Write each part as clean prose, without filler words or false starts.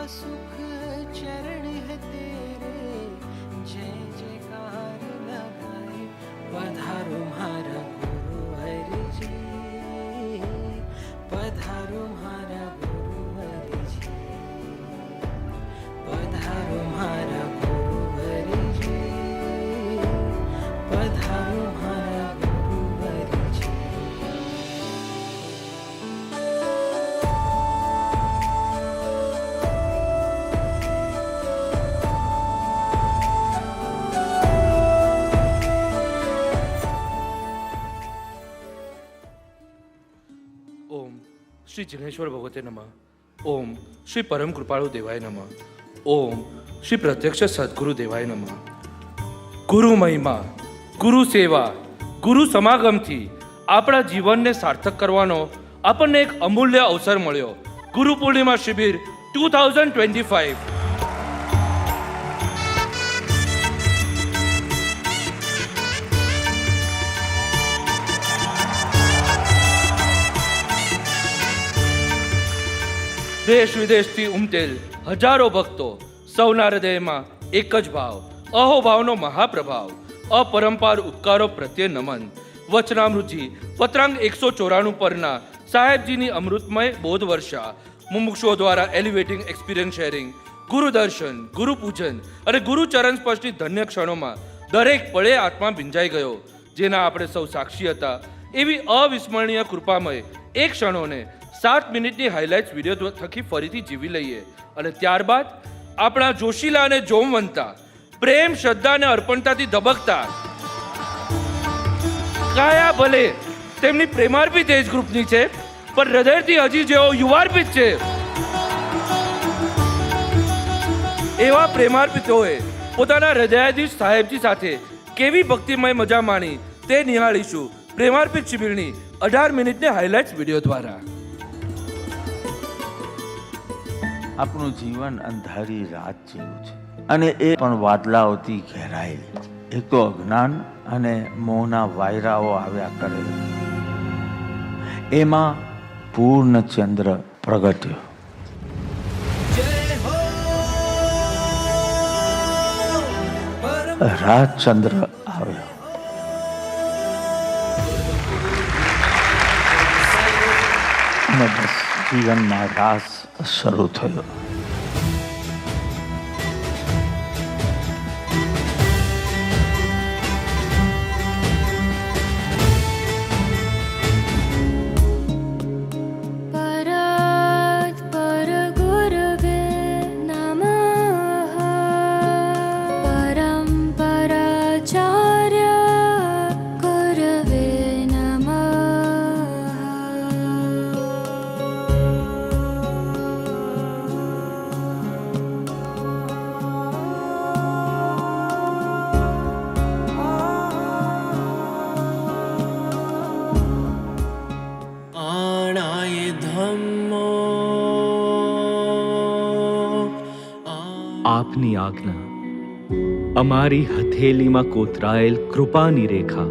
सुख चरण है तेरे, जय जयकार लगाए। पधारो मारा गुरुवरजी, पधारो मारा गुरुवरजी, पधारो मारा गुरुवरजी, पधारो मारा गुरुवरजी। ओम श्री जिनेश्वर भगवते नमः। ओम श्री परम कृपाळु देवाय नमः। ओम श्री प्रत्यक्ष सद्गुरु देवाय नमः। गुरु महिमा, गुरु सेवा, गुरु સમાગમથી આપણા જીવનને સાર્થક કરવાનો આપણને એક અમૂલ્ય અવસર મળ્યો। ગુરુ પૂર્ણિમા શિબિર 2025। દેશ વિદેશથી ઉમટેલ હજારો ભક્તો, સૌના હૃદયમાં એક જ ભાવ, અહોભાવનો મહાપ્રભાવ, અપરંપાર ઉપકારો પ્રત્યે નમન। વચનામૃતજી પત્રાંગ 194 પરના સાહેબજીની અમૃતમય બોધ વર્ષા, મુમુક્ષુઓ દ્વારા એલિવેટિંગ એક્સપિરિયન્સ શેરિંગ, ગુરુ દર્શન, ગુરુ પૂજન અને ગુરુ ચરણ સ્પર્શની ધન્ય ક્ષણોમાં દરેક પળે આત્મા ભીંજાઈ ગયો, જેના આપણે સૌ સાક્ષી હતા। એવી અવિસ્મરણીય કૃપામય એ ક્ષણોને 7 મિનિટની હાઇલાઇટ્સ વિડીયો થકી ફરીથી જીવી લઈએ અને ત્યારબાદ આપણા જોશીલા અને જોમવંતા, પ્રેમ, શ્રદ્ધા અને અર્પણતાથી ધબકતા, કાયા ભલે તેમની પ્રેમાર્પિત એજ ગ્રુપની છે, પણ હૃદયથી હજી જેઓ યુવાર્પિત છે, એવા પ્રેમાર્પિતોએ પોતાના હૃદયાધીશ સાહેબજી સાથે કેવી ભક્તિમય મજા માણી તે નિહાળીશું પ્રેમાર્પિત શિબિરની 18 મિનિટની હાઇલાઇટ્સ વિડીયો દ્વારા। આપણું જીવન અંધારી રાત જેવું છે અને એ પણ વાદળાઓથી ઘેરાયેલી છે। એક તો અજ્ઞાન અને મોહના વાયરાઓ આવ્યા કરે, એમાં પૂર્ણ ચંદ્ર પ્રગટ્યો। રાજચંદ્ર આવ્યો અને બસ જીવનમાં રાસ શરૂ થયો। આપની આજ્ઞા, અમારી હથેલીમાં કોતરાયેલ કૃપાની રેખા,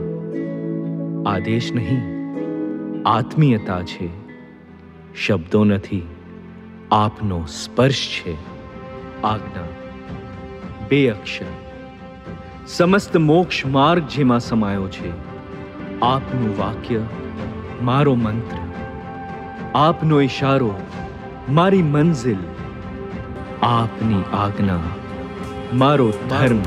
આદેશ નહીં આત્મીયતા છે, શબ્દો નથી આપનો સ્પર્શ છે। આજ્ઞા 2 અક્ષર, સમસ્ત મોક્ષ માર્ગ જેમાં સમાયો છે। આપનું વાક્ય મારો મંત્ર, આપનો ઈશારો મારી મંઝિલ, આપની આજ્ઞા મારો ધર્મ।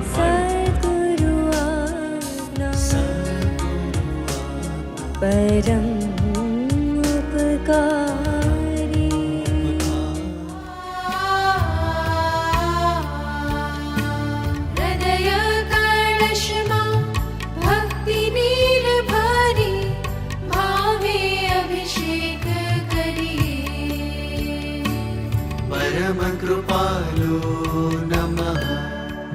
परम उपकारी हृदय कलशमा भक्ति नीर भरी भावे अभिषेक करिए। परम कृपालु नमः।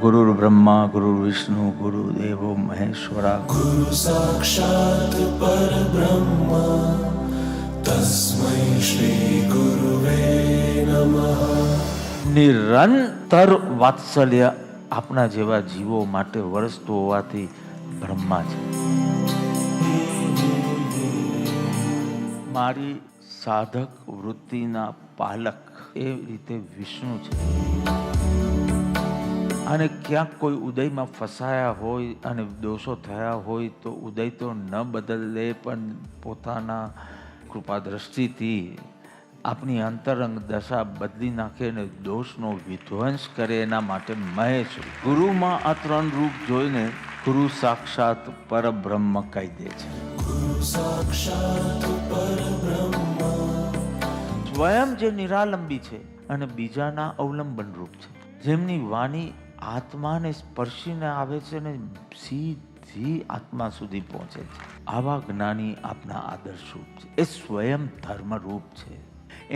गुरु ब्रह्मा गुरु विष्णु गुरु देवो महेश्वरा। गुरु साक्षात् परब्रह्म तस्मै श्री गुरुवे नमः। નિરંતર વાત્સલ્ય આપણા જેવા જીવો માટે વરસતું હોવાથી બ્રહ્મા છે। મારી સાધક વૃત્તિના પાલક એ રીતે વિષ્ણુ છે. અને ક્યાંક કોઈ ઉદયમાં ફસાયા હોય અને દોષો થયા હોય તો ઉદય તો ન બદલે, પણ પોતાના કૃપા દ્રષ્ટિથી આપની અંતરંગ દશા બદલી નાખે અને દોષનો વિધ્વંસ કરે. એના માટે મહેશ ગુરુમાં આ 3 રૂપ જોઈને ગુરુ સાક્ષાત પરબ્રહ્મ કહી દે છે. साक्षात् परब्रह्म સ્વયં જે નિરાલંબી છે અને બીજાના અવલંબન રૂપ છે, જેમની વાણી આત્માને સ્પર્શીને આવે છે અને સીધી આત્મા સુધી પહોંચે છે. આવા જ્ઞાની આપના આદર્શ રૂપ છે. એ સ્વયં ધર્મ રૂપ છે.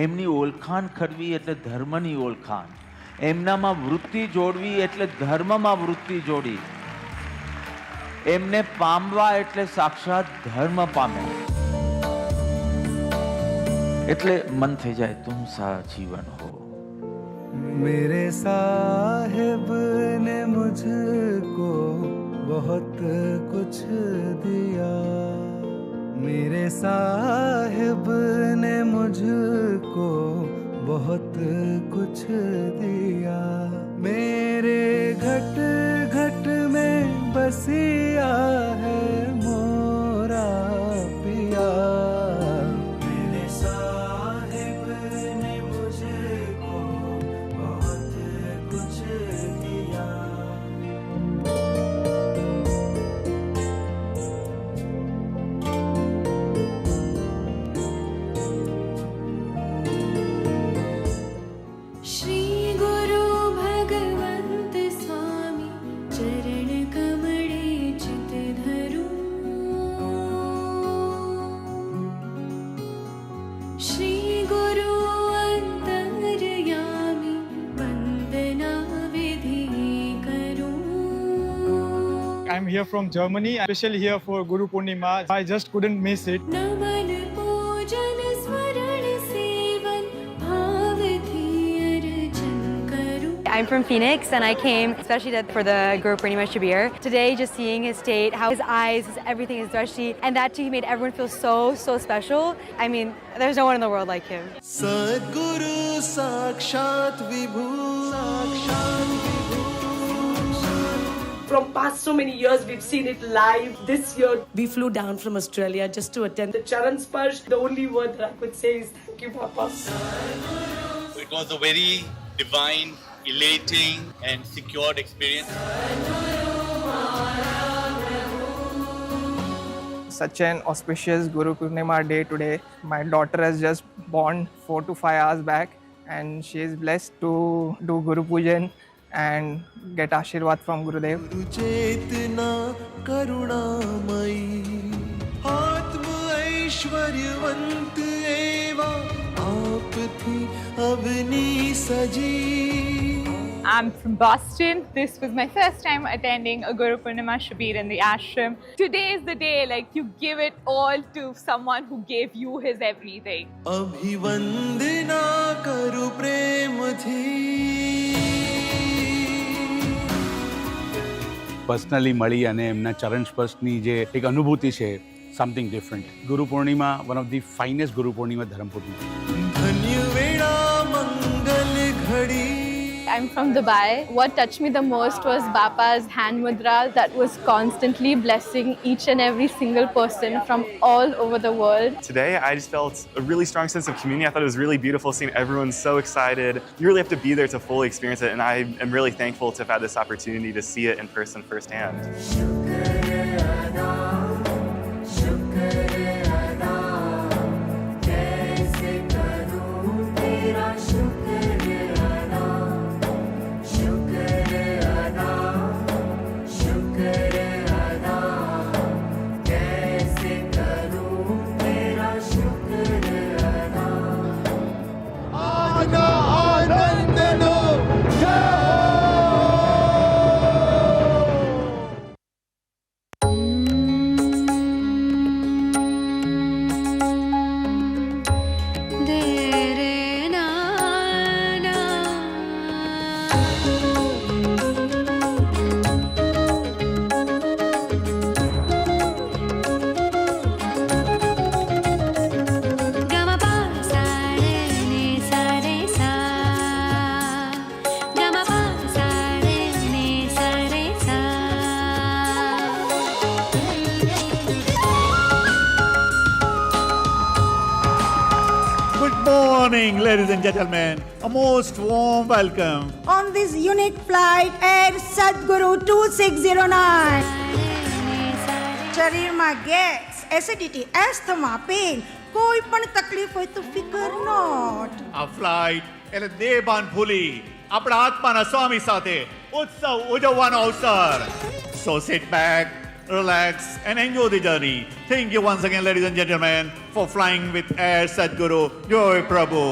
એમની ઓળખાણ કરવી એટલે ધર્મની ઓળખાણ. એમનામાં વૃત્તિ જોડવી એટલે ધર્મમાં વૃત્તિ જોડી. એમને પામવા એટલે સાક્ષાત ધર્મ પામે. એટલે મન થઈ જાય તુમ સા જીવન હો. मेरे साहिब ने मुझको बहुत कुछ दिया, मेरे साहिब ने मुझको बहुत कुछ दिया, मेरे घट घट में बसिया है मोरा पिया, मेरे साहिब ने मुझको बहुत कुछ दिया. श्री गुरु भगवंत स्वामी चरण कमळे चित धरूं, श्री गुरु अंतर्यामी वंदना विधि करूं. I'm here from Germany, especially here for Guru Purnima. I just couldn't miss it. नमन पूजन स्मरण सेवन भाव थी अर्चन करूं. I'm from Phoenix and I came especially for the Guru Purnima Shabir. Today, just seeing his state, how his eyes, everything, his drashti, and that too, he made everyone feel so special. I mean, there's no one in the world like him. सद्गुरु साक्षात विभू, साक्षात विभू. From past so many years, we've seen it live. This year, We flew down from Australia just to attend. the Charan Sparsh, the only word that I could say is thank you, Papa. It was a very divine, elating, and secured experience. Such an auspicious Guru Purnima day today. My daughter has just born 4 to 5 hours back, and she is blessed to do Guru Pujan and get Ashirwad from Gurudev. गुरु चेतना करुणामयी, आत्म ऐश्वर्यवंत एवा आप थी अवनी सजी. I'm from Boston. This was my first time attending a Guru Purnima Shabir in the ashram. Today is the day, like, you give it all to someone who gave you his everything. अभिवंदना करु प्रेम थी. Personally મળી અને એમના ચરણ સ્પર્શની જે એક અનુભૂતિ છે, something different. Guru Purnima one of the finest Guru Purnima ધરમપુરની. धन्य वेळा मंगल घडी. I'm from Dubai. What touched me the most was Bapa's hand mudra that was constantly blessing each and every single person from all over the world. Today, I just felt a really strong sense of community. I thought it was really beautiful seeing everyone so excited. You really have to be there to fully experience it, and I am really thankful to have had this opportunity to see it in person firsthand. morning, ladies and gentlemen. A most warm welcome. On this unique flight, Air Sadguru 2609. શરીરમાં gas, acidity, એસ્થમા, pen, કોઈ પણ તકલીફ હોય તો ફિકર not. આ flight એટલે દેહભાન ભૂલી આપણા આત્માના સ્વામી સાથે ઉત્સવ ઉજવવાનો અવસર. So sit back, relax and enjoy the journey. Thank you once again, ladies and gentlemen, for flying with Air Sadguru. Joy Prabhu.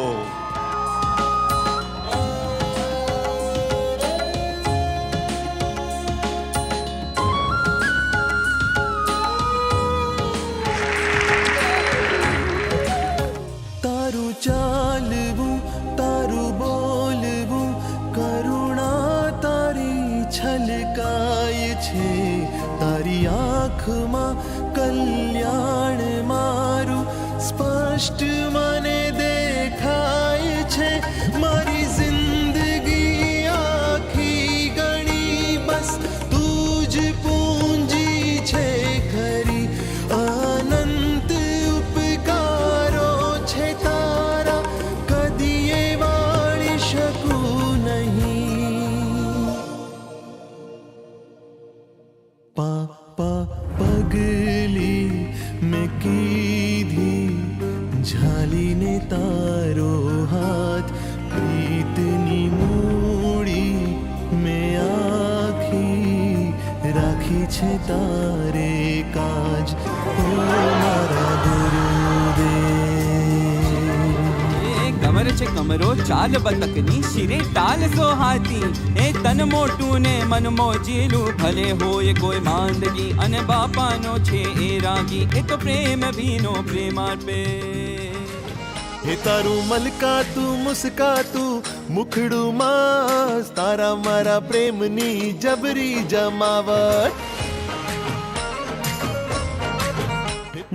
તારું ચાલવું તારું બોલવું કરુણા તારી છલકાય છે તારી આંખમાં કલ્યાણ મારું સ્પષ્ટ મને દેખાય છે મારી જિંદગી આખી ગણી બસ તું જ પૂંજી છે ખરી અનંત ઉપકારો છે તારા કદીએ વાળી શકું નહીં પાપા પગલી મેં કીધી ઝાલીને તારો હાથ પ્રીતની મૂડી મેં આખી રાખી છે તારે કાજ ઓ મારા ગુરુદેવ કમર છે કમરો ચાલ બતકની શિરે તાલ સોહાતી એ તન મોટું ને મન મોજીલું ભલે હોય કોઈ માંદગી અને બાપાનો છે એ રાગી એ તો પ્રેમ ભીનો પ્રેમાર્પે હે તારું મલકાતું મુસ્કાતું મુખડું માસ તારા મારા પ્રેમની જબરી જમાવટ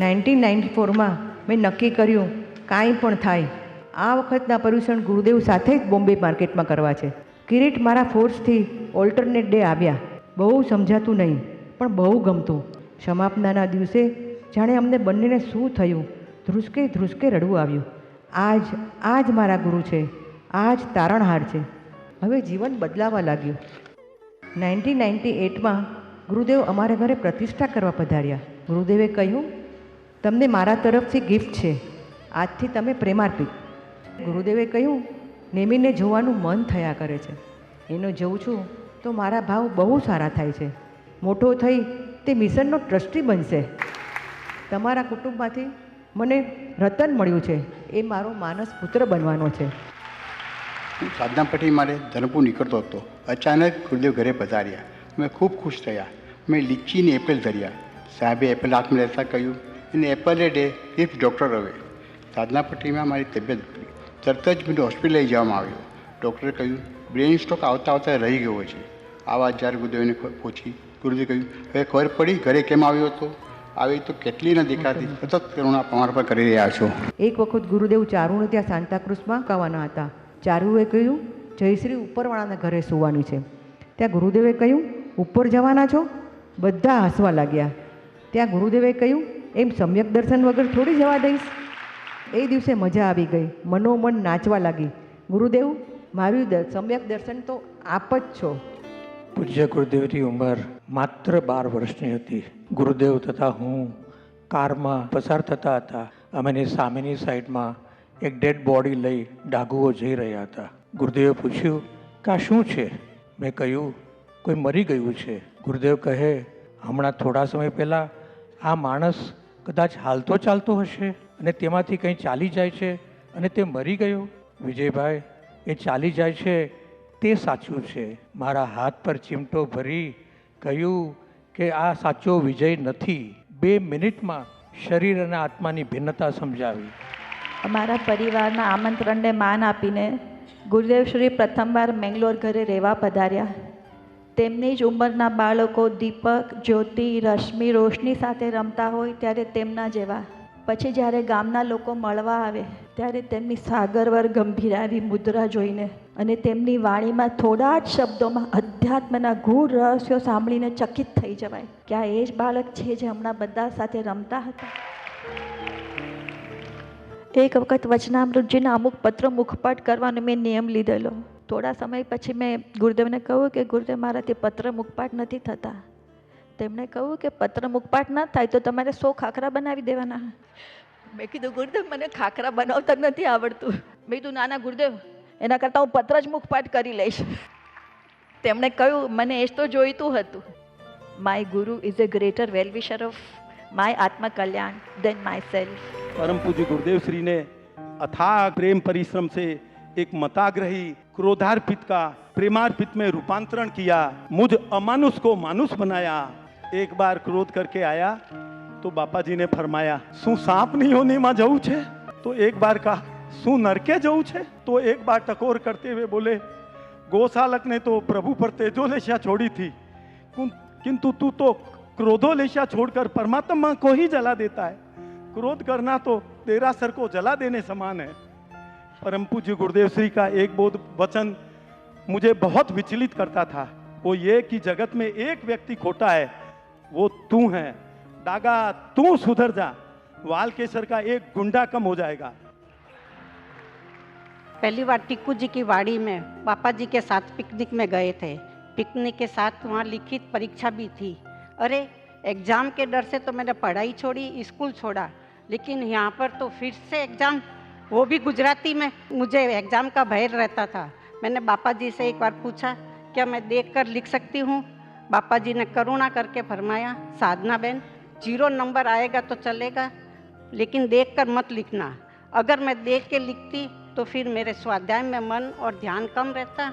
1994માં મેં નક્કી કર્યું કાંઈ પણ થાય આ વખતના પર્યુષણ ગુરુદેવ સાથે જ બોમ્બે માર્કેટમાં કરવા છે. કિરીટ મારા ફોર્સથી ઓલ્ટરનેટ ડે આવ્યા. બહુ સમજાતું નહીં પણ બહુ ગમતું. સમાપનાના દિવસે જાણે અમને બંનેને શું થયું ધ્રુસકે ધ્રુસકે રડવું આવ્યું. આ જ મારા ગુરુ છે, આ જ તારણહાર છે. હવે જીવન બદલાવા લાગ્યું. 1998માં ગુરુદેવ અમારા ઘરે પ્રતિષ્ઠા કરવા પધાર્યા. ગુરુદેવે કહ્યું તમને મારા તરફથી ગિફ્ટ છે, આજથી તમે પ્રેમાર્પિત. ગુરુદેવે કહ્યું નેમીને જોવાનું મન થયા કરે છે, એનો જોઉં છું તો મારા ભાવ બહુ સારા થાય છે. મોટો થઈ તે મિશનનો ટ્રસ્ટી બનશે. તમારા કુટુંબમાંથી મને રતન મળ્યું છે, એ મારો માનસ પુત્ર બનવાનો છે. હું સાધના પટ્ટી મારે ધરમપુર નીકળતો હતો. અચાનક ગુરુદેવ ઘરે પધાર્યા. મેં ખૂબ ખુશ થયા. મેં લીચીને એપલ ધર્યા. સાહેબે એપલ હાથમાં લેતા કહ્યું એને Apple A day if doctor હવે. સાધના પટ્ટીમાં મારી તબિયત બગડી. તરત જ મને હોસ્પિટલ લઈ જવામાં આવ્યો. ડૉક્ટરે કહ્યું બ્રેઇન સ્ટ્રોક આવતા આવતા રહી ગયો છે. આ વાત જ્યારે ગુરુદેવને પહોંચી ગુરુદેવે કહ્યું હવે ખબર પડી ઘરે કેમ આવ્યો હતો. આવી તો કેટલી ન દેખાતી સતત કરુણા અમારા પર કરી રહ્યા છો. એક વખત ગુરુદેવ ચારુને ત્યાં સાંતાક્રુઝમાં કાવાના હતા. ચારુએ કહ્યું જયશ્રી ઉપરવાળાના ઘરે સુવાની છે. ત્યાં ગુરુદેવે કહ્યું ઉપર જવાના છો? બધા હસવા લાગ્યા. ત્યાં ગુરુદેવે કહ્યું એમ સમ્યક દર્શન વગર થોડી જવા દઈશ. એ દિવસે મજા આવી ગઈ, મનોમન નાચવા લાગી. ગુરુદેવ મારું સમ્યક દર્શન તો આપ જ છો. પૂજ્ય ગુરુદેવની ઉંમર માત્ર 12 વર્ષની હતી. ગુરુદેવ તથા હું કારમાં પસાર થતા હતા. અમે સામેની સાઈડમાં એક ડેડ બોડી લઈ ડાઘુઓ જઈ રહ્યા હતા. ગુરુદેવે પૂછ્યું કે આ શું છે? મેં કહ્યું કોઈ મરી ગયું છે. ગુરુદેવ કહે હમણાં થોડા સમય પહેલાં આ માણસ કદાચ હાલતો ચાલતો હશે અને તેમાંથી કંઈ ચાલી જાય છે અને તે મરી ગયો. વિજયભાઈ એ ચાલી જાય છે તે સાચું છે. મારા હાથ પર ચીમટો ભરી કહ્યું કે આ સાચો વિજય નથી. 2 મિનિટમાં શરીર અને આત્માની ભિન્નતા સમજાવી. અમારા પરિવારના આમંત્રણને માન આપીને ગુરુદેવ શ્રી પ્રથમવાર મેંગ્લોર ઘરે રહેવા પધાર્યા. તેમની જ ઉંમરના બાળકો દીપક, જ્યોતિ, રશ્મિ, રોશની સાથે રમતા હોય ત્યારે તેમના જેવા. પછી જ્યારે ગામના લોકો મળવા આવે ત્યારે તેમની સાગરવર ગંભીરાવી મુદ્રા જોઈને અને તેમની વાણીમાં થોડા જ શબ્દોમાં અધ્યાત્મના ગૂઢ રહસ્યો સાંભળીને ચકિત થઈ જવાય કે આ એ જ બાળક છે જે હમણાં બધા સાથે રમતા હતા. એક વખત વચનામૃતજીના અમુક પત્ર મુખપાઠ કરવાનો મેં નિયમ લીધેલો. થોડા સમય પછી મેં ગુરુદેવને કહ્યું કે ગુરુદેવ મારાથી પત્ર મુખપાઠ નથી થતા. તેમણે કહ્યું કે પત્ર મુખપાઠ ના થાય તો તમારે 100 ખાખરા બનાવી દેવાના. મેં કીધું ગુરુદેવ મને ખાખરા બનાવતા નથી આવડતું. મેં કીધું ના ગુરુદેવ એના કરતાં હું પત્ર જ મુખપાઠ કરી લઈશ. તેમણે કહ્યું મને એ તો જોઈતું હતું. My guru is a greater wellwisher of my atma kalyan then my self. परम पूज्य गुरुदेव श्री ने अथाग प्रेम परिश्रम से एक मताग्रही क्रोधार्पित का प्रेमार्पित में रूपांतरण किया. मुझ अमानुष को मानुष बनाया. एक बार क्रोध करके आया तो बापा जी ने फरमाया શું સાપ ની યોનીમાં જવું છે? તો એક બાર કहा શું નરકે જવું છે? તો एक बार टकोर करते हुए बोले गौशालक ने तो प्रभु पर तेजोलेशा छोड़ी थी, किंतु तू तो क्रोधोलेशा छोड़कर परमात्मा को ही जला देता है. क्रोध करना तो देरासर को जला देने समान है. परम पूज्य गुरुदेव श्री का एक बोध वचन मुझे बहुत विचलित करता था. वो ये कि जगत में एक व्यक्ति खोटा है, वो तू है. डागा तू सुधर जा, वालकेश्वर का एक गुंडा कम हो जाएगा. पहली बार टिक्कू जी की वाड़ी में पापा जी के साथ पिकनिक में गए थे. पिकनिक के साथ वहाँ लिखित परीक्षा भी थी. अरे एग्ज़ाम के डर से तो मैंने पढ़ाई छोड़ी, स्कूल छोड़ा, लेकिन यहाँ पर तो फिर से एग्ज़ाम, वो भी गुजराती में. मुझे एग्ज़ाम का भय रहता था. मैंने बापा जी से एक बार पूछा क्या मैं देखकर लिख सकती हूँ? बापा जी ने करुणा करके फरमाया साधना बहन 0 नंबर आएगा तो चलेगा, लेकिन देखकर मत लिखना. अगर मैं देख के लिखती तो फिर मेरे स्वाध्याय में मन और ध्यान कम रहता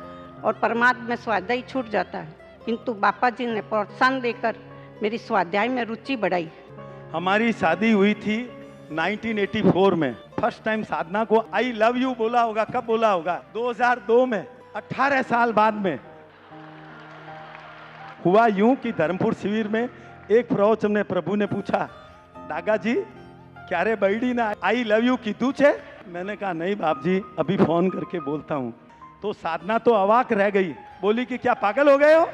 और परमात्मा में स्वाध्याय छूट जाता. किंतु बापा जी ने प्रोत्साहन देकर मेरी स्वाध्याय में रुचि बढ़ाई. हमारी शादी हुई थी 1984 में. फर्स्ट टाइम साधना को आई लव यू बोला होगा. कब बोला होगा? 2002 में. 18 साल बाद में हुआ यूं कि धर्मपुर शिविर में एक प्रवचन में प्रभु ने पूछा डागा जी क्यारे बैडी ना आई लव यू कीधु छे? मैंने कहा नहीं बाप जी अभी फोन करके बोलता हूँ. तो साधना तो अवाक रह गई, बोली कि क्या पागल हो गए हो?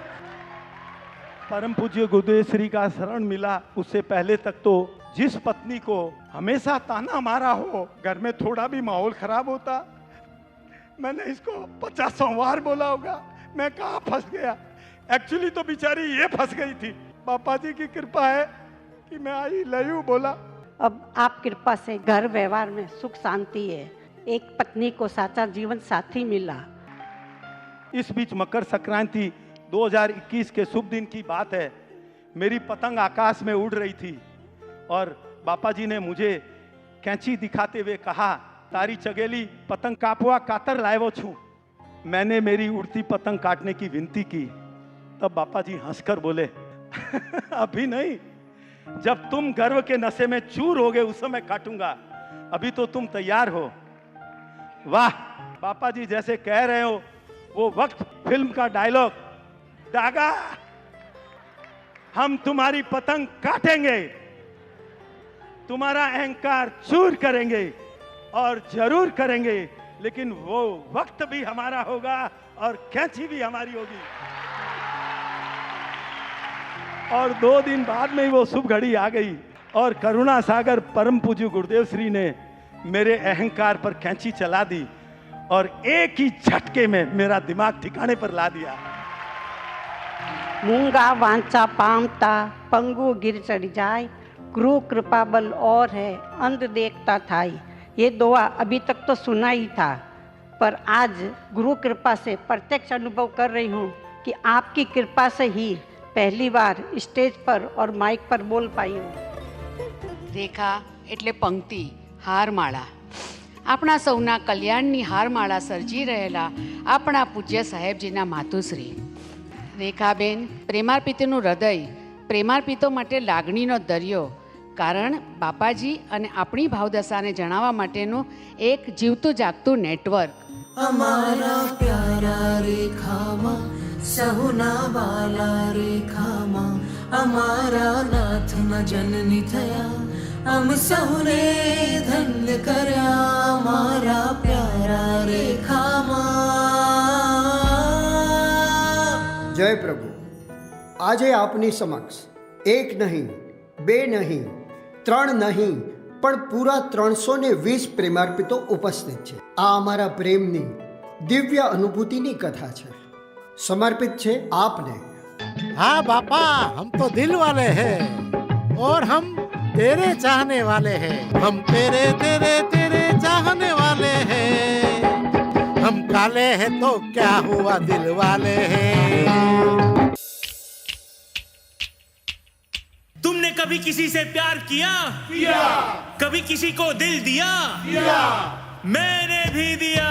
परम पूज्य गुरुदेव श्री का शरण मिला. उससे पहले तक तो जिस पत्नी को हमेशा ताना मारा हो, घर में थोड़ा भी माहौल खराब होता, मैंने इसको 50 बार बोला होगा. मैं कहाँ फंस गया? एक्चुअली तो बेचारी ये फंस गई थी. पापा जी की कृपा है कि मैं आई लव यू बोला. अब आप कृपा से घर व्यवहार में सुख शांति है. एक पत्नी को साचा जीवन साथी मिला. इस बीच मकर संक्रांति 2021 के शुभ दिन की बात है. मेरी पतंग आकाश में उड़ रही थी और बापा जी ने मुझे कैंची दिखाते हुए कहा तारी चगेली पतंग कापवा कातर लायो छू. मैंने मेरी उड़ती पतंग काटने की विनती की. तब बापा जी हंसकर बोले अभी नहीं, जब तुम गर्व के नशे में चूर होगे उस समय काटूंगा, अभी तो तुम तैयार हो. वाह बापा जी जैसे कह रहे हो वो वक्त फिल्म का डायलॉग, डागा हम तुम्हारी पतंग काटेंगे, तुम्हारा अहंकार चूर करेंगे और जरूर करेंगे, लेकिन वो वक्त भी हमारा होगा और कैंची भी हमारी होगी. और 2 दिन बाद में ही वो शुभ घड़ी आ गई और करुणा सागर परम पूज्य गुरुदेव श्री ने मेरे अहंकार पर कैंची चला दी और एक ही झटके में मेरा दिमाग ठिकाने पर ला दिया. मूंगा वांचा पामता पंगु गिर चढ़ जाए, गुरु कृपा बल और है अंध देखता थाई. ये दुआ अभी तक तो सुना ही था, पर आज गुरु कृपा से प्रत्यक्ष अनुभव कर रही हूँ कि आपकी कृपा से ही पहली बार स्टेज पर और माइक पर बोल पाई हूँ. રેખા એટલે પંક્તિ, હારમાળા. આપણા સૌના કલ્યાણની હારમાળા સર્જી રહેલા આપણા પૂજ્ય સાહેબજીના માતુશ્રી રેખાબેન પ્રેમાર્પિતનું હૃદય, પ્રેમાર્પિતો માટે લાગણીનો દરિયો. કારણ બાપાજી અને આપણી ભાવદશાને જણાવવા માટેનું એક જીવતું જાગતું નેટવર્ક. અમારા પ્યારા રેખામાં સહુના વાલા રેખામાં અમારા નાથના જનની થયા, हम सहुने धन्य कर्या मारा प्यारा रेखा मां. जय प्रभु. આજે આપની સમક્ષ 1 નહીં 2 નહીં 3 નહીં પણ પૂરા 320 પ્રેમાર્પિતો ઉપસ્થિત છે. આ અમારા પ્રેમની દિવ્ય અનુભૂતિની કથા છે, સમર્પિત છે આપને. हाँ बापा, हम तो दिल वाले हैं और हम तेरे चाहने वाले हैं. हम तेरे तेरे तेरे चाहने वाले हैं. हम काले हैं तो क्या हुआ, दिल वाले हैं. तुमने कभी किसी से प्यार किया? कभी किसी को दिल दिया? मैंने भी दिया.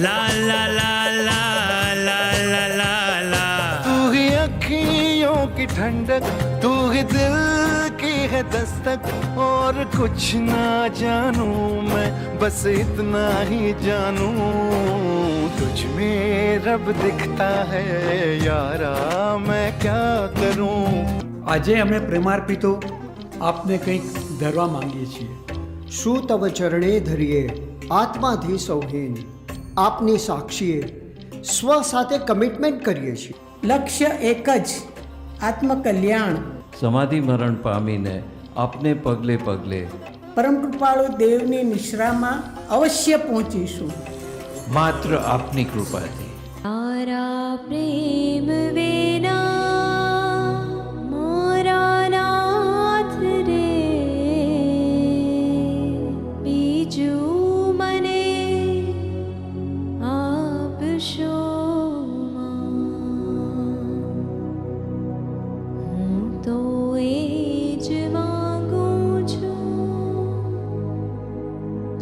ला ला ला ला ला ला ला ला. तू ही अखियों की ठंडक, तू ही दिल की है दस्तक, और कुछ ना जानूं मैं, बस इतना ही जानूं तुझ में रब दिखता है यारा, मैं क्या करूं. આજે અમે પ્રેમાર્પિતો આપને કંઈક ધરવા માંગીએ છીએ. શું તવ ચરણે ધરીએ આત્માથી સૌહીન, આપની સાક્ષીએ સ્વ સાથે કમિટમેન્ટ કરીએ છીએ. લક્ષ્ય એક જ, આત્મકલ્યાણ. સમાધિ મરણ પામીને આપને પગલે પગલે પરમ કૃપાળુ દેવની નિશ્રામાં અવશ્ય પહોંચીશું. માત્ર આપની કૃપાથી. તારા પ્રેમ વિના મારા નાથ રે, બીજું મને આપશો. હું તો એ જ માંગું છું,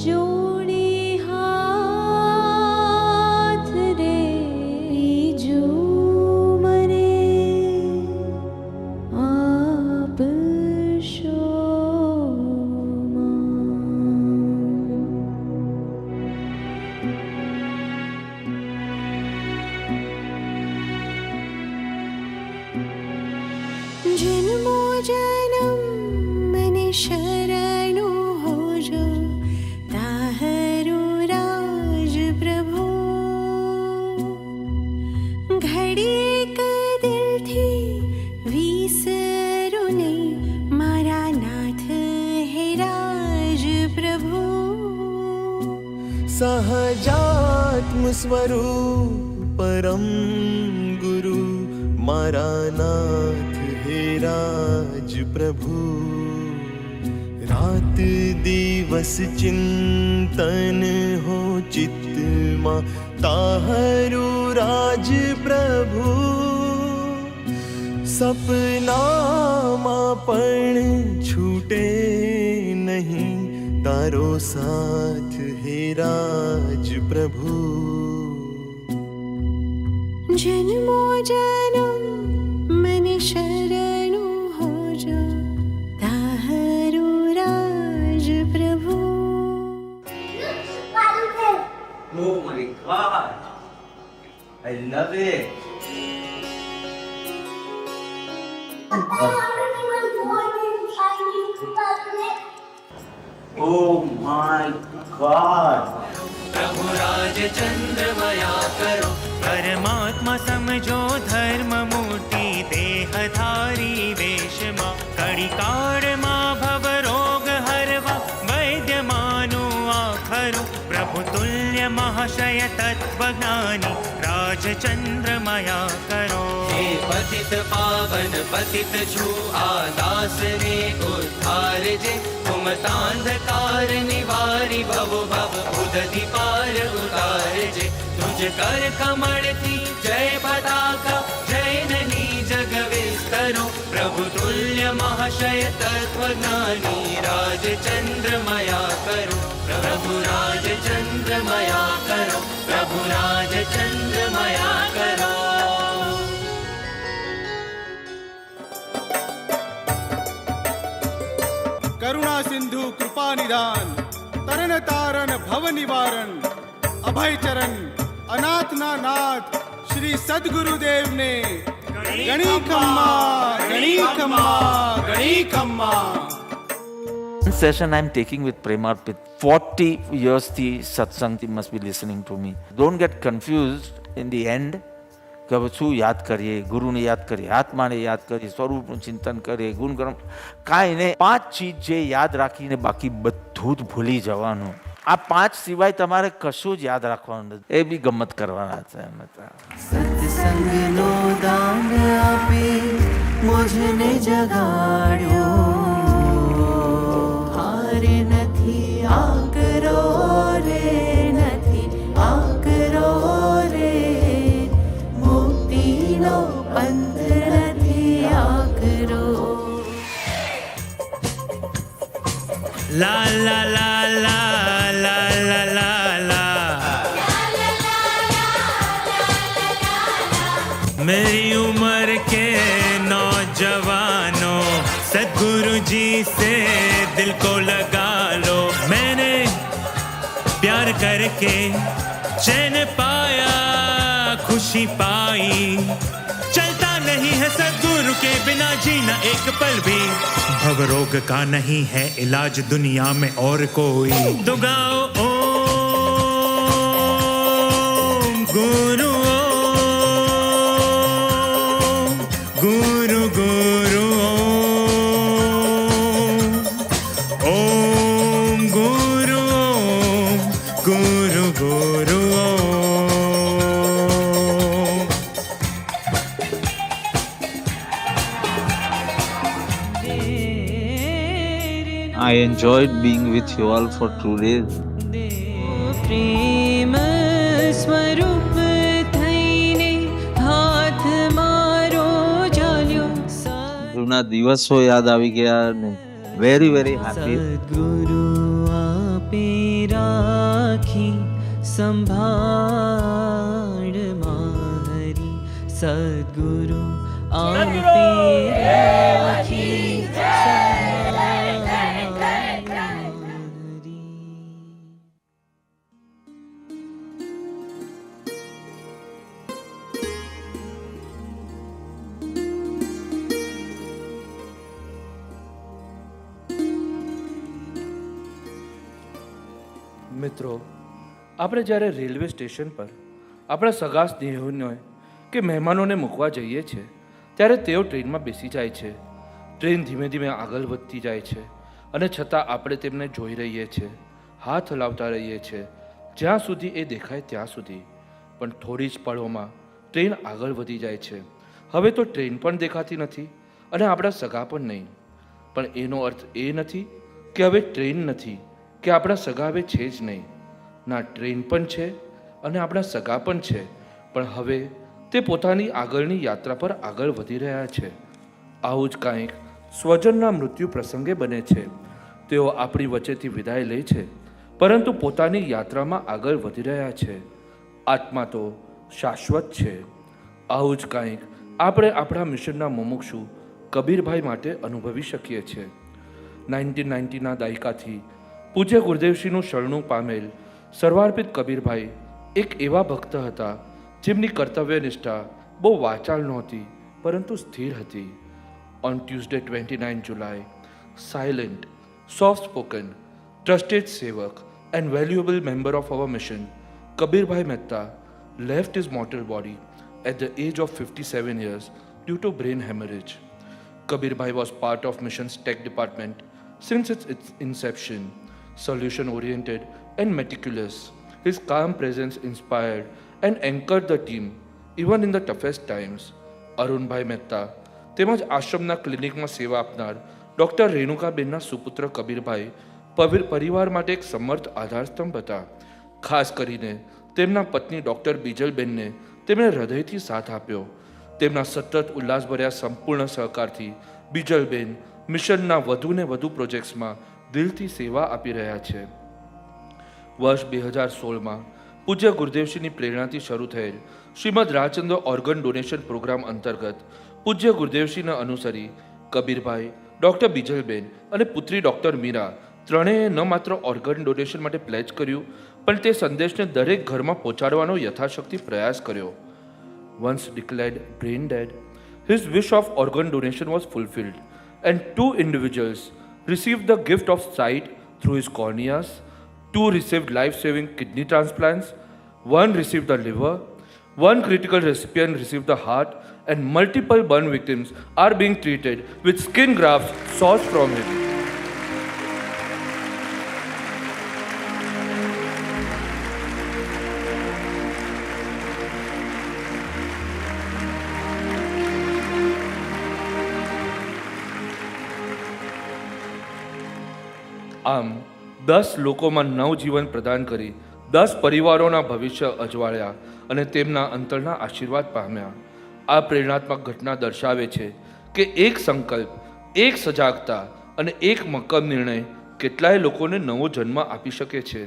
જોડી હાથ રે, બીજું મને આપશો. જન્મો જન્મ મને શરણો હોજો, તાહરું રાજ પ્રભુ. ઘડીક દિલથી વિસરું નહીં, મારા નાથ હે રાજ પ્રભુ. સહજાત્મ સ્વરૂપ પરમ ગુરુ, મારા નાથ હે રાજ પ્રભુ. રાત દિવસ ચિંતન હો ચિત્તમાં, તાહરું રાજ પ્રભુ. સપનામાં પણ છૂટે નહીં તારો સાથ હે રાજ પ્રભુ. જન્મો જન્મ મને શરણો હોજો, તાહરું રાજ પ્રભુ. Oh my God! I love it. Oh my God! प्रभु राज चंद्रमया करो, परमात्मा समझो धर्म मूर्ति, देहधारी वेशमा, कड़ी काળમાં ભવ રોગ હરવા, વૈદ્ય માનું આખરું. પ્રભુ તુલ્ય મહાશય તત્વજ્ઞાની, રાજ ચંદ્રમયા કરો. हे पतित पावन पतित छू, आ दास ने उद्धार जे. तुम तांधकार निवारी, भव भव उदधि पार उतार जे. तुझ कर कमल थी जय पताका, जय ननी जग विस्तरो. प्रभु तुल्य महाशय तत्वज्ञानी, राज चंद्रमया करो. प्रभु राज चंद्रमया करो, प्रभु राज चंद्रमया करो. करुणा सिंधु कृपा निधान, तरन तारन भव निवारण, अभय चरण अनाथ ना नाथ, श्री सद्गुरुदेव ने गणी खम्मा गणी खम्मा गणी खम्मा. Session I'm taking with Premarpit. 40 years the satsang you must be listening to me. Don't get confused in the end. કે હવે શું યાદ કરીએ, ગુરુને યાદ કરીએ, આત્માને યાદ કરીએ, સ્વરૂપનું ચિંતન કરીએ, ગુણકર્મ કાંઈ નહીં. 5 ચીજ જે યાદ રાખીને બાકી બધું જ ભૂલી જવાનું. આ 5 સિવાય તમારે કશું જ યાદ રાખવાનું નથી. એ બી ગમત કરવાના છે. સત્સંગનો દાન આપી મુझને જગાડ્યો, હારે નથી આકરો રે, નથી આકરો રે, મુક્તિનો પંથ નથી આકરો. લા લા લા લા લા લા લા લા, मेरी उम्र के नौजवानों, सदगुरु जी से दिल को लगा लो. मैंने प्यार करके चैन पाया, खुशी पाई. चलता नहीं है सदगुरु के बिना जीना एक पल भी. भव रोग का नहीं है इलाज दुनिया में और कोई. तो गाओ ओम गुरु, गुरु गुरु ओम गुरु, गुरु गुरु I enjoyed being with you all for 2 days. પ્રેમ સ્વરૂપ થઈને હાથ મારો ચાલ્યો. જૂના દિવસો યાદ આવી ગયા ને વેરી વેરી હેપી. સદગુરુ આપે રાખી સંભાળ મારી, સદગુરુ આપે રાખી. મિત્રો, આપણે જ્યારે રેલવે સ્ટેશન પર આપણા સગા સ્નેહીઓને કે મહેમાનોને મૂકવા જઈએ છીએ ત્યારે તેઓ ટ્રેનમાં બેસી જાય છે. ટ્રેન ધીમે ધીમે આગળ વધતી જાય છે અને છતાં આપણે તેમને જોઈ રહીએ છીએ, હાથ હલાવતા રહીએ છીએ જ્યાં સુધી એ દેખાય ત્યાં સુધી. પણ થોડી જ પળોમાં ટ્રેન આગળ વધી જાય છે. હવે તો ટ્રેન પણ દેખાતી નથી અને આપણા સગા પણ નહીં. પણ એનો અર્થ એ નથી કે હવે ટ્રેન નથી કે આપણા સગા હવે છે જ નહીં. ના, ટ્રેન પણ છે અને આપણા સગા પણ છે, પણ હવે તે પોતાની આગળની યાત્રા પર આગળ વધી રહ્યા છે. આવું જ કાંઈક સ્વજનના મૃત્યુ પ્રસંગે બને છે. તેઓ આપણી વચ્ચેથી વિદાય લે છે, પરંતુ પોતાની યાત્રામાં આગળ વધી રહ્યા છે. આત્મા તો શાશ્વત છે. આવું જ કાંઈક આપણે આપણા મિશનના મુમુક્ષુ કબીરભાઈ માટે અનુભવી શકીએ છીએ. 1990ના દાયકાથી પૂજ્ય ગુરુદેવશ્રીનું શરણું પામેલ સર્વાર્પિત કબીરભાઈ એક એવા ભક્ત હતા જેમની કર્તવ્ય નિષ્ઠા બહુ વાચાળ નહોતી પરંતુ સ્થિર હતી. On Tuesday 29 July, silent, soft-spoken, trusted sevak and valuable member of our mission, Kabirbhai Mehta left his mortal body at the age of 57 years due to brain hemorrhage. Kabirbhai was part of mission's tech department since its inception. Solution-oriented and meticulous, his calm presence inspired and anchored the team even in the toughest times. Arunbhai Mehta તેમજ આશ્રમના ક્લિનિકમાં સેવા આપનાર doctor રેણુકાબેનના સુપુત્ર કબીરભાઈ પરિવાર માટે એક સમર્થ આધારસ્તંભ હતા. ખાસ કરીને તેમના પત્ની ડૉક્ટર બીજલબેનને તેમણે હૃદયથી સાથ આપ્યો. તેમના સતત ઉલ્લાસભર્યા સંપૂર્ણ સહકારથી બીજલબેન મિશનના વધુને વધુ પ્રોજેક્ટ્સમાં દિલથી સેવા આપી રહ્યા છે. વર્ષ 2016માં પૂજ્ય ગુરુદેવશ્રીની પ્રેરણાથી શરૂ થયેલ Shrimad Rajchandra organ donation programme અંતર્ગત પૂજ્ય ગુરુદેવશ્રીને અનુસરી કબીરભાઈ, ડૉક્ટર બીજલબેન અને પુત્રી ડૉક્ટર મીરા ત્રણેય ન માત્ર ઓર્ગન ડોનેશન માટે પ્લેજ કર્યું, પણ તે સંદેશને દરેક ઘરમાં પહોંચાડવાનો યથાશક્તિ પ્રયાસ કર્યો. Once declared brain dead, his wish of organ donation was fulfilled and 2 individuals received the gift of sight through his corneas, 2 received life-saving kidney transplants, 1 received the liver, One critical recipient received the heart, and multiple burn victims are being treated with skin grafts sourced from it. આમ 10 લોકોમાં નવજીવન પ્રદાન કરી 10 પરિવારોના ભવિષ્ય અજવાળ્યા અને તેમના અંતરના આશીર્વાદ પામ્યા. આ પ્રેરણાત્મક ઘટના દર્શાવે છે કે એક સંકલ્પ, એક સજાગતા અને એક મક્કમ નિર્ણય કેટલાય લોકોને નવો જન્મ આપી શકે છે.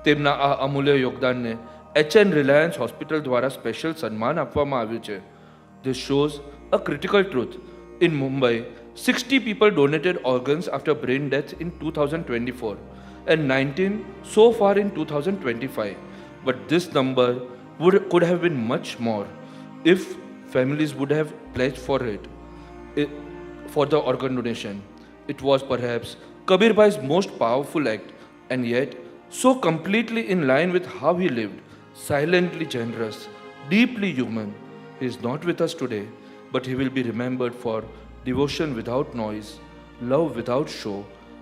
તેમના આ અમૂલ્ય યોગદાનને HN રિલાયન્સ હોસ્પિટલ દ્વારા સ્પેશિયલ સન્માન આપવામાં આવ્યું છે. This shows a critical truth. In Mumbai, 60 people donated organs after brain death in 2024 and 19 so far in 2025. But this number could have been much more if families would have pledged for for the organ donation. It was perhaps Kabir Bhai's most powerful act, and yet so completely in line with how he lived, silently generous, deeply human. He is not with us today, but he will be remembered for devotion without noise, love without show,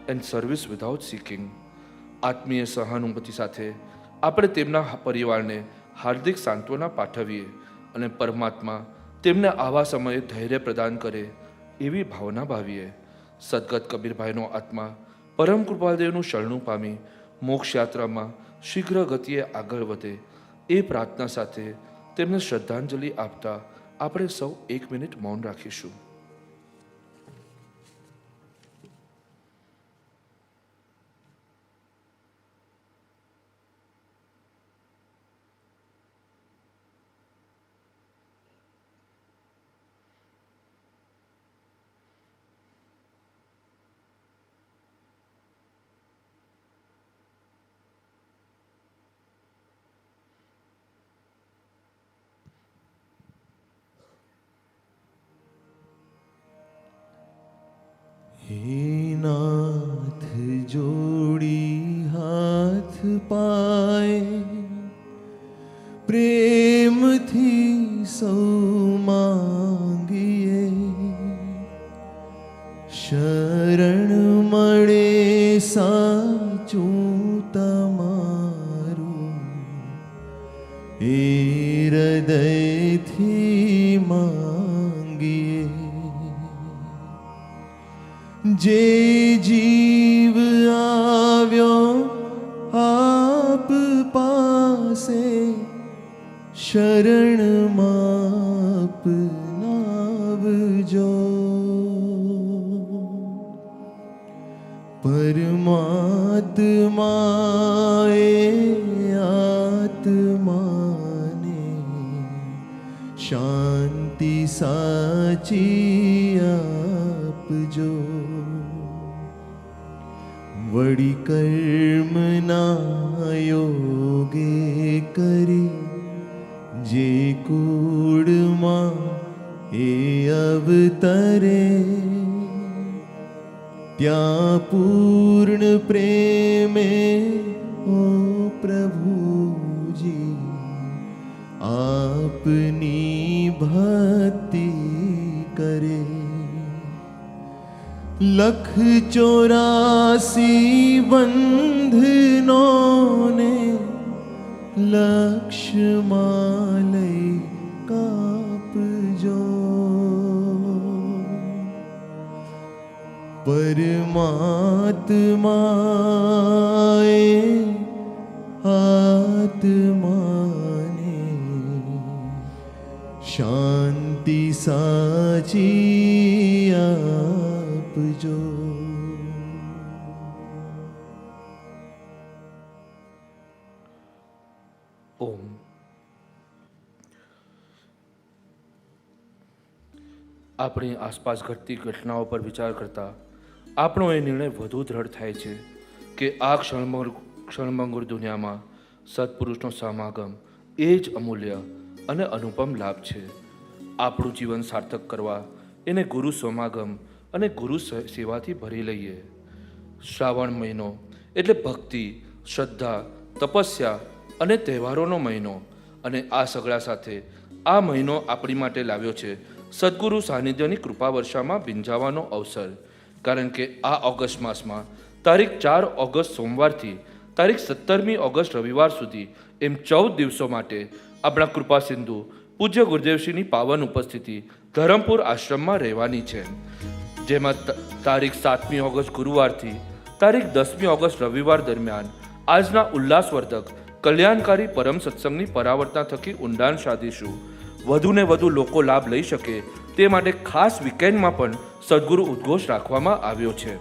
and service without seeking. આત્મીય સહાનુભૂતિ સાથે આપણે તેમના પરિવારને હાર્દિક સાંત્વના પાઠવીએ અને પરમાત્મા તેમને આવા સમયે ધૈર્ય પ્રદાન કરે એવી ભાવના ભાવીએ. સદગત કબીરભાઈનો આત્મા પરમ કૃપાલદેવનું શરણું પામી મોક્ષ યાત્રામાં શીઘ્ર ગતિએ આગળ વધે એ પ્રાર્થના સાથે તેમને શ્રદ્ધાંજલિ આપતા આપણે સૌ 1 મિનિટ મૌન રાખીશું. हे नाथ जोड़ी हाथ पाए प्रेम थी सौ मांगिए शरण मळे साचू तमारू ए हृदय थी मांगिए जे जीव આવ્યો આપ પાસે શરણ માપ નાવજો પરમાત્માએ આત્માને શાંતિ સાચી આપજો વળી કર્મના યોગે કરી જે કૂળમાં એ અવતરે ત્યાં પૂર્ણ પ્રેમે ઓ પ્રભુજી આપની ભક્તિ કરે लख 84 बंधनों ने लक्ष्य माले कापजो परमात्माए आत्माने शांति साची આપજો. ઓમ. આપણી આસપાસ ઘટતી ઘટનાઓ પર વિચાર કરતા આપણો એ નિર્ણય વધુ દ્રઢ થાય છે કે આ ક્ષણભંગુર દુનિયામાં સત્પુરુષનો સમાગમ એ જ અમૂલ્ય અને અનુપમ લાભ છે. આપણું જીવન સાર્થક કરવા એને ગુરુ સમાગમ અને ગુરુ સેવાથી ભરી લઈએ. શ્રાવણ મહિનો એટલે ભક્તિ, શ્રદ્ધા, તપસ્યા અને તહેવારોનો મહિનો, અને આ સગળા સાથે આ મહિનો આપણી માટે લાવ્યો છે સદગુરુ સાનિધ્યની કૃપા વર્ષામાં ભીંજાવાનો અવસર. કારણ કે આ ઓગસ્ટ માસમાં તારીખ 4 ઓગસ્ટ સોમવારથી તારીખ 17મી ઓગસ્ટ રવિવાર સુધી એમ 14 દિવસો માટે આપણા કૃપા સિંધુ પૂજ્ય ગુરુદેવશ્રીની પાવન ઉપસ્થિતિ ધરમપુર આશ્રમમાં રહેવાની છે. જેમાં તારીખ 7મી ઓગસ્ટ ગુરુવારથી તારીખ 10મી ઓગસ્ટ રવિવાર દરમિયાન આજના ઉલ્લાસવર્ધક કલ્યાણકારી પરમ સત્સંગની પરાવર્તના થકી ઊંડાણ સાધીશું. વધુને વધુ લોકો લાભ લઈ શકે તે માટે ખાસ વીકેન્ડમાં પણ સદગુરુ ઉદ્ઘોષ રાખવામાં આવ્યો છે.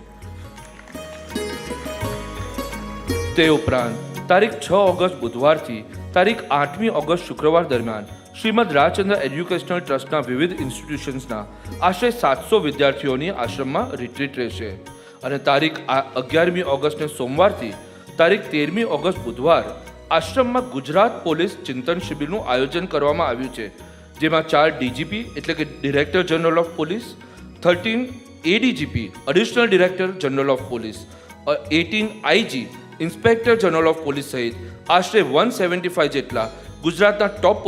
તે ઉપરાંત તારીખ 6 ઓગસ્ટ બુધવારથી તારીખ 8મી ઓગસ્ટ શુક્રવાર દરમિયાન શ્રીમદ રાજચંદ્ર એજ્યુકેશનલ ટ્રસ્ટના વિવિધ ઇન્સ્ટિટ્યુશન્સના આશરે 700 વિદ્યાર્થીઓની આશ્રમમાં રિટ્રીટ રહેશે. અને તારીખ 11મી ઓગસ્ટને સોમવારથી તારીખ 13મી ઓગસ્ટ બુધવાર આશ્રમમાં ગુજરાત પોલીસ ચિંતન શિબિરનું આયોજન કરવામાં આવ્યું છે. જેમાં 4 ડીજીપી એટલે કે director general of police, 13 ADGP additional director general of police, 18 IG inspector general of police સહિત આશરે 175 જેટલા ગુજરાતના ટોપ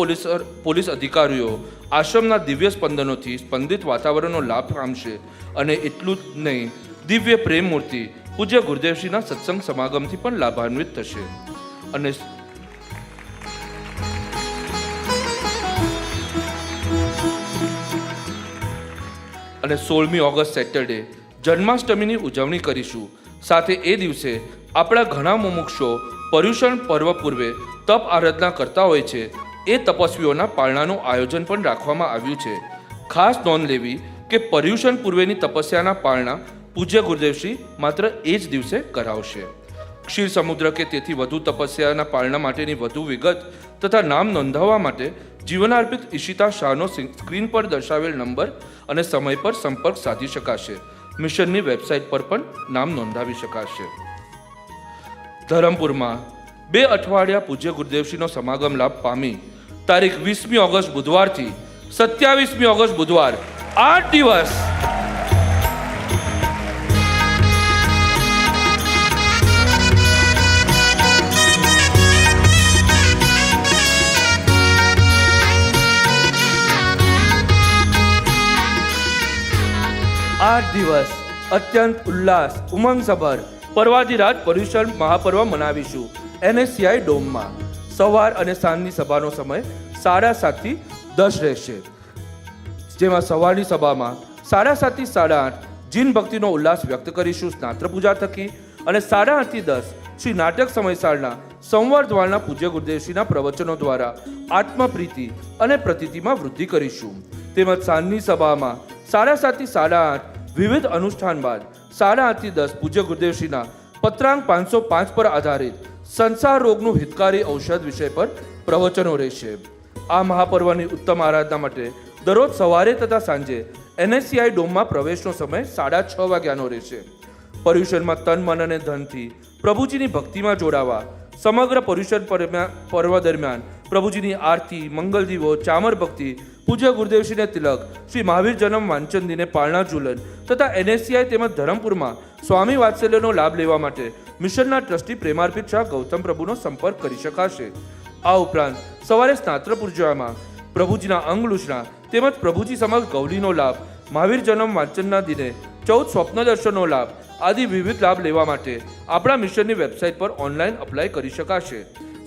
પોલીસ અધિકારીઓ આશ્રમના દિવ્ય સ્પંદનોથી સ્પંદિત વાતાવરણનો લાભ પામશે. અને એટલું જ નહીં, દિવ્ય પ્રેમ મૂર્તિ પૂજ્ય ગુરુદેવશ્રીના સત્સંગ સમાગમથી પણ લાભાન્વિત થશે. અને અને 16મી ઓગસ્ટ સેટરડે જન્માષ્ટમીની ઉજવણી કરીશું. સાથે એ દિવસે આપણા ઘણા મુમુક્ષો પર્યુષણ પર્વ પૂર્વે તપ આરાધના કરતા હોય છે. એ તપસ્વીઓના પારણાનું આયોજન પણ રાખવામાં આવ્યું છે. ખાસ નોંધ લેવી કે પર્યુષણ પૂર્વેની તપસ્યાના પારણા પૂજ્ય ગુરુદેવશ્રી માત્ર એ જ દિવસે કરાવશે. ક્ષીર સમુદ્ર કે તેથી વધુ તપસ્યાના પારણા માટેની વધુ વિગત તથા નામ નોંધાવવા માટે જીવનાર્પિત ઈશિતા શાહનો સ્ક્રીન પર દર્શાવેલ નંબર અને સમય પર સંપર્ક સાધી શકાશે. મિશનની વેબસાઇટ પર પણ નામ નોંધાવી શકાશે. ધરમપુરમાં 2 અઠવાડિયા પૂજ્ય ગુરુદેવશ્રીનો સમાગમ લાભ પામી તારીખ 20મી ઓગસ્ટ બુધવારથી 27મી ઓગસ્ટ બુધવાર 8 દિવસ અત્યંત ઉલ્લાસ ઉમંગસભર પર્વાધિરાજ પર્યુષણ મહાપર્વ મનાવીશું NSCI ડોમમાં. સવાર અને સાંજની સભાનો સમય 7:30 થી 10 રહેશે. જેમાં સવારની સભામાં 7:30 થી 8:30 જીન ભક્તિનો ઉલ્લાસ વ્યક્ત કરીશું સ્નાત્ર પૂજા થકી. અને 8:30 થી 10 શ્રી નાટક સમયસાળના સંવાર દ્વારના પૂજ્ય ગુરુદેવશ્રીના પ્રવચનો દ્વારા આત્મપ્રીતિ અને પ્રતીતિમાં વૃદ્ધિ કરીશું. તેમજ સાંજની સભામાં 7:30 થી 8:30 વિવિધ અનુષ્ઠાન બાદ 8:30 થી 10 પૂજ્ય ગુરુદેવશ્રીના પત્રાંક 505 પર આધારિત સંસાર રોગનું હિતકારી ઔષધ વિષય પર પ્રવચનો રહેશે. આ મહાપર્વની ઉત્તમ આરાધના માટે દરરોજ સવારે તથા સાંજે NSCI ડોમમાં પ્રવેશનો સમય 6:30 વાગ્યાનો રહેશે. પર્યુષણમાં તન મન અને ધનથી પ્રભુજીની ભક્તિમાં જોડાવા સમગ્ર પર્યુષણ પર્વ દરમિયાન પ્રભુજીની આરતી, મંગલ દીવો, ચામર ભક્તિ, પૂજ્ય ગુરુદેવશ્રીને તિલક, શ્રી મહાવીર જન્મ વાંચન દિને પારણા ઝૂલન તથા NSCI તેમજ ધરમપુરમાં સ્વામી વાત્સલ્યનો લાભ લેવા માટે મિશનના ટ્રસ્ટી પ્રેમાર્પિત શાહ ગૌતમ પ્રભુનો સંપર્ક કરી શકાશે. આ ઉપરાંત સવારે સ્નાત્ર પૂજામાં પ્રભુજીના અંગલુષના તેમજ પ્રભુજી સમક્ષ ગૌલીનો લાભ, મહાવીર જન્મ વાંચનના દિને 14 સ્વપ્ન દર્શનનો લાભ આદિ વિવિધ લાભ લેવા માટે આપણા મિશનની વેબસાઇટ પર ઓનલાઈન અપ્લાય કરી શકાશે.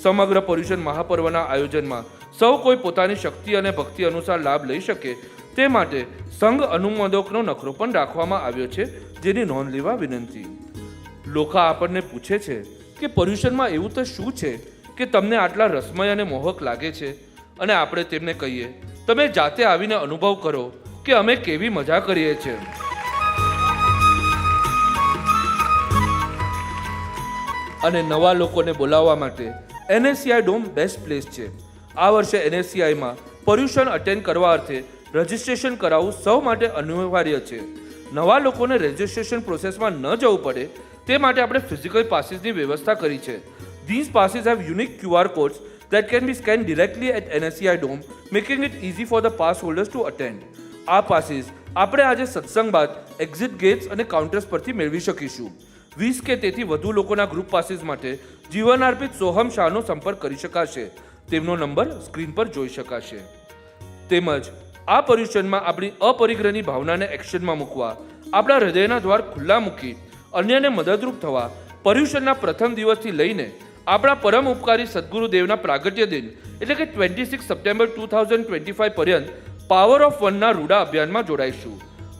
સમગ્ર પર્યુષણ મહાપર્વના આયોજનમાં સૌ કોઈ પોતાની શક્તિ અને ભક્તિ અનુસાર લાભ લઈ શકે તે માટે સંઘ અનુમોદકનો નખરો પણ રાખવામાં આવ્યો છે, જેની નોંધ લેવા વિનંતી. લોકો આપણને પૂછે છે કે પર્યુષણમાં એવું તો શું છે કે તમને આટલા રસમય અને મોહક લાગે છે? અને આપણે તેમને કહીએ, તમે જાતે આવીને અનુભવ કરો કે અમે કેવી મજા કરીએ છીએ. અને નવા લોકોને બોલાવવા માટે NSCI ડોમ બેસ્ટ પ્લેસ છે. આ વર્ષે NSCIમાં પર્યુષણ અટેન્ડ કરવા અર્થે રજિસ્ટ્રેશન કરાવવું સૌ માટે અનિવાર્ય છે. નવા લોકોને રજિસ્ટ્રેશન પ્રોસેસમાં ન જવું પડે તે માટે આપણે ફિઝિકલ પાસીસની વ્યવસ્થા કરી છે. These passes have unique QR codes that can be scanned directly at NSCI Dome, making it easy for the pass holders to attend. આ પાસીસ આપણે આજે સત્સંગ બાદ એક્ઝિટ ગેટ્સ અને કાઉન્ટર્સ પરથી મેળવી શકીશું. 20 કે તેથી વધુ લોકોના ગ્રુપ પાસીસ માટે જીવનાર્પિત સોહમ શાહનો સંપર્ક કરી શકાશે. તેમનો નંબર સ્ક્રીન પર જોઈ શકાશે. તેમજ આ પર્યુષણમાં આપણી અપરિગ્રહની ભાવનાને એક્શનમાં મૂકવા, આપણા હૃદયના દ્વાર ખુલ્લા મૂકી અન્યને મદદરૂપ થવા પર્યુષણના પ્રથમ દિવસથી લઈને આપણા પરમ ઉપકારી સદગુરુદેવના પ્રાગટ્ય દિન એટલે કે 26 સપ્ટેમ્બર 2025 પર્યંત પાવર ઓફ વનના રૂડા અભિયાનમાં જોડાઈશું.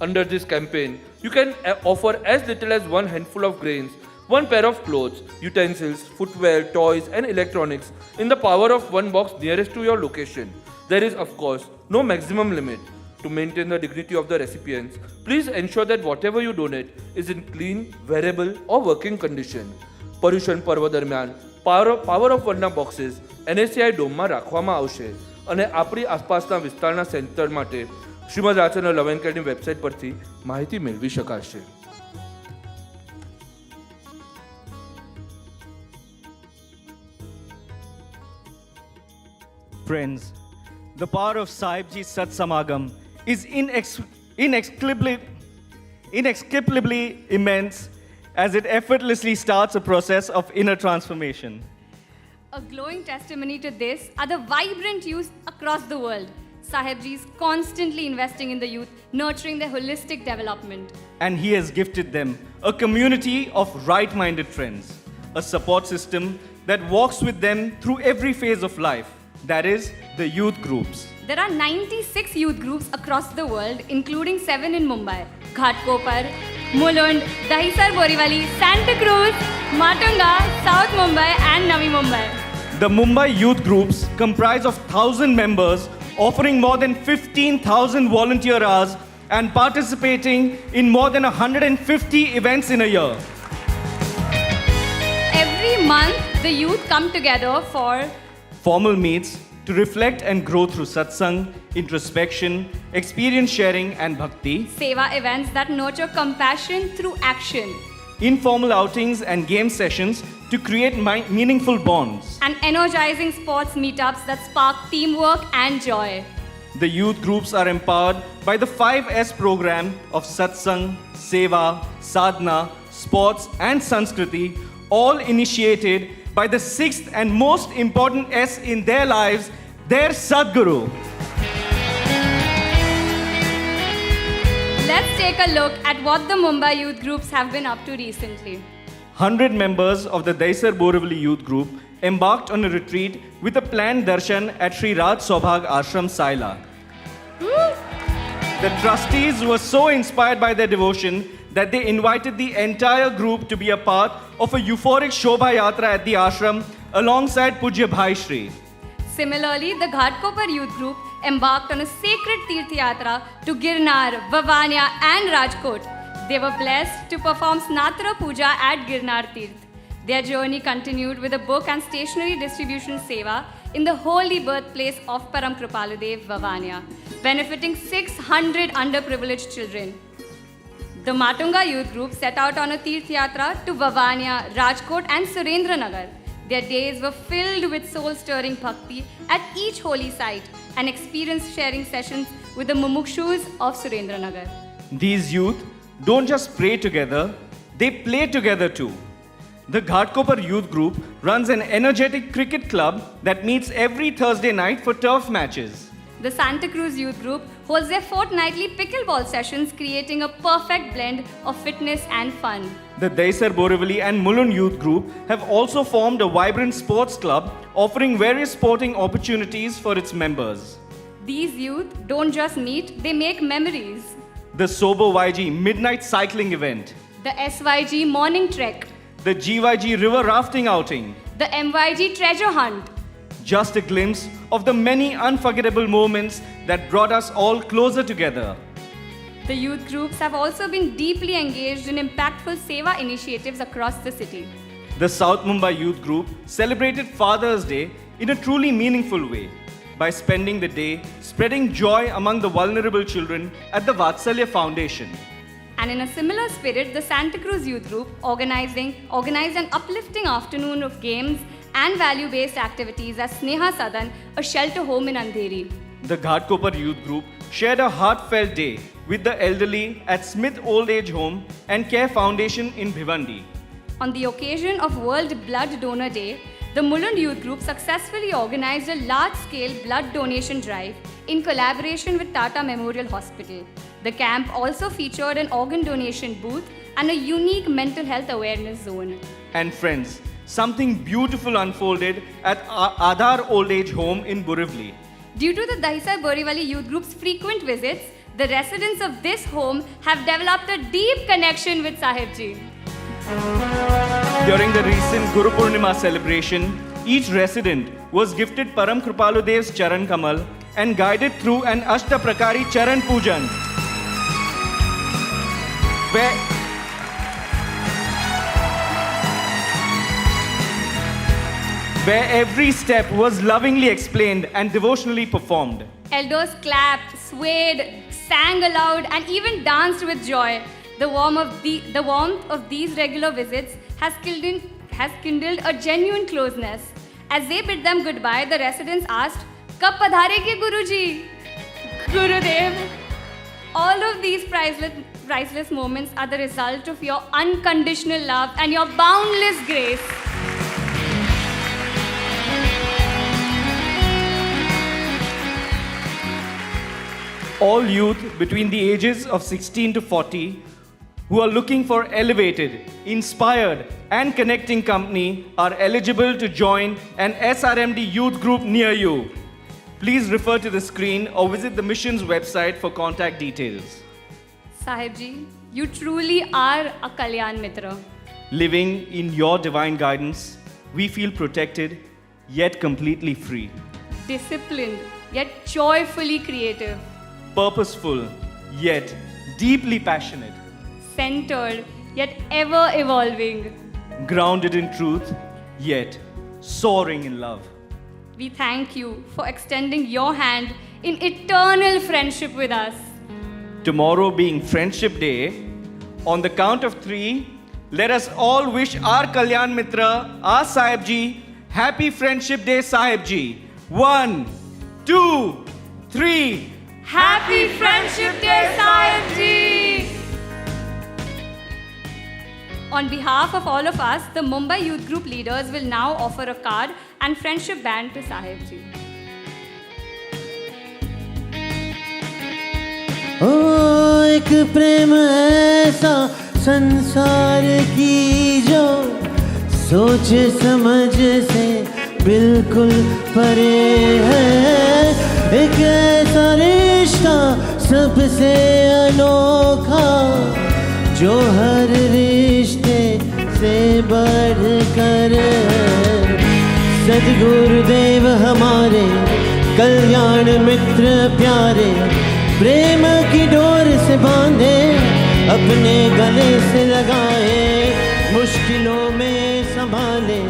Under this campaign, you can offer as little as one handful of grains, one pair of clothes, utensils, footwear, toys and electronics in the Power of One box nearest to your location. There is of course no maximum limit. To maintain the dignity of the recipients, please ensure that whatever you donate is in clean, wearable or working condition. Paryushan પર્વ દરમિયાન power of વનના boxes NSCI ડોમમાં રાખવામાં આવશે અને આપણી આસપાસના વિસ્તારના centre માટે Shrimad Acharya લવેન્કરની website પરથી માહિતી મેળવી શકાશે. Friends, the power of Sahib Ji Sat Samagam is inexplicably immense as it effortlessly starts a process of inner transformation. A glowing testimony to this are the vibrant youth across the world. Sahib Ji is constantly investing in the youth, nurturing their holistic development. And he has gifted them a community of right-minded friends, a support system that walks with them through every phase of life, that is, the youth groups. There are 96 youth groups across the world, including 7 in Mumbai, Ghatkopar, Mulund, Dahisar Borivali, Santa Cruz, Matunga, South Mumbai and Navi Mumbai. The Mumbai youth groups comprise of 1,000 members offering more than 15,000 volunteer hours and participating in more than 150 events in a year. Every month, the youth come together for formal meets to reflect and grow through satsang, introspection, experience sharing and bhakti, seva events that nurture compassion through action, informal outings and game sessions to create meaningful bonds, and energizing sports meetups that spark teamwork and joy. The youth groups are empowered by the 5S program of satsang, seva, sadhana, sports and sanskriti, all initiated by the sixth and most important S in their lives, their Sadguru. Let's take a look at what the Mumbai youth groups have been up to recently. 100 members of the Dahisar Borivali youth group embarked on a retreat with a planned darshan at Sri Raj Sobhag Ashram, Saila. The trustees were so inspired by their devotion that they invited the entire group to be a part of a euphoric Shobha Yatra at the ashram alongside Pujya Bhai Shri. Similarly, the Ghatkopar youth group embarked on a sacred Tirth Yatra to Girnar, Vavania and Rajkot. They were blessed to perform Snatra Puja at Girnar Tirth. Their journey continued with a book and stationery distribution seva in the holy birthplace of Param Kripaludev, Vavania, benefiting 600 underprivileged children. The Matunga youth group set out on a Tirth Yatra to Vavania, Rajkot and Surendranagar. Their days were filled with soul-stirring bhakti at each holy site and experience-sharing sessions with the mumukshus of Surendranagar. These youth don't just pray together, they play together too. The Ghatkopar youth group runs an energetic cricket club that meets every Thursday night for turf matches. The Santa Cruz youth group holds their fortnightly pickleball sessions, creating a perfect blend of fitness and fun. The Dahisar Borivali and Mulund youth group have also formed a vibrant sports club offering various sporting opportunities for its members. These youth don't just meet, they make memories. The Sobo YG midnight cycling event, The SYG morning trek, the GYG river rafting outing, the MYG treasure hunt. Just a glimpse of the many unforgettable moments that brought us all closer together. The youth groups have also been deeply engaged in impactful seva initiatives across the city. The South Mumbai youth group celebrated Father's Day in a truly meaningful way by spending the day spreading joy among the vulnerable children at the Vatsalya Foundation. And in a similar spirit, the Santa Cruz youth group organized an uplifting afternoon of games and value-based activities at Sneha Sadan, a shelter home in Andheri. The Ghatkopar youth group shared a heartfelt day with the elderly at Smith Old Age Home and Care Foundation in Bhivandi. On the occasion of World Blood Donor Day, the Mulund Youth Group successfully organized a large-scale blood donation drive in collaboration with Tata Memorial Hospital. The camp also featured an organ donation booth and a unique mental health awareness zone. And friends, something beautiful unfolded at Aadhar Old Age Home in Borivali. Due to the Dahisar Borivali Youth Group's frequent visits, the residents of this home have developed a deep connection with Sahibji. During the recent Guru Purnima celebration, each resident was gifted Param Kripalu Dev's Charan Kamal and guided through an Ashtaprakari Charan Pujan, where every step was lovingly explained and devotionally performed. Elders clapped, swayed, sang aloud, and even danced with joy. The warmth of these regular visits has kindled a genuine closeness. As they bid them goodbye, the residents asked, "Kab padharege Guruji?" Gurudev. All of these priceless moments are the result of your unconditional love and your boundless grace. All youth between the ages of 16 to 40 who are looking for elevated, inspired, and connecting company are eligible to join an SRMD youth group near you. Please refer to the screen or visit the mission's website for contact details. Sahibji, you truly are a Kalyan Mitra. Living in your divine guidance, we feel protected yet completely free. Disciplined, yet joyfully creative. Purposeful yet deeply passionate. Centered, yet ever evolving. Grounded in truth, yet soaring in love. We thank you for extending your hand in eternal friendship with us. Tomorrow being Friendship Day, on the count of 3, let us all wish our Kalyan Mitra, our Sahibji, Happy Friendship Day, Sahibji. 1, 2, 3. Happy Friendship Day, Sahibji! On behalf of all of us, the Mumbai Youth Group leaders will now offer a card and friendship band to Sahibji. ओ एक प्रेम ऐसा संसार की जो सोच समझ से बिल्कुल परे है, एक ऐसा रिश्ता सबसे अनोखा जो हर रिश्ते से बढ़कर है। सद्गुरुदेव हमारे कल्याण मित्र प्यारे, प्रेम की डोर से बांधे, अपने गले से लगाए, मुश्किलों में संभाले,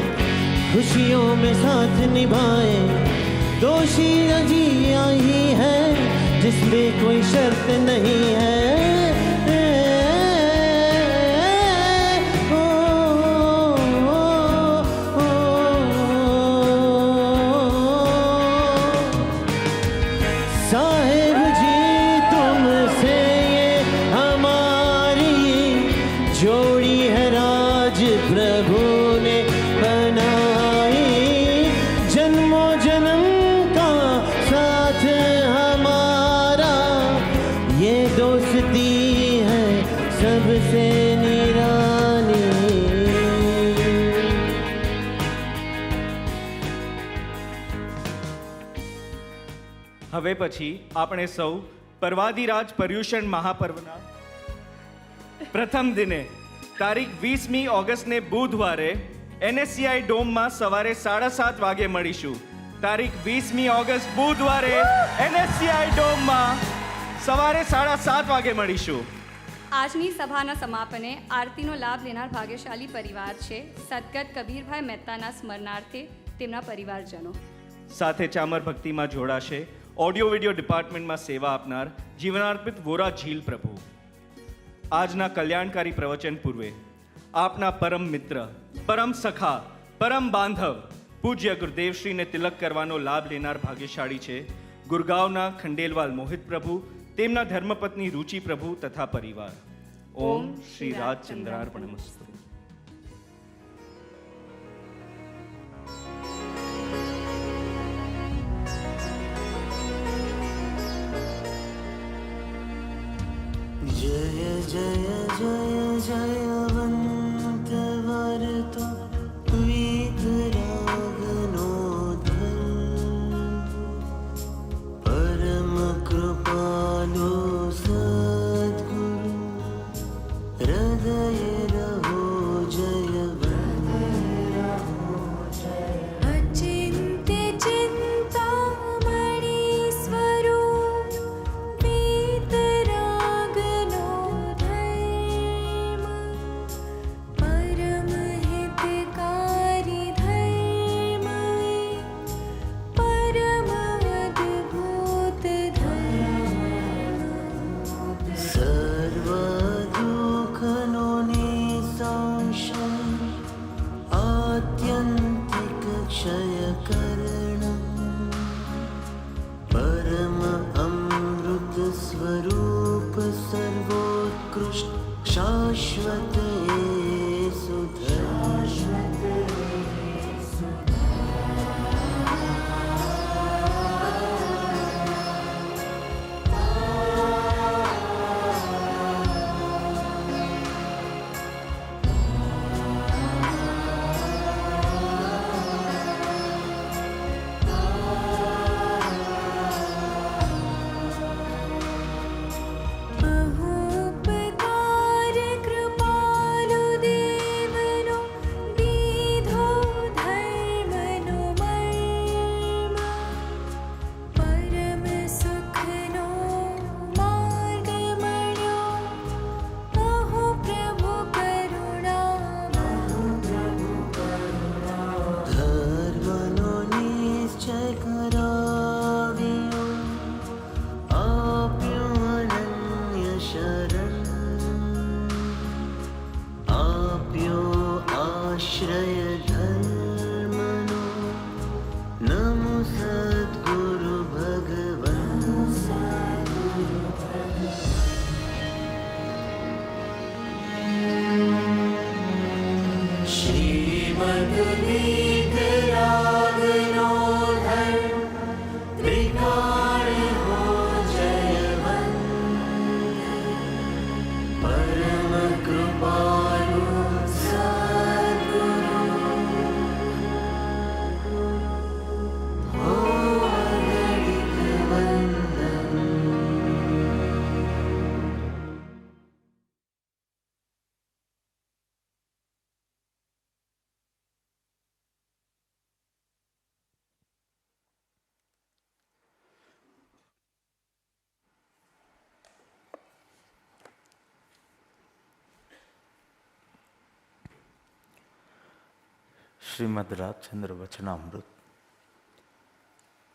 खुशियों में साथ निभाए। दोषी रजिया ही है जिसमें कोई शर्त नहीं है। साहिब जी तुमसे ये हमारी जोड़ी है, राज प्रभु ने बनाई, जन्मों जन्म का साथ हमारा, ये दोस्ती है सबसे निरानी। હવે પછી આપણે સૌ પર્વાધિરાજ પર્યુષણ મહાપર્વના પ્રથમ દિને તારીખ 20મી ઓગસ્ટને બુધવારે NSCI ડોમમાં સવારે 7:30 વાગે મળીશું. તારીખ 20મી ઓગસ્ટ બુધવારે NSCI ડોમમાં સવારે 7:30 વાગે મળીશું. આજની સભાના સમાપને આરતીનો લાભ લેનાર ભાગ્યશાળી પરિવાર છે સદગત કબીરભાઈ મહેતાના સ્મરણાર્થે તેમના પરિવારજનો. સાથે ચામર ભક્તિમાં જોડાશે ઓડિયો વિડિયો ડિપાર્ટમેન્ટમાં સેવા આપનાર જીવનાર્પિત વોરા ઝીલ પ્રભુ. આજના કલ્યાણકારી પ્રવચન પૂર્વે આપના પરમ મિત્ર, પરમ સખા, પરમ બાંધવ પૂજ્ય ગુરુદેવશ્રીને તિલક કરવાનો લાભ લેનાર ભાગ્યશાળી છે ગુરગાંવના ખંડેલવાલ મોહિત પ્રભુ, તેમના ધર્મપત્ની રુચિ પ્રભુ તથા પરિવાર. ઓમ શ્રી રાજચંદ્રાર્પણમસ્તુ. जय जय जय जयवन्त वर्तो वीतरागनो परम कृपालु सद्गुरु हृदय रहो अचिन्त्य चिन्तामणि स्वरूप वीतरागनो धर्म परम हितकारी धर्म परम अद्भुत धर्म सर्व दुःखनो निसंशय आत्यन्तिक क्षयकरणं परम अमृत स्वरूप सर्वोत्कृष्ट शाश्वत बहुपकार कृपालु देवनो दीधो धर्मनो मर्म परम सुखनो मार्ग मळ्यो अहो प्रभु करुणा धर्मनो निश्चय कराव्यो आप्यो अनन्य शरण आप्यो आश्रय धर्मनो नमो सद्गुरु भगवन् श्रीमद्वीतरागनो धर्म त्रिकाल हो जयवन्त परम कृपालु सद्गुरु हो अगणित वन्दन। શ્રીમદ રાજચંદ્ર વચનામૃત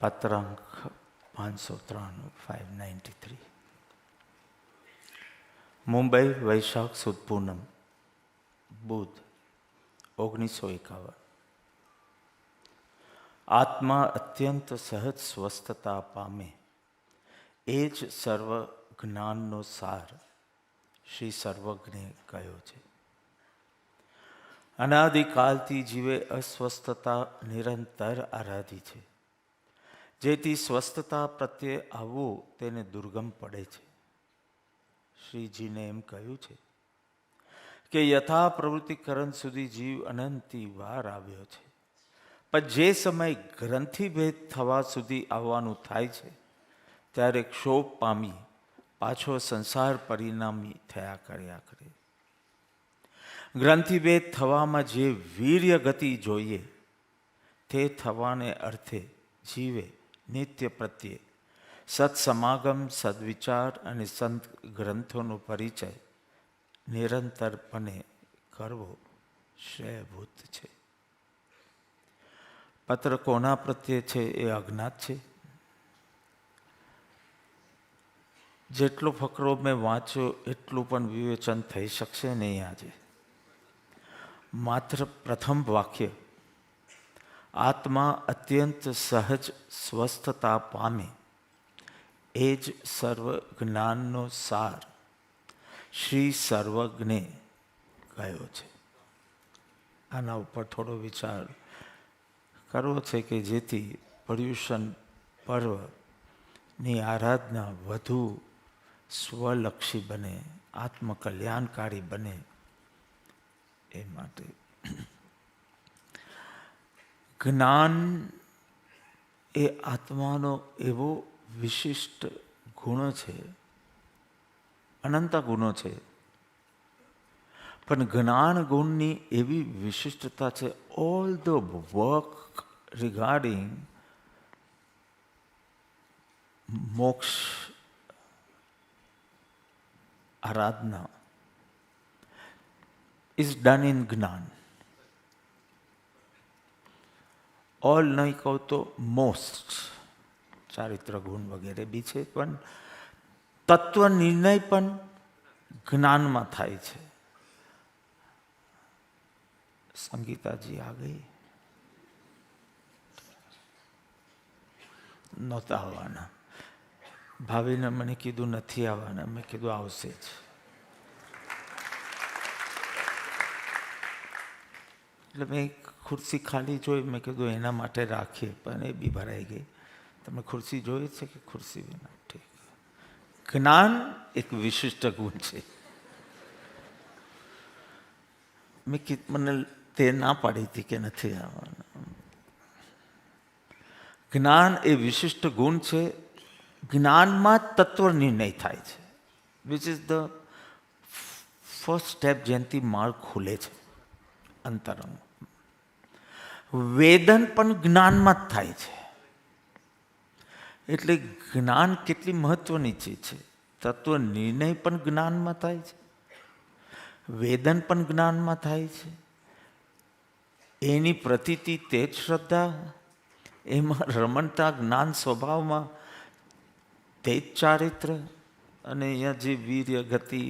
પત્રાંક 593 593 મુંબઈ વૈશાખ સુદ પૂનમ બુધ 1951 આત્મા અત્યંત સહજ સ્વસ્થતા પામે એ જ સર્વ જ્ઞાનનો સાર શ્રી સર્વજ્ઞે કહ્યો છે. અનાદિકાલથી જીવે અસ્વસ્થતા નિરંતર આરાધી છે. જેથી સ્વસ્થતા પ્રત્યે આવવું તેને દુર્ગમ પડે છે. શ્રીજીને એમ કહ્યું છે કે યથા પ્રવૃત્તિકરણ સુધી જીવ અનંતી વાર આવ્યો છે, પણ જે સમય ગ્રંથિભેદ થવા સુધી આવવાનું થાય છે ત્યારે ક્ષોભ પામી પાછો સંસાર પરિણામી થયા કર્યા કરે. ગ્રંથિભેદ થવામાં જે વીર્ય ગતિ જોઈએ તે થવાને અર્થે જીવે નિત્ય પ્રત્યે સત્સમાગમ, સદવિચાર અને સંત ગ્રંથોનો પરિચય નિરંતરપણે કરવો શ્રેયભૂત છે. પત્ર કોના પ્રત્યે છે એ અજ્ઞાત છે. જેટલો ફકરો મેં વાંચ્યો એટલું પણ વિવેચન થઈ શકશે નહીં આજે. માત્ર પ્રથમ વાક્ય આત્મા અત્યંત સહજ સ્વસ્થતા પામે એ જ સર્વ જ્ઞાનનો સાર શ્રી સર્વજ્ઞે કહ્યો છે. આના ઉપર થોડો વિચાર કરવો છે કે જેથી પર્યુષણ પર્વની આરાધના વધુ સ્વલક્ષી બને, આત્મકલ્યાણકારી બને. એ માટે જ્ઞાન એ આત્માનો એવો વિશિષ્ટ ગુણ છે, અનંત ગુણો છે, પણ જ્ઞાન ગુણની એવી વિશિષ્ટતા છે, ઓલ ધ વર્ક રિગાર્ડિંગ મોક્ષ આરાધના is done in જ્ઞાન. ઓલ નહીં કહું તો મોસ્ટ, ચારિત્ર ગુણ વગેરે બી છે, પણ તત્વ નિર્ણય પણ જ્ઞાનમાં થાય છે. સંગીતાજી આ ગઈ, નહોતા આવવાના. ભાવિને મને કીધું નથી આવવાના, મેં કીધું આવશે જ. એટલે મેં ખુરશી ખાલી જોઈ, મેં કીધું એના માટે રાખીએ, પણ એ બી ભરાઈ ગઈ. તમે ખુરશી જોઈ છે કે ખુરશી વિના? ઠીક. જ્ઞાન એક વિશિષ્ટ ગુણ છે. મને તે ના પાડી હતી કે નથી આવવાના. જ્ઞાન એ વિશિષ્ટ ગુણ છે. જ્ઞાનમાં તત્વ નિર્ણય થાય છે, which is the first step, જેનાથી માર્ગ ખુલે છે અંતરંગ. વેદન પણ જ્ઞાનમાં જ થાય છે. એટલે જ્ઞાન કેટલી મહત્વની ચીજ છે. તત્વ નિર્ણય પણ જ્ઞાનમાં થાય છે, વેદન પણ જ્ઞાનમાં થાય છે. એની પ્રતીતિ તે જ શ્રદ્ધા, એમાં રમણતા જ્ઞાન સ્વભાવમાં તે જ ચારિત્ર. અને અહીંયા જે વીર્ય ગતિ,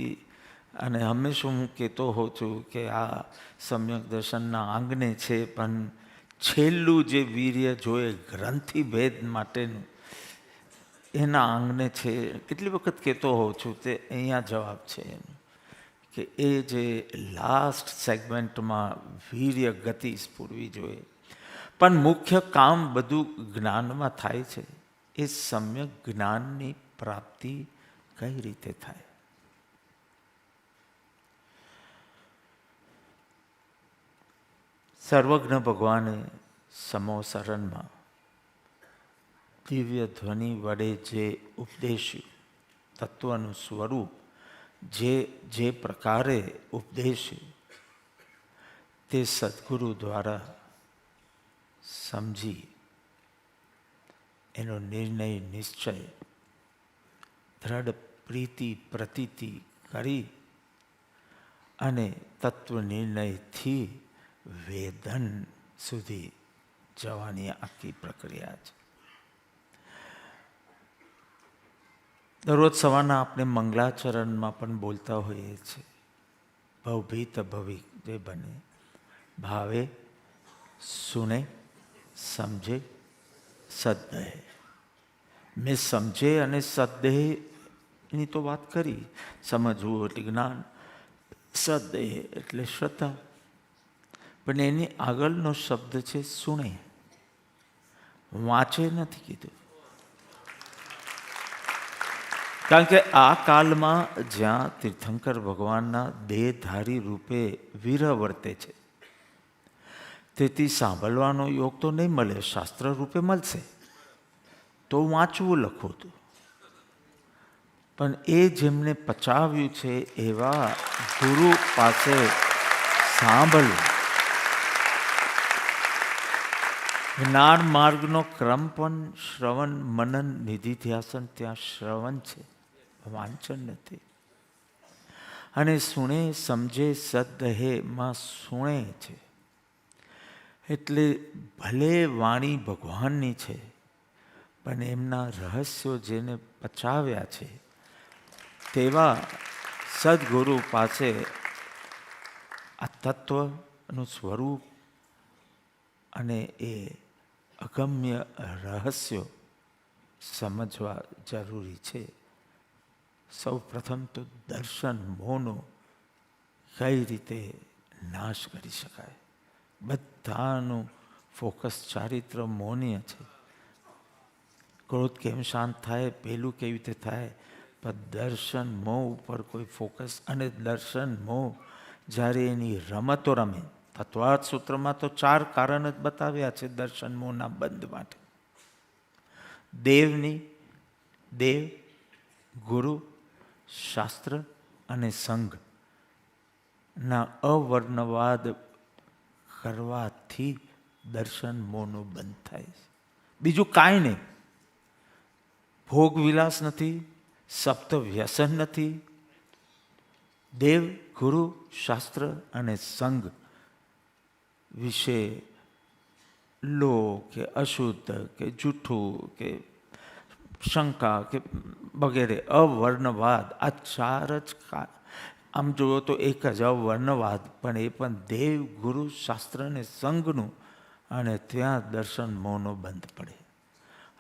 અને હંમેશા હું કહેતો હોઉં છું કે આ સમ્યક દર્શનના આંગને છે, પણ છેલ્લું જે વીર્ય જોઈએ ગ્રંથિ ભેદ માટેનું, એના આંગને છે. કેટલી વખત કહેતો હોઉં છું, તે અહીંયા જવાબ છે એનો, કે એ જે લાસ્ટ સેગમેન્ટમાં વીર્ય ગતિ સ્ફુરવી જોઈએ. પણ મુખ્ય કામ બધું જ્ઞાનમાં થાય છે. એ સમ્યક જ્ઞાનની પ્રાપ્તિ કઈ રીતે થાય? સર્વજ્ઞ ભગવાને સમોસરણમાં દિવ્ય ધ્વનિ વડે જે ઉપદેશ્યું, તત્વનું સ્વરૂપ જે પ્રકારે ઉપદેશ્યું, તે સદગુરુ દ્વારા સમજી એનો નિર્ણય નિશ્ચય દ્રઢ પ્રીતિ પ્રતીતિ કરી અને તત્વ નિર્ણયથી વેદન સુધી જવાની આખી પ્રક્રિયા છે. દરરોજ સવારના આપણે મંગલાચરણમાં પણ બોલતા હોઈએ છીએ, ભવભીત ભવિક જે બને, ભાવે સુને સમજે સદદેહ. મેં સમજે અને સદદેહની તો વાત કરી. સમજવું એટલે જ્ઞાન, સદદેહ એટલે શ્રદ્ધા. પણ એની આગળનો શબ્દ છે સુણે. વાંચે નથી કીધું. કારણ કે આ કાલમાં જ્યાં તીર્થંકર ભગવાનના દેહધારી રૂપે વિરહ વર્તે છે, તેથી સાંભળવાનો યોગ તો નહીં મળે, શાસ્ત્ર રૂપે મળશે તો વાંચવું લખવું હતું. પણ એ જેમને પચાવ્યું છે એવા ગુરુ પાસે સાંભળવું. જ્ઞાન માર્ગનો ક્રમ પણ શ્રવણ મનન નિધિધ્યાસન, ત્યાં શ્રવણ છે, વાંચન નથી. અને સુણે સમજે સદદેહમાં સુણે છે. એટલે ભલે વાણી ભગવાનની છે, પણ એમના રહસ્યો જેને પચાવ્યા છે તેવા સદગુરુ પાસે આ તત્વનું સ્વરૂપ અને એ અગમ્ય રહસ્યો સમજવા જરૂરી છે. સૌ પ્રથમ તો દર્શન મોહનો કઈ રીતે નાશ કરી શકાય. બધાનું ફોકસ ચારિત્ર મોહનીય છે. ક્રોધ કેમ શાંત થાય, પેલું કેવી રીતે થાય, પણ દર્શન મોહ ઉપર કોઈ ફોકસ, અને દર્શન મોહ જ્યારે એની રમતો રમે, તત્વાર્થ સૂત્રમાં તો 4 કારણ જ બતાવ્યા છે દર્શન મોહના બંધ માટે. દેવ, ગુરુ, શાસ્ત્ર અને સંઘના અવર્ણવાદ કરવાથી દર્શન મોહનો બંધ થાય છે. બીજું કાંઈ નહીં. ભોગ વિલાસ નથી, સપ્ત વ્યસન નથી. દેવ, ગુરુ, શાસ્ત્ર અને સંઘ વિશે લો કે અશુદ્ધ કે જૂઠું કે શંકા કે વગેરે અવર્ણવાદ, આ 4 જ આમ જુઓ તો એક જ અવર્ણવાદ, પણ એ પણ દેવ, ગુરુ, શાસ્ત્ર અને સંઘનું, અને ત્યાં દર્શન મોહનો બંધ પડે,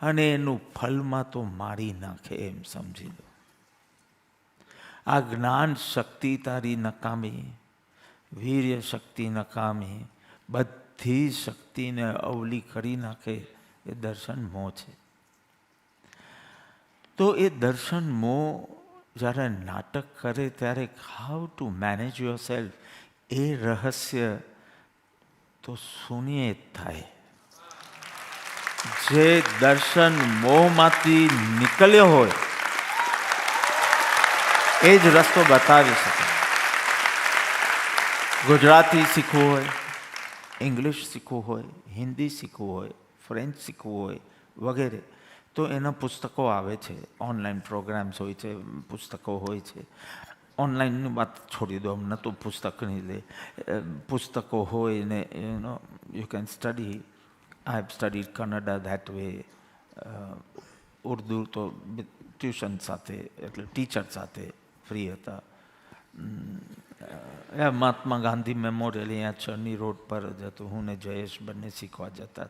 અને એનું ફલમાં તો મારી નાખે એમ સમજી લો. આ જ્ઞાન શક્તિ તારી નકામી, વીર્ય શક્તિ નકામી, બધી શક્તિને અવલી કરી નાખે એ દર્શન મોહ છે. તો એ દર્શન મોહ જ્યારે નાટક કરે ત્યારે how to manage yourself, એ રહસ્ય તો શૂન્ય જ થાય. જે દર્શન મોહમાંથી નીકળ્યો હોય એ જ રસ્તો બતાવી શકે. ગુજરાતી શીખવું હોય, ઇંગ્લિશ શીખવું હોય, હિન્દી શીખવું હોય, ફ્રેન્ચ શીખવું હોય વગેરે, તો એના પુસ્તકો આવે છે, ઓનલાઈન પ્રોગ્રામ્સ હોય છે, પુસ્તકો હોય છે. ઓનલાઈનની વાત છોડી દો, અમને તો પુસ્તકની લે, પુસ્તકો હોય ને you can study. I have studied Kannada that way. Urdu તો ટ્યુશન સાથે, એટલે ટીચર સાથે ફ્રી હતા. મહાત્મા ગાંધી મેમોરિયલ અહીંયા ચરની રોડ પર જ હતું. હું ને જયેશ બંને શીખવા જતા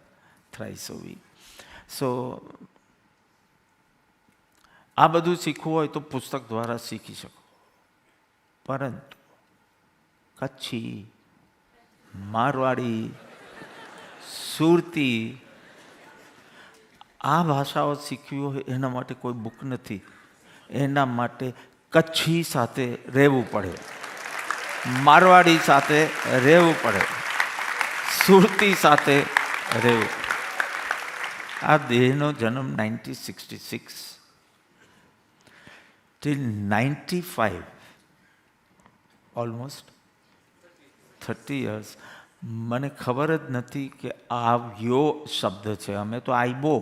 થ્રાઇસ અ વીક. સો આ બધું શીખવું હોય તો પુસ્તક દ્વારા શીખી શકો. પરંતુ કચ્છી, મારવાડી, સુરતી આ ભાષાઓ શીખવી હોય એના માટે કોઈ બુક નથી. એના માટે કચ્છી સાથે રહેવું પડે, મારવાડી સાથે રહેવું પડે, સુરતી સાથે રહેવું. આ દેહનો જન્મ 1966 till 95, ઓલમોસ્ટ 30 years, મને ખબર જ નથી કે આવ્યો શબ્દ છે. અમે તો આઈબો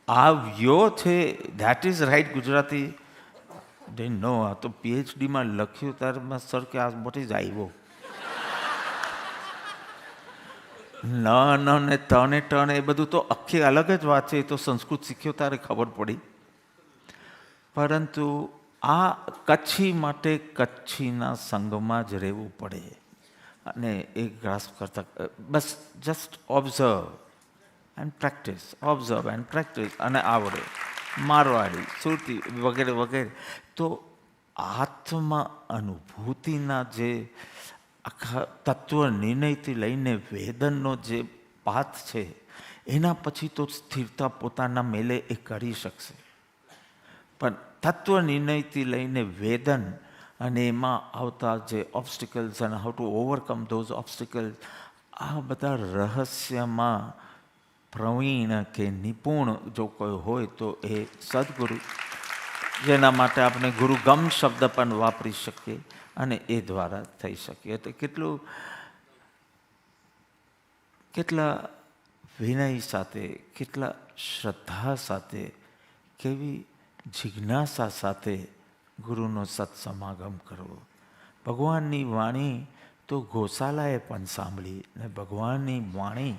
આવ્યો છે, ધેટ ઇઝ રાઈટ ગુજરાતી. ડેન્ટ નો. આ તો પીએચડીમાં લખ્યું ત્યારે સર કે આ વોટ ઇઝ આઈબો. ન ને તને ટન એ બધું તો આખી અલગ જ વાત છે. એ તો સંસ્કૃત શીખ્યો ત્યારે ખબર પડી. પરંતુ આ કચ્છી માટે કચ્છીના સંઘમાં જ રહેવું પડે, અને એ ગ્રાસ્પ કરતા બસ just observe and practise, observe and practise, અને આવડે. મારવાડી, સુરતી વગેરે વગેરે. તો આત્મા અનુભૂતિના જે આખા તત્વ નિર્ણયથી લઈને વેદનનો જે પાથ છે, એના પછી તો સ્થિરતા પોતાના મેલે એ કરી શકશે. પણ તત્વ નિર્ણયથી લઈને વેદન અને એમાં આવતા જે ઓબ્સ્ટિકલ્સ અને હાઉ ટુ ઓવરકમ ધોઝ ઓબ્સ્ટિકલ્સ, આ બધા રહસ્યમાં પ્રવીણ કે નિપુણ જો કોઈ હોય તો એ સદગુરુ, જેના માટે આપણે ગુરુગમ શબ્દ પણ વાપરી શકીએ, અને એ દ્વારા થઈ શકીએ. તો કેટલા વિનય સાથે, કેટલા શ્રદ્ધા સાથે, કેવી જિજ્ઞાસા સાથે ગુરુનો સત્સમાગમ કરવો. ભગવાનની વાણી તો ગોશાલાએ પણ સાંભળી, ને ભગવાનની વાણી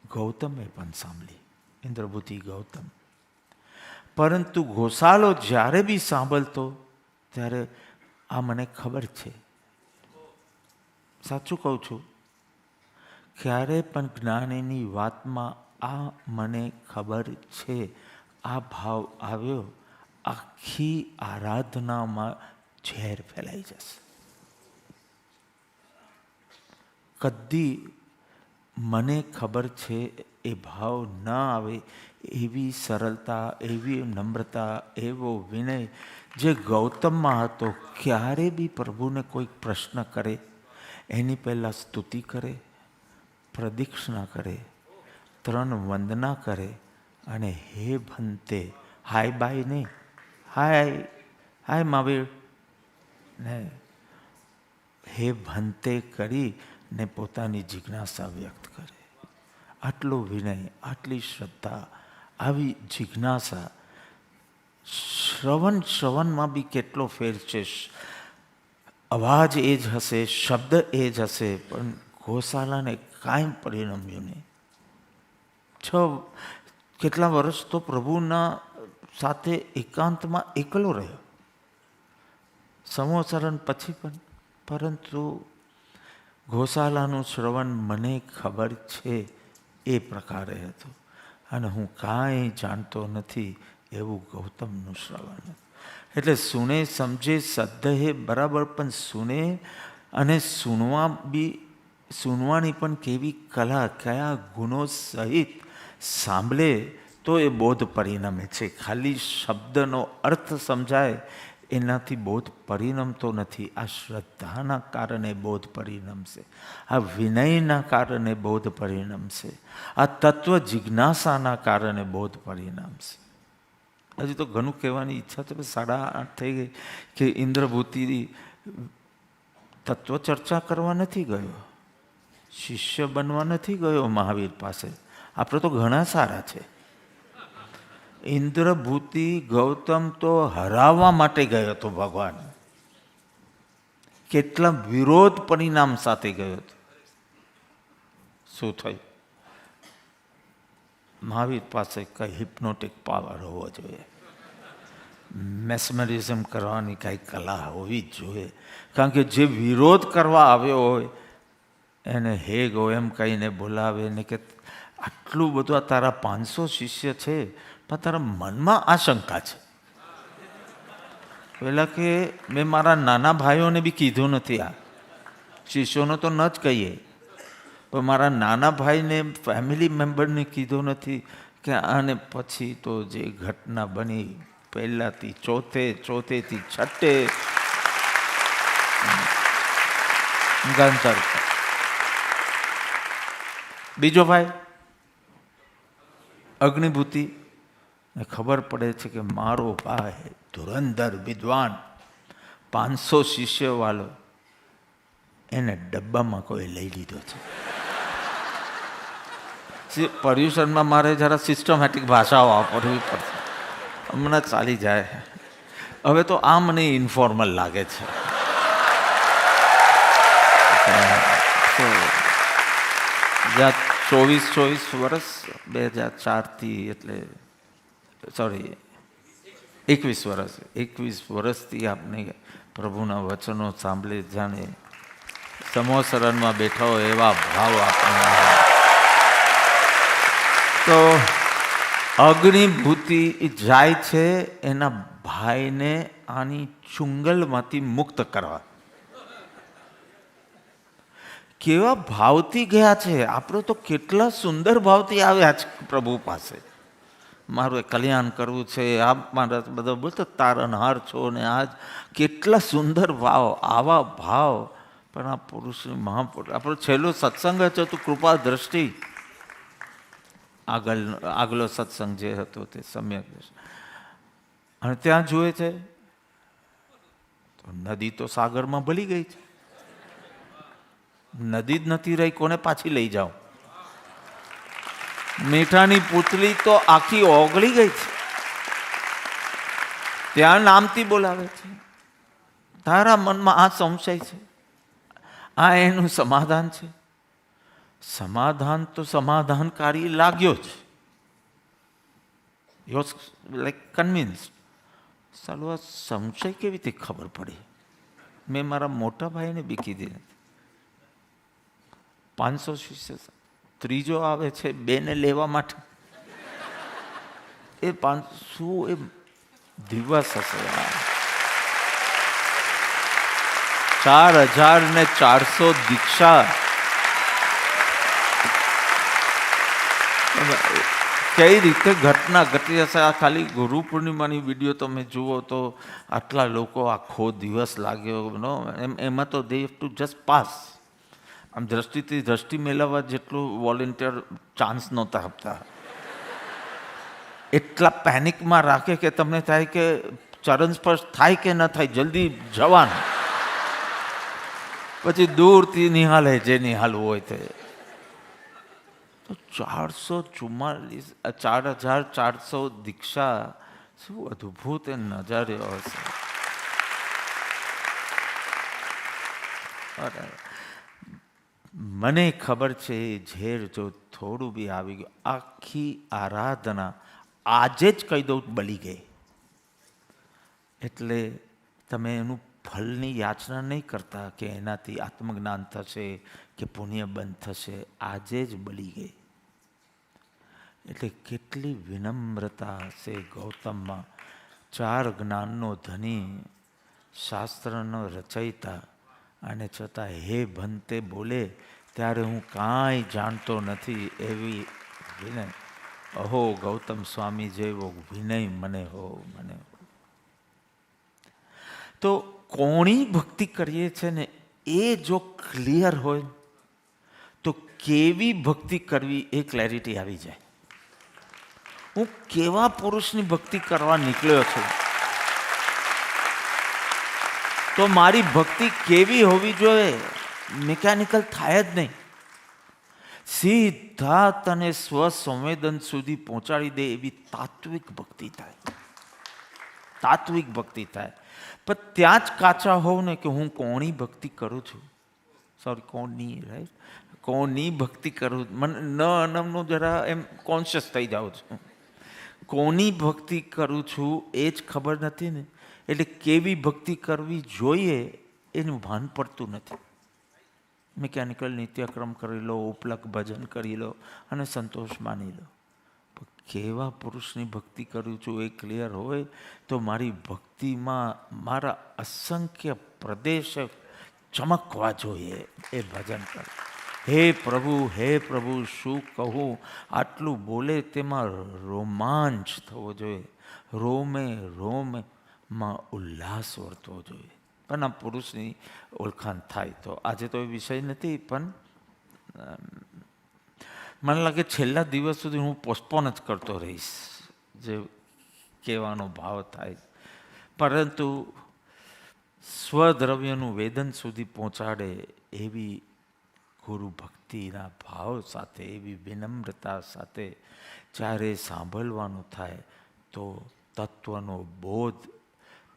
ગૌતમે પણ સાંભળી, ઇન્દ્રબુદ્ધિ ગૌતમ. પરંતુ ગોશાલો જ્યારે બી સાંભળતો ત્યારે આ મને ખબર છે, સાચું કહું છું, ક્યારે પણ જ્ઞાનીની વાતમાં આ મને ખબર છે આ ભાવ આવ્યો, આખી આરાધનામાં ઝેર ફેલાઈ જશે. કદી મને ખબર છે એ ભાવ ન આવે, એવી સરળતા, એવી નમ્રતા, એવો વિનય જે ગૌતમમાં હતો. ક્યારે બી પ્રભુને કોઈ પ્રશ્ન કરે એની પહેલાં સ્તુતિ કરે, પ્રદક્ષિણા કરે, 3 વંદના કરે અને હે ભંતે, હાય બાય નહીં, હાય હાય મહાવીર ને હે ભંતે કરી ને પોતાની જિજ્ઞાસા વ્યક્ત કરે. આટલો વિનય, આટલી શ્રદ્ધા, આવી જિજ્ઞાસા. શ્રવણમાં બી કેટલો ફેર છે. અવાજ એ જ હશે, શબ્દ એ જ હશે, પણ ગોશાલાને કાંઈ પરિણમ્યું નહીં. કેટલા વર્ષ તો પ્રભુના સાથે એકાંતમાં એકલો રહ્યો, સંવત્સરણ પછી પણ. પરંતુ ગોશાલાનું શ્રવણ મને ખબર છે એ પ્રકારે હતું, અને હું કાંઈ જાણતો નથી એવું ગૌતમનું શ્રવણ હતું. એટલે સુને સમજે સદ્ધહે બરાબર, પણ સુને અને સુનવાની પણ કેવી કલા, કયા ગુણો સહિત સાંભળે તો એ બોધ પરિણમે છે. ખાલી શબ્દનો અર્થ સમજાય એનાથી બોધ પરિણમતો નથી. આ શ્રદ્ધાના કારણે બોધ પરિણમશે, આ વિનયના કારણે બોધ પરિણમશે, આ તત્વ જિજ્ઞાસાના કારણે બોધ પરિણમશે. હજી તો ઘણું કહેવાની ઈચ્છા છે, 8:30 થઈ ગઈ કે ઇન્દ્રભૂતિ તત્વ ચર્ચા કરવા નથી ગયો, શિષ્ય બનવા નથી ગયો મહાવીર પાસે. આપણે તો ઘણા સારા છે. ઇન્દ્રભૂતિ ગૌતમ તો હરાવવા માટે ગયો હતો ભગવાન. કેટલા વિરોધ પરિણામ સાથે ગયો હતો. શું થયું? મહાવીર પાસે કઈ હિપ્નોટિક પાવર હોવો જોઈએ, મેસ્મરિઝમ કરવાની કઈ કલા હોવી જ જોઈએ. કારણ કે જે વિરોધ કરવા આવ્યો હોય એને હે ગો એમ કહીને બોલાવે ને કે આટલું બધું આ તારા 500 શિષ્ય છે, પણ તારા મનમાં આ શંકા છે. પહેલાં કે મેં મારા નાના ભાઈઓને બી કીધું નથી, આ શિષ્યોને તો ન જ કહીએ, પણ મારા નાના ભાઈને, ફેમિલી મેમ્બરને કીધું નથી કે આને પછી તો જે ઘટના બની, પહેલાંથી ચોથેથી છઠ્ઠે ગાંધર. બીજો ભાઈ અગ્નિભૂતિ, ને ખબર પડે છે કે મારો ભાઈ ધુરંધર વિદ્વાન 500 શિષ્ય વાળો, એને ડબ્બામાં કોઈ લઈ લીધો છે. પર્યુષણમાં મારે જરા સિસ્ટમેટિક ભાષાઓ વાપરવી પડશે, હમણાં ચાલી જાય. હવે તો આ મને ઇન્ફોર્મલ લાગે છે. જ્યાં 24 વર્ષ, 2004થી, એટલે સોરી 21 વર્ષથી આપણે પ્રભુના વચનો સાંભળી જાણે સમોસરણમાં બેઠા હોય એવા ભાવ આપણે. તો અગ્નિભૂતિ જાય છે એના ભાઈને આની ચુંગલમાંથી મુક્ત કરવા. કેવા ભાવથી ગયા છે! આપણે તો કેટલા સુંદર ભાવથી આવ્યા છે પ્રભુ પાસે. મારું કલ્યાણ કરવું છે, આપ મારા બધા બોલતો તારણહાર છો, ને આજ કેટલા સુંદર ભાવ, આવા ભાવ. પણ આ પુરુષની મહાપુરુષ, આપણો છેલ્લો સત્સંગ હતો તો કૃપા દ્રષ્ટિ, આગલો સત્સંગ જે હતો તે સમ્યક દ્રષ્ટિ. અને ત્યાં જુએ છે તો નદી તો સાગરમાં ભળી ગઈ છે, નદી જ નથી રહી, કોને પાછી લઈ જાઓ? મીઠાની પૂતળી તો આખી ઓગળી ગઈ છે, ત્યાં નામથી બોલાવે છે. તારા મનમાં આ સંશય છે, આ એનું સમાધાન છે. સમાધાન તો સમાધાનકારી લાગ્યો છે, યુ લાઈક કન્વિન્સ્ડ. સાલું આ સંશય કેવી રીતે ખબર પડી? મેં મારા મોટા ભાઈને બી કીધી નથી. 500 શિષ્ય, ત્રીજો આવે છે 2 ને લેવા માટે. એ 500 એ દિવસ હશે. 4400 દીક્ષા કઈ રીતે ઘટના ઘટી હશે. આ ખાલી ગુરુ પૂર્ણિમાની વિડીયો તમે જુઓ તો આટલા લોકો આખો દિવસ લાગ્યો નો એમાં તો દે ટુ જસ્ટ પાસ. આમ દ્રષ્ટિ મેળવવા જેટલું વોલેન્ટિયર ચાન્સ નહોતા આપતા. એટલા પેનિકમાં રાખે કે તમને થાય કે ચરણ સ્પર્શ થાય કે ન થાય, જલ્દી જવાનું. પછી દૂરથી નિહાલે જે નિહાલવું હોય તે. તો 4,400 દીક્ષા, શું અદ્ભુત એ નજારો હશે. મને ખબર છે ઝેર જો થોડું બી આવી ગયું, આખી આરાધના આજે જ કહી દઉં બળી ગઈ. એટલે તમે એનું ફલની યાચના નહીં કરતા કે એનાથી આત્મજ્ઞાન થશે કે પુણ્ય બંધ થશે. આજે જ બળી ગઈ. એટલે કેટલી વિનમ્રતા હશે ગૌતમમાં. 4 જ્ઞાનનો ધની, શાસ્ત્રનો રચયિતા, અને છતાં હે ભંતે બોલે ત્યારે હું કાંઈ જાણતો નથી એવી વિનય. અહો ગૌતમ સ્વામી જેવો વિનય મને હો. તો કોણી ભક્તિ કરીએ છે ને એ જો ક્લિયર હોય તો કેવી ભક્તિ કરવી એ ક્લેરિટી આવી જાય. હું કેવા પુરુષની ભક્તિ કરવા નીકળ્યો છું, તો મારી ભક્તિ કેવી હોવી જોઈએ. મિકેનિકલ થાય જ નહીં. સીધા તને સ્વસંવેદન સુધી પહોંચાડી દે એવી તાત્વિક ભક્તિ થાય. તાત્વિક ભક્તિ થાય. પણ ત્યાં જ કાચા હોવ ને કે હું કોની ભક્તિ કરું છું. સોરી, કોની, રાઈટ, કોની ભક્તિ કરું. મને ન અનમનું જરા એમ કોન્શિયસ થઈ જાઉં છું. કોની ભક્તિ કરું છું એ જ ખબર નથી ને, એટલે કેવી ભક્તિ કરવી જોઈએ એનું ભાન પડતું નથી. મિકેનિકલ નિત્યક્રમ કરી લો, ઉપલક ભજન કરી લો અને સંતોષ માની લો. પણ કેવા પુરુષની ભક્તિ કરું છું એ ક્લિયર હોય તો મારી ભક્તિમાં મારા અસંખ્ય પ્રદેશ ચમકવા જોઈએ એ ભજન કર. હે પ્રભુ શું કહું, આટલું બોલે તેમાં રોમાંચ થવો જોઈએ. રોમે માં ઉલ્લાસ વર્તવો જોઈએ. પણ આ પુરુષની ઓળખાણ થાય. તો આજે તો એ વિષય નથી, પણ મને લાગે છેલ્લા દિવસ સુધી હું પોસ્ટપોન જ કરતો રહીશ જે કહેવાનો ભાવ થાય. પરંતુ સ્વદ્રવ્યનું વેદન સુધી પહોંચાડે એવી ગુરુ ભક્તિના ભાવ સાથે, એવી વિનમ્રતા સાથે જ્યારે સાંભળવાનું થાય તો તત્વનો બોધ,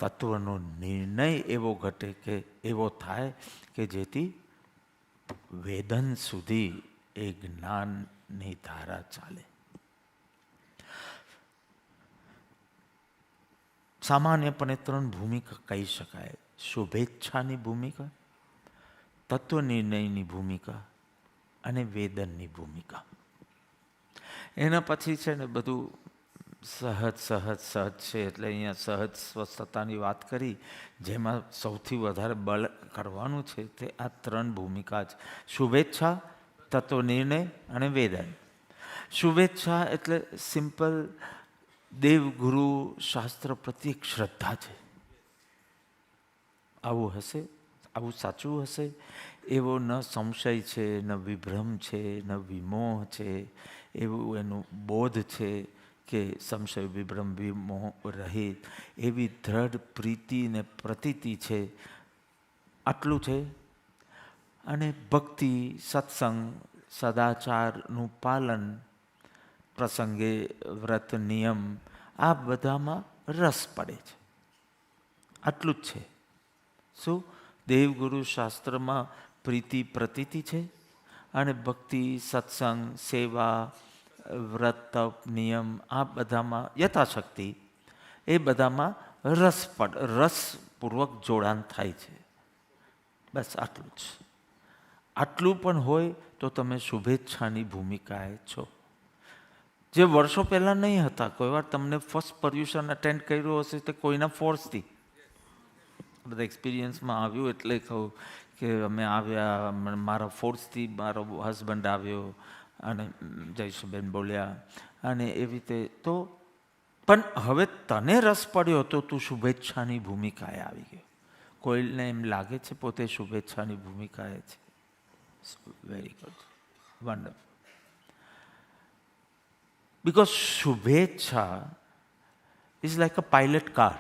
તત્વનો નિર્ણય એવો ઘટે કે એવો થાય કે જેથી વેદન સુધી એ જ્ઞાનની ધારા ચાલે. સામાન્યપણે 3 ભૂમિકા કહી શકાય. શુભેચ્છાની ભૂમિકા, તત્વ નિર્ણયની ભૂમિકા અને વેદનની ભૂમિકા. એના પછી છે ને બધું સહજ છે. એટલે અહીંયા સહજ સ્વસ્થતાની વાત કરી, જેમાં સૌથી વધારે બળ કરવાનું છે તે આ 3 ભૂમિકા જ. શુભેચ્છા, તત્વ નિર્ણય અને વેદન. શુભેચ્છા એટલે સિમ્પલ દેવગુરુ શાસ્ત્ર પ્રત્યે શ્રદ્ધા છે. આવું હશે, આવું સાચું હશે એવો ન સંશય છે, ન વિભ્રમ છે, ન વિમોહ છે. એવું એનું બોધ છે કે સંશય વિભ્રમ વિમોહ રહિત એવી દ્રઢ પ્રીતિ ને પ્રતીતિ છે. આટલું છે. અને ભક્તિ, સત્સંગ, સદાચારનું પાલન, પ્રસંગે વ્રત નિયમ, આ બધામાં રસ પડે છે. આટલું જ છે. શું? દેવગુરુ શાસ્ત્રમાં પ્રીતિ પ્રતીતિ છે અને ભક્તિ, સત્સંગ, સેવા, વ્રત, તપ, નિયમ, આ બધામાં યથાશક્તિ એ બધામાં રસપૂર્વક જોડાણ થાય છે. બસ આટલું જ. આટલું પણ હોય તો તમે શુભેચ્છાની ભૂમિકાએ છો. જે વર્ષો પહેલાં નહીં હતા. કોઈ વાર તમને ફર્સ્ટ પર્યુષણ અટેન્ડ કર્યું હશે તો કોઈના ફોર્સથી બધા એક્સપિરિયન્સમાં આવ્યું. એટલે કહું કે અમે આવ્યા, મારા ફોર્સથી મારો હસબન્ડ આવ્યો અને જયસુબેન બોલ્યા અને એવી રીતે. તો પણ હવે તને રસ પડ્યો તો તું શુભેચ્છાની ભૂમિકાએ આવી ગયો. કોઈને એમ લાગે છે પોતે શુભેચ્છાની ભૂમિકાએ છે. Very good, wonderful. Because શુભેચ્છા is like a pilot car.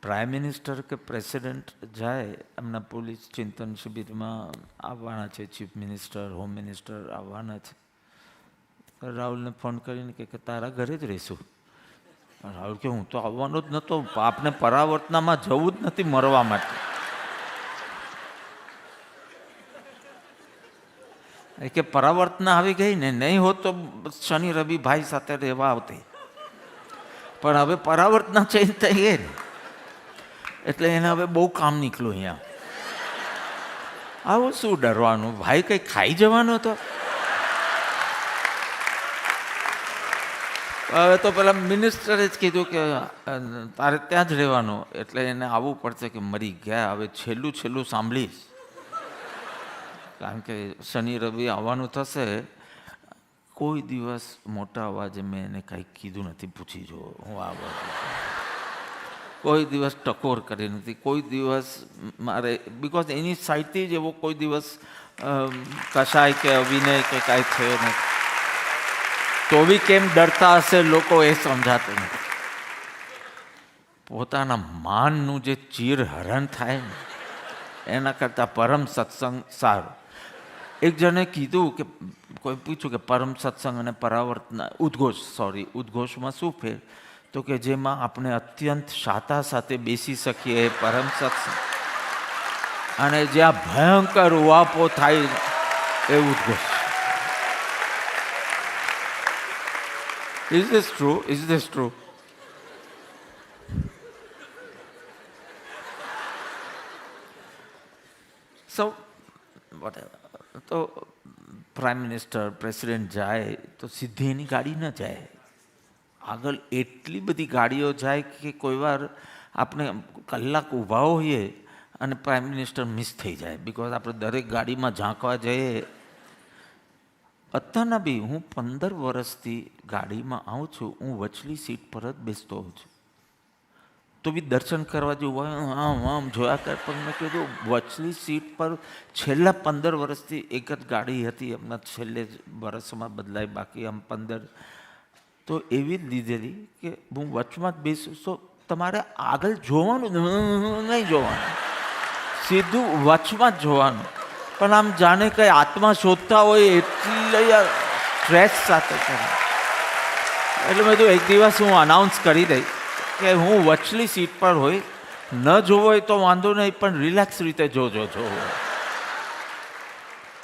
Prime minister કે પ્રેસિડેન્ટ જાય એમના પોલીસ ચિંતન શિબિરમાં આવવાના છે, ચીફ મિનિસ્ટર, હોમ મિનિસ્ટર આવવાના છે. રાહુલને ફોન કરીને કે તારા ઘરે જ રહીશું. રાહુલ કે હું તો આવવાનો જ નહોતો, આપને પરાવર્તનામાં જવું જ નથી મરવા માટે. કે પરાવર્તના આવી ગઈ ને, નહીં હોત તો શનિ રવિ ભાઈ સાથે રહેવા આવતી, પણ હવે પરાવર્તના ચેન્જ થઈ ગઈ ને એટલે એને હવે બહુ કામ નીકળ્યું અહીંયા. આવું શું ડરવાનું, ભાઈ કંઈ ખાઈ જવાનો હતો. હવે તો પેલા મિનિસ્ટરે જ કીધું કે તારે ત્યાં જ રહેવાનું, એટલે એને આવવું પડશે કે મરી ગયા, હવે છેલ્લું છેલ્લું સાંભળીશ. કારણ કે શનિ રવિ આવવાનું થશે. કોઈ દિવસ મોટા અવાજે મેં એને કાંઈ કીધું નથી, પૂછી જો હું આવું. કોઈ દિવસ ટકોર કરી નથી, કોઈ દિવસ મારે, બિકોઝ એની સાઈડથી જ એવો કોઈ દિવસ કશાય કે અભિનય કે કાંઈ થયો નથી. તો બી કેમ ડરતા હશે લોકો એ સમજાતું નથી. પોતાના માનનું જે ચીરહરણ થાય ને એના કરતાં પરમ સત્સંગ સારું. એક જણે કીધું કે કોઈ પૂછ્યું કે પરમ સત્સંગ અને પરાવર્તના ઉદ્ઘોષમાં શું ફેર? તો કે જેમાં આપણે અત્યંત શાતા સાથે બેસી શકીએ એ પરમ સત્સંગ, અને જ્યાં ભયંકર ઉવાપો થાય એ ઉદ્ઘોષ. Is this true? Is this true? So, whatever. તો પ્રાઇમ મિનિસ્ટર, પ્રેસિડેન્ટ જાય તો સીધી એની ગાડી ન જાય. આગળ એટલી બધી ગાડીઓ જાય કે કોઈ વાર આપણે કલાક ઊભા હોઈએ અને પ્રાઇમ મિનિસ્ટર મિસ થઈ જાય, બિકોઝ આપણે દરેક ગાડીમાં ઝાંકવા જઈએ. અત્યારના બી હું 15 વર્ષથી ગાડીમાં આવું છું, હું વચલી સીટ પર જ બેસતો હોઉં છું. તો બી દર્શન કરવા જેવું હોય આમ જોયા કર, પણ મેં કીધું વચલી સીટ પર છેલ્લા 15 વર્ષથી એક જ ગાડી હતી, એમના છેલ્લે વર્ષમાં બદલાઈ, બાકી આમ 15. તો એવી જ લીધેલી કે હું વચમાં જ બેસું. તો તમારે આગળ જોવાનું નહીં જોવાનું, સીધું વચમાં જ જોવાનું. પણ આમ જાણે કંઈ આત્મા શોધતા હોય એટલે સ્ટ્રેસ સાથે કરે. એટલે મેં તો એક દિવસ હું અનાઉન્સ કરી દઈ કે હું વચલી સીટ પર હોય, ન જોવો હોય તો વાંધો નહીં, પણ રિલેક્સ રીતે જોજો.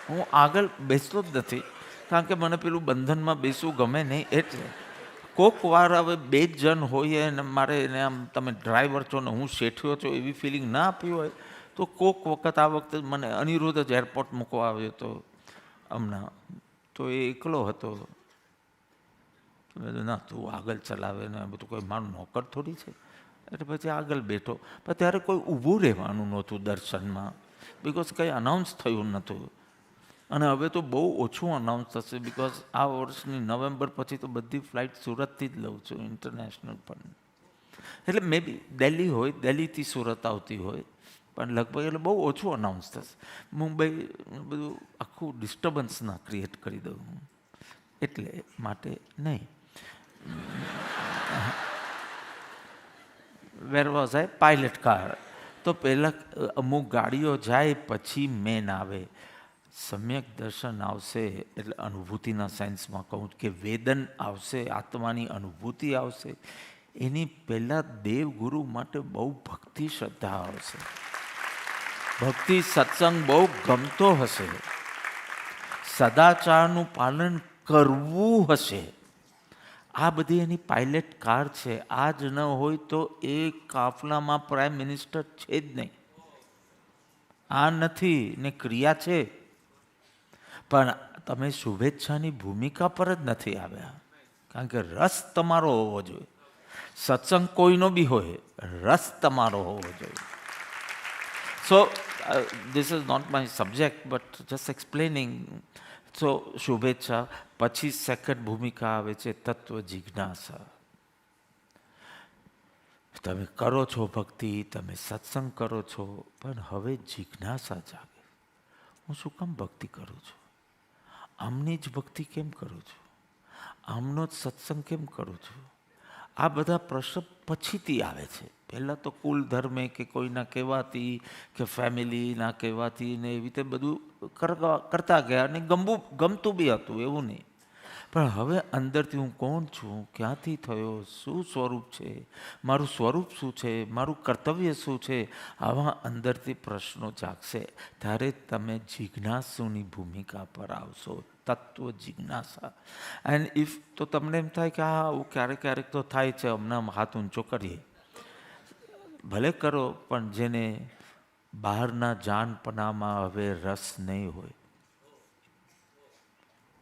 હું આગળ બેસતો જ નથી, કારણ કે મને પેલું બંધનમાં બેસવું ગમે નહીં. એટલે કોક વાર હવે 2 જ જણ હોઈએ અને મારે એને આમ તમે ડ્રાઈવર છો ને હું શેઠિયો છો એવી ફિલિંગ ના આપી હોય તો કોક વખત, આ વખતે મને અનિરુદ્ધ જ એરપોર્ટ મૂકવા આવ્યો હતો હમણાં, તો એ એકલો હતો. ના તું આગળ ચલાવે ને બધું, કોઈ મારું નોકર થોડી છે. એટલે પછી આગળ બેઠો, પણ ત્યારે કોઈ ઊભું રહેવાનું નહોતું દર્શનમાં, બિકોઝ કંઈ અનાઉન્સ થયું નહોતું. અને હવે તો બહુ ઓછું અનાઉન્સ થશે, બિકોઝ આ વર્ષની નવેમ્બર પછી તો બધી ફ્લાઇટ સુરતથી જ લઉં છું, ઇન્ટરનેશનલ પણ. એટલે મે બી દિલ્હી હોય, દિલ્હીથી સુરત આવતી હોય, પણ લગભગ એટલે બહુ ઓછું અનાઉન્સ થશે. મુંબઈ બધું આખું ડિસ્ટર્બન્સ ના ક્રિએટ કરી દઉં, એટલે માટે નહીં. Where was I? Pilot car. તો પહેલાં અમુક ગાડીઓ જાય પછી મેન આવે. સમ્યક દર્શન આવશે એટલે અનુભૂતિના સેન્સમાં કહું કે વેદન આવશે, આત્માની અનુભૂતિ આવશે. એની પહેલાં દેવગુરુ માટે બહુ ભક્તિ શ્રદ્ધા આવશે, ભક્તિ સત્સંગ બહુ ગમતો હશે, સદાચારનું પાલન કરવું હશે. આ બધી એની પાયલટ કાર છે. આ જ ન હોય તો એ કાફલામાં પ્રાઇમ મિનિસ્ટર છે જ નહીં. આ નથી ને ક્રિયા છે, પણ તમે શુભેચ્છાની ભૂમિકા પર જ નથી આવ્યા, કારણ કે રસ તમારો હોવો જોઈએ. સત્સંગ કોઈનો બી હોય, રસ તમારો હોવો જોઈએ. So this is not my subject but just explaining. તો શુભેચ્છા. પછી સેકન્ડ ભૂમિકા આવે છે તત્વ જિજ્ઞાસા. તમે કરો છો ભક્તિ, તમે સત્સંગ કરો છો, પણ હવે જિજ્ઞાસા જાગે. હું શું કામ ભક્તિ કરું છું? આમની જ ભક્તિ કેમ કરું છું? આમનો જ સત્સંગ કેમ કરું છું? આ બધા પ્રશ્ન પછીથી આવે છે. પહેલાં તો કુલ ધર્મે કે કોઈના કહેવાથી કે ફેમિલીના કહેવાથી ને એવી રીતે બધું કરતા ગયા અને ગમતું બી હતું, એવું નહીં. પણ હવે અંદરથી હું કોણ છું, ક્યાંથી થયો, શું સ્વરૂપ છે, મારું સ્વરૂપ શું છે, મારું કર્તવ્ય શું છે, આવા અંદરથી પ્રશ્નો જાગશે ત્યારે તમે જિજ્ઞાસુની ભૂમિકા પર આવશો. તત્વ જિજ્ઞાસા. એન્ડ ઇફ તો તમને એમ થાય કે હા ક્યારેક ક્યારેક તો થાય છે, હમણાં હાથ ઊંચો કરીએ, ભલે કરો, પણ જેને બહારના જાનપણામાં હવે રસ નહીં હોય.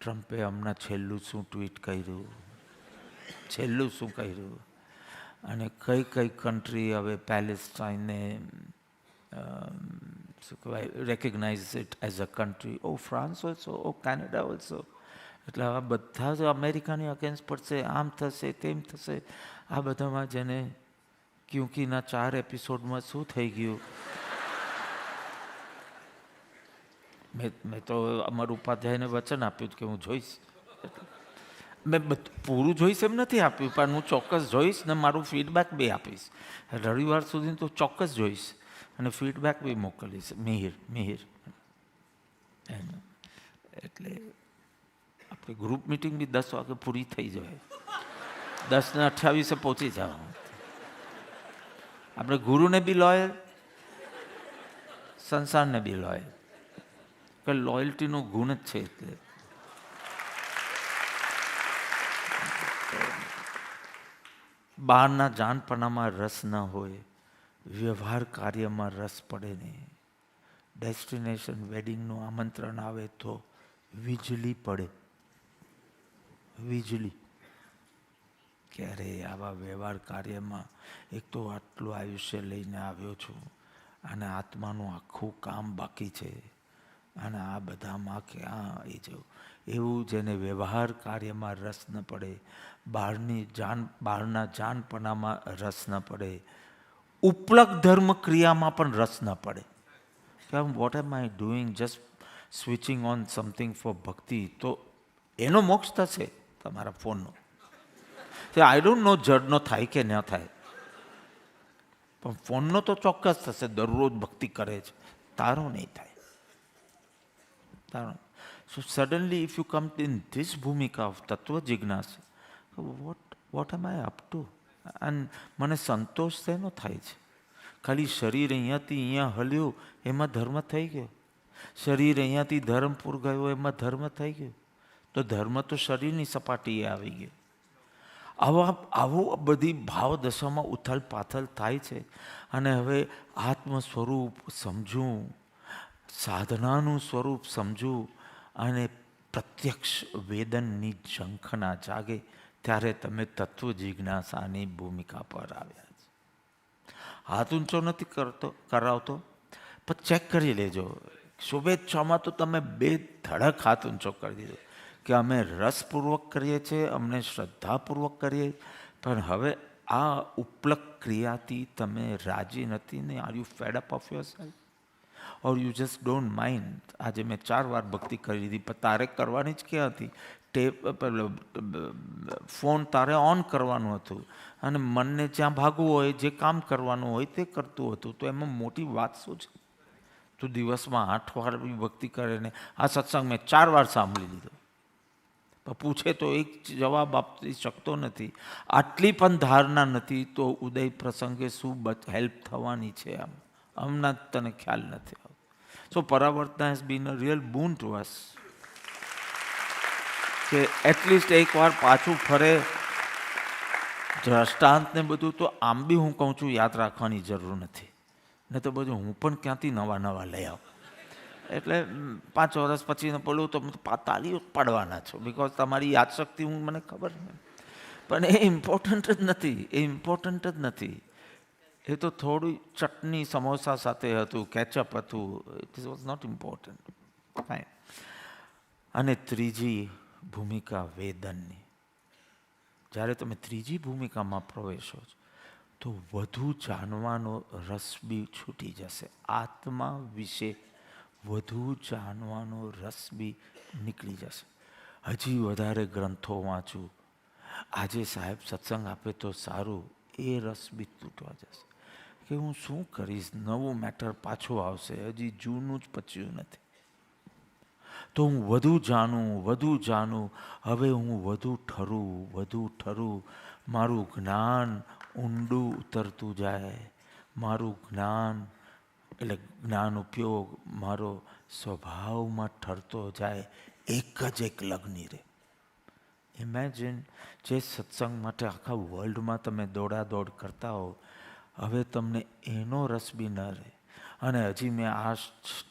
ટ્રમ્પે હમણાં છેલ્લું શું ટ્વીટ કર્યું, છેલ્લું શું કર્યું, અને કઈ કઈ કન્ટ્રી હવે પેલેસ્ટાઇનને શું કહેવાય recognise it as a country. Oh France also, oh Canada also. એટલે હવે બધા જ અમેરિકાની અગેન્સ્ટ પડશે, આમ થશે, તેમ થશે. આ બધામાં જેને ક્યુંકીના 4 એપિસોડમાં શું થઈ ગયું, મેં તો અમર ઉપાધ્યાયને વચન આપ્યું કે હું જોઈશ. મેં પૂરું જોઈશ એમ નથી આપ્યું, પણ હું ચોક્કસ જોઈશ ને મારું ફીડબેક બી આપીશ. રવિવાર સુધી તો ચોક્કસ જોઈશ અને ફીડબેક બી મોકલીશ. મિહિર એટલે આપણી ગ્રુપ મિટિંગ બી 10 વાગે પૂરી થઈ જાય, 10:28 પહોંચી જાઓ. આપણે ગુરુને બી લોયલ, સંસારને બી લોયલ, કે લોયલ્ટીનો ગુણ જ છે. એટલે બહારના જાનપણામાં રસ ન હોય, વ્યવહાર કાર્યમાં રસ પડે નહીં. ડેસ્ટિનેશન વેડિંગનું આમંત્રણ આવે તો વીજળી પડે, વીજળી. ક્યારે આવા વ્યવહાર કાર્યમાં એક તો આટલું આયુષ્ય લઈને આવ્યો છું અને આત્માનું આખું કામ બાકી છે, અને આ બધામાં ક્યાં એ જવું. એવું જેને વ્યવહાર કાર્યમાં રસ ન પડે, બહારના જાનપણામાં રસ ન પડે, ઉપલક ધર્મ ક્રિયામાં પણ રસ ન પડે કે what am I doing, just switching on something for bhakti, તો એનો મોક્ષ થશે તમારા ફોનનો. આઈ ડોન્ટ નો જડનો થાય કે ન થાય, પણ ફોનનો તો ચોક્કસ થશે. દરરોજ ભક્તિ કરે છે, તારો નહીં થાય. So suddenly if you come in this bhumika of tattva jignasa, what am I up to? And મને સંતોષ શેનો થાય છે? ખાલી શરીર અહીંયાથી અહીંયા હલ્યું એમાં ધર્મ થઈ ગયો, શરીર અહીંયાથી ધર્મપુર ગયો એમાં ધર્મ થઈ ગયો, તો ધર્મ તો શરીરની સપાટીએ આવી ગયો. આવું બધી ભાવ દશામાં ઉથલ પાથલ થાય છે. અને હવે આત્મ સ્વરૂપ સમજવું, સાધનાનું સ્વરૂપ સમજવું અને પ્રત્યક્ષ વેદનની ઝંખના જાગે ત્યારે તમે તત્વ જિજ્ઞાસાની ભૂમિકા પર આવ્યા છે. હાથ ઊંચો નથી કરાવતો, પણ ચેક કરી લેજો. શુભેચ્છામાં તો તમે 2 ધડક હાથ ઊંચો કરી દીધો કે અમે રસપૂર્વક કરીએ છીએ, અમને શ્રદ્ધાપૂર્વક કરીએ, પણ હવે આ ઉપલક ક્રિયાથી તમે રાજી નથી ને? Are you fed up of yourself or you just don't mind? આજે મેં 4 વાર ભક્તિ કરી દીધી, પણ તારે કરવાની જ ક્યાં હતી? ફોન તારે ઓન કરવાનું હતું અને મનને જ્યાં ભાગવું હોય, જે કામ કરવાનું હોય તે કરતું હતું, તો એમાં મોટી વાત શું છે? તું દિવસમાં 8 વાર બી ભક્તિ કરે ને આ સત્સંગ મેં 4 વાર સાંભળી લીધો, પણ પૂછે તો એક જવાબ આપી શકતો નથી. આટલી પણ ધારણા નથી તો ઉદય પ્રસંગે શું હેલ્પ થવાની છે? હમણાં તને ખ્યાલ નથી આવતો. So paravartan has been a real boon to us કે એટલીસ્ટ એક વાર પાછું ફરે. દ્રષ્ટાંત ને બધું તો આમ બી હું કહું છું યાદ રાખવાની જરૂર નથી, ને તો બધું હું પણ ક્યાંથી નવા લઈ આવું. એટલે 5 વર્ષ પછી બોલું તો તાલીઓ પાડવાના છો, બિકોઝ તમારી યાદશક્તિ મને ખબર છે. પણ એ ઇમ્પોર્ટન્ટ જ નથી, એ ઇમ્પોર્ટન્ટ જ નથી. એ તો થોડી ચટણી સમોસા સાથે હતું, કેચઅપ હતું. It was not important. Fine. અને ત્રીજી ભૂમિકા વેદનની. જ્યારે તમે ત્રીજી ભૂમિકામાં પ્રવેશો છો તો વધુ જાણવાનો રસ બી છૂટી જશે. આત્મા વિશે વધુ જાણવાનો રસ બી નીકળી જશે. હજી વધારે ગ્રંથો વાંચું, આજે સાહેબ સત્સંગ આપે તો સારું, એ રસ બી તૂટવા જશે કે હું શું કરીશ, નવું મેટર પાછું આવશે, હજી જૂનું જ પચ્યું નથી. તો હું વધુ જાણું, હવે હું વધુ ઠરું, મારું જ્ઞાન ઊંડું ઉતરતું જાય, મારું જ્ઞાન એટલે જ્ઞાન ઉપયોગ મારો સ્વભાવમાં ઠરતો જાય. એક લગ્ની રહે. ઇમેજિન, જે સત્સંગ માટે આખા વર્લ્ડમાં તમે દોડાદોડ કરતા હો, હવે તમને એનો રસ બી ન રહે. અને હજી મેં આ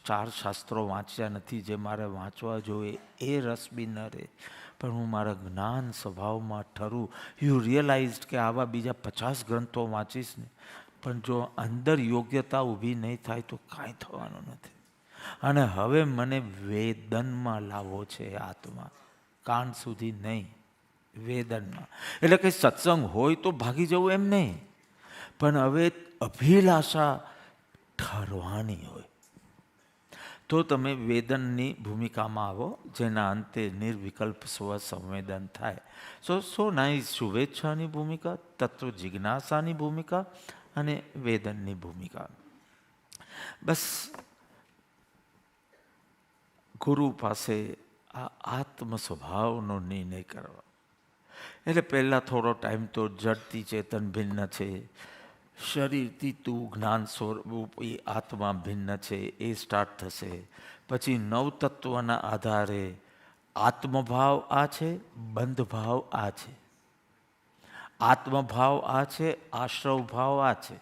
4 શાસ્ત્રો વાંચ્યા નથી જે મારે વાંચવા જોઈએ, એ રસ બી ન રહે. પણ હું મારા જ્ઞાન સ્વભાવમાં ઠરું. યુ રિયલાઇઝ કે આવા બીજા 50 ગ્રંથો વાંચીશ ને, પણ જો અંદર યોગ્યતા ઊભી નહીં થાય તો કાંઈ થવાનું નથી. અને હવે મને વેદનમાં લાવવો છે આત્મા, કાન સુધી નહીં, વેદનમાં. એટલે કે સત્સંગ હોય તો ભાગી જવું એમ નહીં, પણ હવે અભિલાષા ઠરવાની હોય તો તમે વેદનની ભૂમિકામાં આવો, જેના અંતે નિર્વિકલ્પ સ્વસંવેદન થાય. સો નાઇસ. શુભેચ્છાની ભૂમિકા, તત્વ જિજ્ઞાસાની ભૂમિકા અને વેદનની ભૂમિકા. બસ ગુરુ પાસે આ આત્મ સ્વભાવનો નિર્ણય કરવા. એટલે પહેલાં થોડો ટાઈમ તો જડતી ચેતન ભિન્ન છે, શરીરથી તું જ્ઞાન સ્વરૂપ આત્મા ભિન્ન છે, એ સ્ટાર્ટ થશે. પછી નવતત્વના આધારે આત્મભાવ આ છે, બંધભાવ આ છે. આત્મભાવ આ છે, આશ્રવ ભાવ આ છે.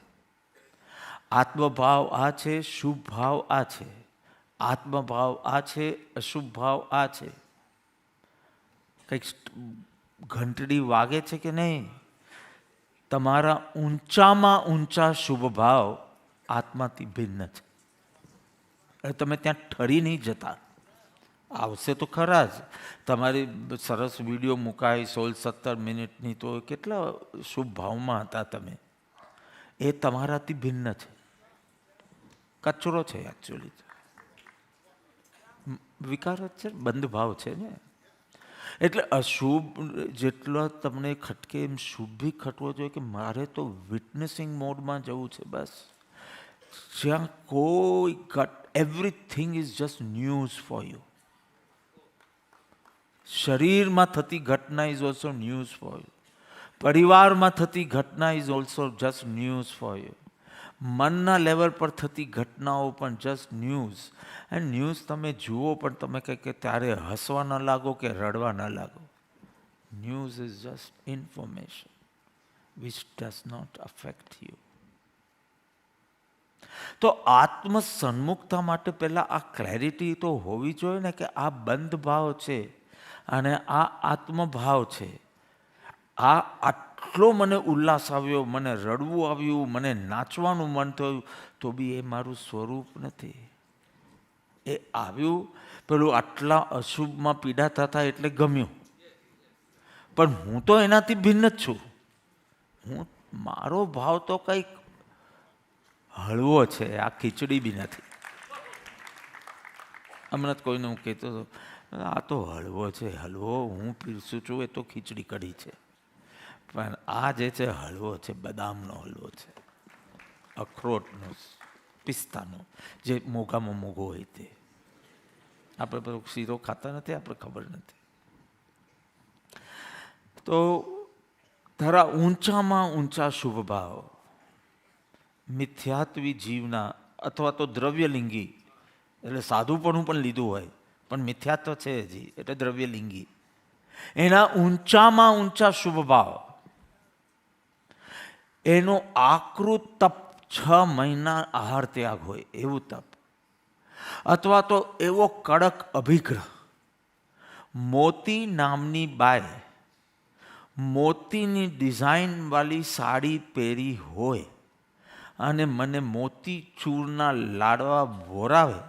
આત્મભાવ આ છે, શુભ ભાવ આ છે. આત્મભાવ આ છે, અશુભ ભાવ આ છે. કંઈક ઘંટડી વાગે છે કે નહીં? તમારા ઊંચામાં ઊંચા શુભ ભાવ આત્માથી ભિન્ન છે. એટલે તમે ત્યાં ઠરી નહીં જતા. આવશે તો ખરા જ. તમારી સરસ વિડીયો મુકાય 16-17 મિનિટની, તો કેટલા શુભ ભાવમાં હતા તમે. એ તમારાથી ભિન્ન છે, કચરો છે એકચ્યુઅલી. વિકાર જ છે, બંધ ભાવ છે ને. એટલે અશુભ જેટલો તમને ખટકે એમ શુભ બી ખટવો જોઈએ કે મારે તો વિટનેસિંગ મોડમાં જવું છે. બસ જ્યાં કોઈ everything is just news for you. શરીરમાં થતી ઘટના is also news for you. પરિવારમાં થતી ઘટના is also just news for you. મનના લેવલ પર થતી ઘટનાઓ પણ જસ્ટ ન્યૂઝ. એન્ડ ન્યૂઝ તમે જુઓ પણ તમે કંઈક કે ત્યારે હસવા ન લાગો કે રડવા ન લાગો. News is just information which does not affect you. તો આત્મ સન્મુખતા માટે પહેલાં આ ક્લેરિટી તો હોવી જોઈએ ને કે આ બંધ ભાવ છે અને આ આત્મભાવ છે. આ આટલો મને ઉલ્લાસ આવ્યો, મને રડવું આવ્યું, મને નાચવાનું મન થયું, તો બી એ મારું સ્વરૂપ નથી. એ આવ્યું પેલું આટલા અશુભમાં પીડા થતા એટલે ગમ્યું, પણ હું તો એનાથી ભિન્ન જ છું. મારો ભાવ તો કંઈક હળવો છે, આ ખીચડી બી નથી. હમણાં જ કોઈને હું કહેતો હતો, આ તો હળવો છે, હલવો હું પીરસું છું એ તો ખીચડી કઢી છે, પણ આ જે છે હળવો છે, બદામનો હલવો છે, અખરોટનો, પિસ્તાનો, જે મોઘામાં મોઘો હોય તે. આપણે પેલો શીરો ખાતા નથી, આપણે ખબર નથી. તો તારા ઊંચામાં ઊંચા શુભ ભાવ મિથ્યાત્વી જીવના અથવા તો દ્રવ્યલિંગી, એટલે સાધુપણું પણ લીધું હોય પણ મિથ્યાત્વ છે હજી, એટલે દ્રવ્યલિંગી. એના ઊંચામાં ઊંચા શુભ ભાવ, એનો આકૃત તપ 6 મહિના આહાર ત્યાગ હોય એવું તપ, અથવા તો એવો કડક અભિગ્રહ. મોતી નામની બાય મોતીની ડિઝાઇન વાળી સાડી પહેરી હોય અને મને મોતી ચૂરના લાડવા ભોરાવે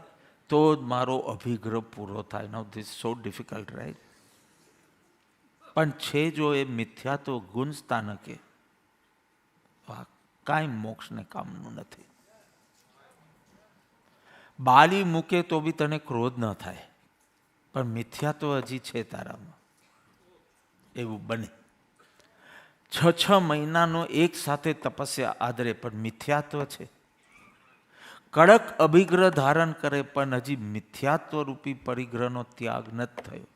તો જ મારો અભિગ્રહ પૂરો થાય. નાઉ ધીસ સો ડિફિકલ્ટ, રાઈટ? પણ છે જો એ મિથ્યાત્વ ગુંજતા ન કે કાંઈ મોક્ષને કામનું નથી. બાલી મૂકે તો બી તને ક્રોધ ન થાય, પણ મિથ્યાત્વ હજી છે તારામાં, એવું બને. 6 મહિનાનો એક સાથે તપસ્યા આદરે, પણ મિથ્યાત્વ છે. કડક અભિગ્રહ ધારણ કરે, પણ હજી મિથ્યાત્વ રૂપી પરિગ્રહનો ત્યાગ નથી થયો.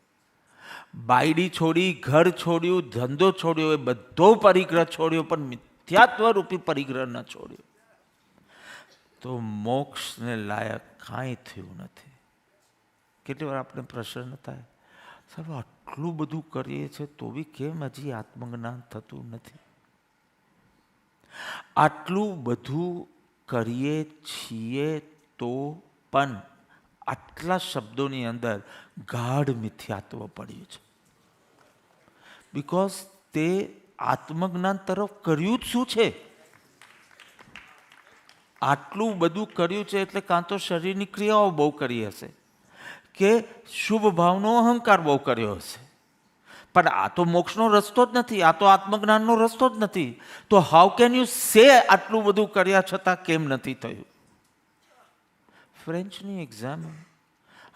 બાયડી છોડી, ઘર છોડ્યું, ધંધો છોડ્યો, એ બધો પરિગ્રહ છોડ્યો, પણ મિથ્યાત્વ રૂપી પરિગ્રહ ન છોડ્યો, તો મોક્ષને લાયક કાંઈ થયું નથી. કેટલી વાર આપણે પ્રશ્ન થાય, સાહેબ આટલું બધું કરીએ છીએ તો બી કેમ હજી આત્મજ્ઞાન થતું નથી? આટલું બધું કરીએ છીએ તો પણ આટલા શબ્દોની અંદર ગાઢ મિથ્યાત્વ પડ્યું છે. બિકોઝ તે આત્મજ્ઞાન તરફ કર્યું જ શું છે? આટલું બધું કર્યું છે એટલે કાં તો શરીરની ક્રિયાઓ બહુ કરી હશે, કે શુભ ભાવનો અહંકાર બહુ કર્યો હશે, પણ આ તો મોક્ષનો રસ્તો જ નથી, આ તો આત્મજ્ઞાનનો રસ્તો જ નથી. તો હાઉ કેન યુ સે આટલું બધું કર્યા છતાં કેમ નથી થયું? ફ્રેન્ચની એક્ઝામ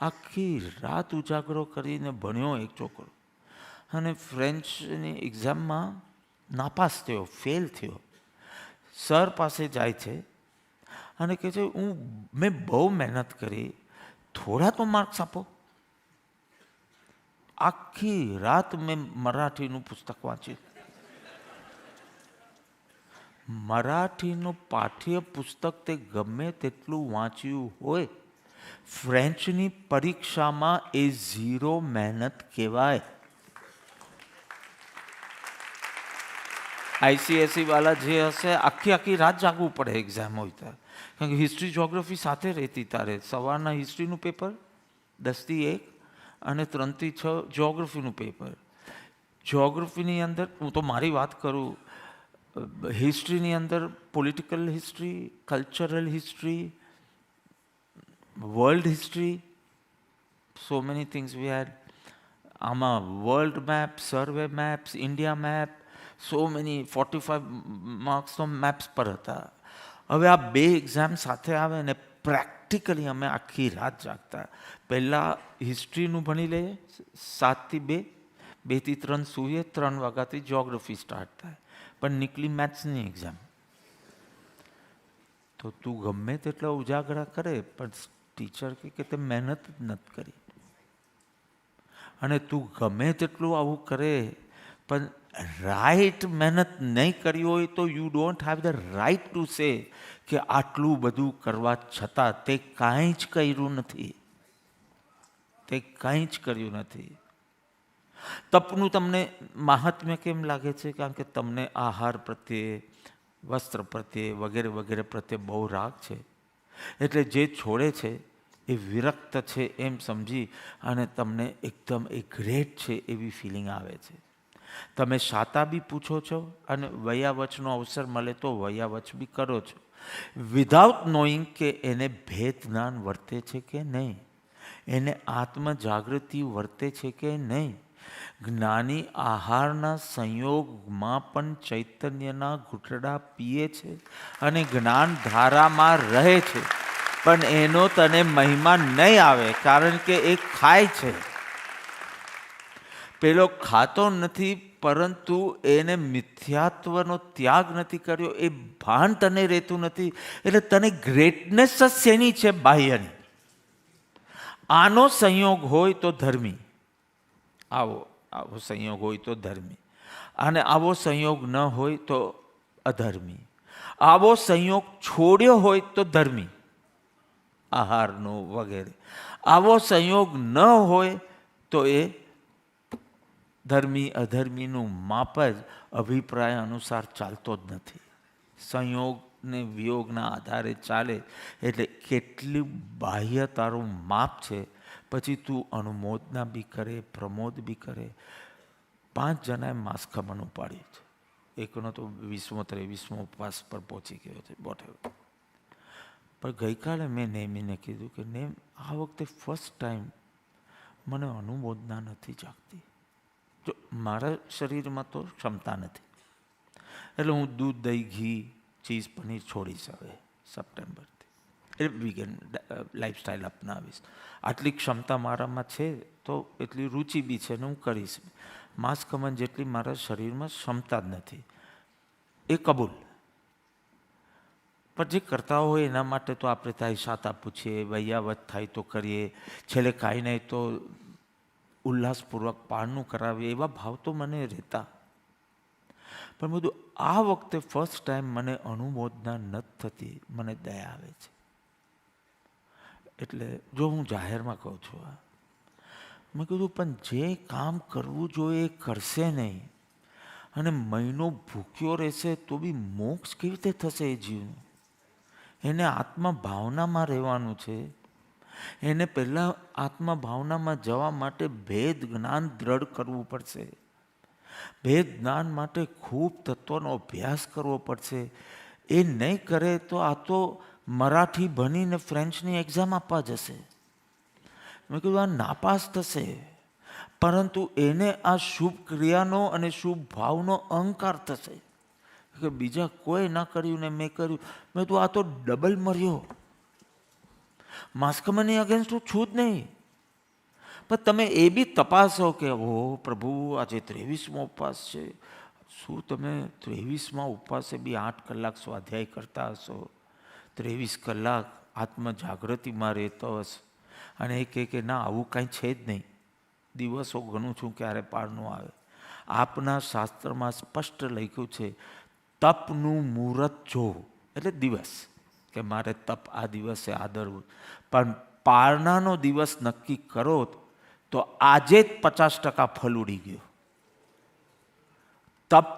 આખી રાત ઉજાગરો કરીને ભણ્યો એક છોકરો, અને ફ્રેન્ચની એક્ઝામમાં નાપાસ થયો, ફેલ થયો. સર પાસે જાય છે અને કહે છે, મેં બહુ મહેનત કરી, થોડા તો માર્ક્સ આપો. આખી રાત મેં મરાઠીનું પુસ્તક વાંચ્યું. મરાઠીનું પાઠ્ય પુસ્તક તે ગમે તેટલું વાંચ્યું હોય, ફ્રેન્ચની પરીક્ષામાં એ 0 મહેનત કહેવાય. ICSE વાળા જે હશે, આખી રાત જાગવું પડે એક્ઝામ હોય ત્યારે, કારણ કે હિસ્ટ્રી જોગ્રાફી સાથે રહેતી. તારે સવારના હિસ્ટ્રીનું પેપર 10 થી 1 અને 3 થી 6 જોગ્રાફીનું પેપર. જોગ્રાફીની અંદર હું તો મારી વાત કરું, હિસ્ટ્રીની અંદર political history, cultural history, world history, so many things we had. આમાં world map, survey maps, India map, so many 45 માર્ક્સનો મેપ્સ પર હતા. હવે આ 2 એક્ઝામ સાથે આવે ને પ્રેક્ટિકલી અમે આખી રાત જાગતા. પહેલાં હિસ્ટ્રીનું ભણી લઈએ 7 થી 2, 2 થી 3 સૂઈએ, 3 વાગ્યાથી જોગ્રાફી સ્ટાર્ટ થાય, પણ નીકળી મેથ્સની એક્ઝામ. તો તું ગમે તેટલા ઉજાગરા કરે, પણ ટીચર કે તે મહેનત જ નથી કરી. અને તું ગમે તેટલું આવું કરે, પણ રાઈટ મહેનત નહીં કરી હોય તો you don't have the right to say કે આટલું બધું કરવા છતાં તે કાંઈ જ કર્યું નથી. તે કાંઈ જ કર્યું નથી. તપનું તમને મહાત્મ્ય કેમ લાગે છે? કારણ કે તમને આહાર પ્રત્યે, વસ્ત્ર પ્રત્યે વગેરે વગેરે પ્રત્યે બહુ રાગ છે, એટલે જે છોડે છે એ વિરક્ત છે એમ સમજી અને તમને એકદમ એ ગ્રેટ છે એવી ફિલિંગ આવે છે. તમે શાતા બી પૂછો છો અને વયાવચનો અવસર મળે તો વયાવચ બી કરો છો, વિધાઉટ નોઈંગ કે એને ભેદ જ્ઞાન વર્તે છે કે નહીં, એને આત્મજાગૃતિ વર્તે છે કે નહીં. જ્ઞાની આહારના સંયોગમાં પણ ચૈતન્યના ઘૂંટડા પીએ છે અને જ્ઞાન ધારામાં રહે છે, પણ એનો તને મહિમા નહીં આવે, કારણ કે એ ખાય છે. પેલો ખાતો નથી, પરંતુ એને મિથ્યાત્વનો ત્યાગ નથી કર્યો, એ ભાન તને રહેતું નથી. એટલે તને ગ્રેટનેસ જ શેની છે? બાહ્યની. આનો સંયોગ હોય તો ધર્મી, આવો સંયોગ હોય તો ધર્મી, અને આવો સંયોગ ન હોય તો અધર્મી. આવો સંયોગ છોડ્યો હોય તો ધર્મી, આહારનો વગેરે. આવો સંયોગ ન હોય તો એ ધર્મી અધર્મીનું માપ જ અભિપ્રાય અનુસાર ચાલતો જ નથી. સંયોગ ને વિયોગના આધારે ચાલે, એટલે કેટલું બાહ્ય તારું માપ છે, પછી તું અનુમોદના બી કરે, પ્રમોદ બી કરે. 5 જણાએ માંસ ખમણ ઉપાડ્યું છે, એકનો તો 20મો 23મો ઉપવાસ પર પહોંચી ગયો છે. વોટ પણ ગઈકાલે મેં નેમીને કીધું કે નેમ, આ વખતે ફર્સ્ટ ટાઈમ મને અનુમોદના નથી જાગતી. જો મારા શરીરમાં તો ક્ષમતા નથી, એટલે હું દૂધ, દહીં, ઘી, ચીઝ, પનીર છોડીશ હવે સપ્ટેમ્બરથી. એટલે વિગન લાઈફસ્ટાઈલ અપનાવીશ. આટલી ક્ષમતા મારામાં છે તો એટલી રુચિ બી છે ને હું કરીશ. માંસ ખમણ જેટલી મારા શરીરમાં ક્ષમતા જ નથી, એ કબૂલ. પણ જે કરતા હોય એના માટે તો આપણે થાય સાતા પૂછીએ, વૈયાવત થાય તો કરીએ, છેલ્લે કાંઈ નહીં તો ઉલ્લાસપૂર્વક પારણું કરાવીએ, એવા ભાવ તો મને રહેતા. પણ બધું આ વખતે ફર્સ્ટ ટાઈમ મને અનુમોદના નથી થતી, મને દયા આવે છે. એટલે જો હું જાહેરમાં કહું છું, મેં કીધું પણ જે કામ કરવું જોઈએ એ કરશે નહીં, અને મહિનો ભૂખ્યો રહેશે તો બી મોક્ષ કેવી રીતે થશે એ જીવનું? એને આત્મા ભાવનામાં રહેવાનું છે. એને પહેલાં આત્મા ભાવનામાં જવા માટે ભેદ જ્ઞાન દ્રઢ કરવું પડશે. ભેદ જ્ઞાન માટે ખૂબ તત્વનો અભ્યાસ કરવો પડશે. એ નહીં કરે તો આ તો મરાઠી ભણીને ફ્રેન્ચની એક્ઝામ આપવા જશે. મેં કીધું આ નાપાસ થશે. પરંતુ એને આ શુભ ક્રિયાનો અને શુભ ભાવનો અહંકાર થશે કે બીજા કોઈ ના કર્યું ને મેં કર્યું. મેં તો આ તો ડબલ મર્યો. માસ્કમની અગેન્સ્ટ હું છું જ નહીં, પણ તમે એ બી તપાસો કે ઓ પ્રભુ આજે 23મો ઉપવાસ છે, શું તમે 23મા ઉપવાસે બી 8 કલાક સ્વાધ્યાય કરતા હશો, 23 કલાક આત્મ જાગૃતિમાં રહેતો હશે, અને એ કહે કે ના આવું કાંઈ છે જ નહીં, દિવસો ગણું છું ક્યારે પારનું આવે. આપના શાસ્ત્રમાં સ્પષ્ટ લખ્યું છે તપનું મુહૂર્ત જોવું, એટલે દિવસ કે મારે તપ આ દિવસે આદરવું. પણ પારણાનો દિવસ નક્કી કરો તો આજે જ 50% ફલ ઉડી ગયો. તપ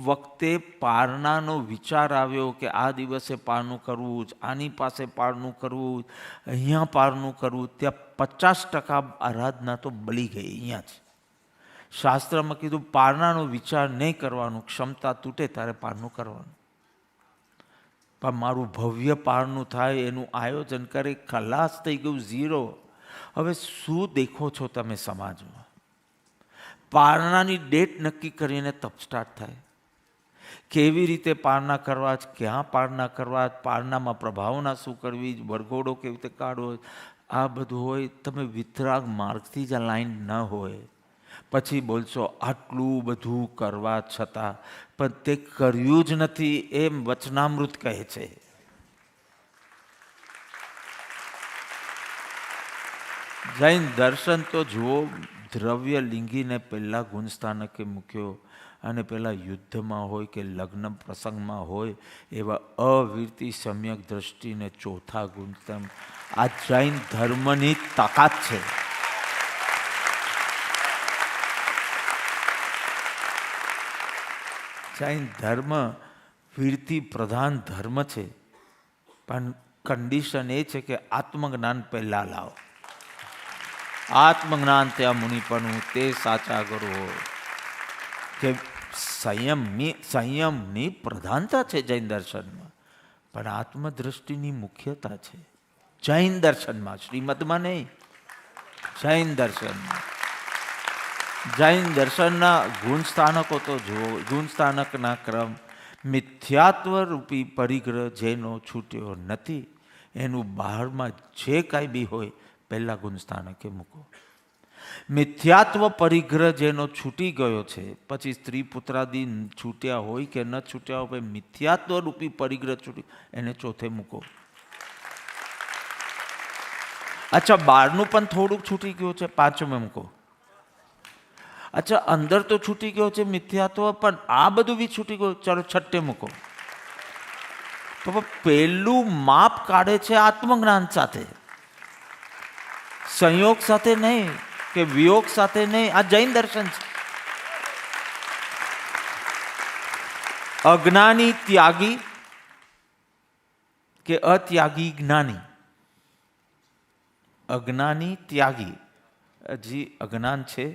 વખતે પારણાનો વિચાર આવ્યો કે આ દિવસે પારણું કરવું જ, આની પાસે પારણું કરવું જ, અહીંયા પારણું કરવું, ત્યાં 50% આરાધના તો બળી ગઈ અહીંયા જ. શાસ્ત્રમાં કીધું પારણાનો વિચાર નહીં કરવાનું, ક્ષમતા તૂટે ત્યારે પારણું કરવાનું. પણ મારું ભવ્ય પારણું થાય એનું આયોજન કરે, ખલાસ થઈ ગયું, ઝીરો. હવે શું દેખો છો તમે સમાજમાં? પારણાની ડેટ નક્કી કરીને તપ સ્ટાર્ટ થાય. કેવી રીતે પારણા કરવા, ક્યાં પારણા કરવા, પારણામાં પ્રભાવના શું કરવી, વરઘોડો કેવી રીતે કાઢવો, આ બધું હોય. તમે વિતરાગ માર્ગથી જ આ લાઈન ન હોય, પછી બોલશો આટલું બધું કરવા છતાં પણ તે કર્યું જ નથી એમ વચનામૃત કહે છે. જૈન દર્શન તો જુઓ, દ્રવ્ય લિંગીને પહેલાં ગુણસ્થાનકે મૂક્યો, અને પહેલાં યુદ્ધમાં હોય કે લગ્ન પ્રસંગમાં હોય એવા અવિરતી સમ્યક દ્રષ્ટિને ચોથા ગુણસ્તમ. આ જૈન ધર્મની તાકાત છે. જૈન ધર્મ વીરતી પ્રધાન ધર્મ છે, પણ કન્ડિશન એ છે કે આત્મજ્ઞાન પહેલાં લાવો. આત્મજ્ઞાન ત્યાં મુનિપણું તે સાચા ગુરુ હોય. કે સંયમની પ્રધાનતા છે જૈન દર્શનમાં, પણ આત્મદ્રષ્ટિની મુખ્યતા છે જૈન દર્શનમાં, શ્રીમદમાં નહીં. જૈન દર્શનમાં, જૈન દર્શનના ગુણસ્થાનકો તો જુઓ. ગુણસ્થાનકના ક્રમ: મિથ્યાત્વ રૂપી પરિગ્રહ જેનો છૂટ્યો નથી, એનું બહારમાં જે કાંઈ બી હોય પહેલાં ગુણસ્થાનકે મૂકો. મિથ્યાત્વ પરિગ્રહ જેનો છૂટી ગયો છે, પછી સ્ત્રી પુત્રાદી છૂટ્યા હોય કે ન છૂટ્યા હોય, મિથ્યાત્વ રૂપી પરિગ્રહ છૂટી, એને ચોથે મૂકો. અચ્છા, બહારનું પણ થોડુંક છૂટી ગયું છે, પાંચમે મૂકો. અચ્છા, અંદર તો છૂટી ગયો છે મિથ્યાત્વ, પણ આ બધું બી છૂટી ગયું, ચાલો છઠ્ઠે મૂકો. તો પહેલું માપ કાઢે છે આત્મજ્ઞાન સાથે, સંયોગ સાથે નહીં કે વિયોગ સાથે નહીં. આ જૈન દર્શન છે. અજ્ઞાની ત્યાગી કે અત્યાગી જ્ઞાની? અજ્ઞાની ત્યાગી, હજી અજ્ઞાન છે,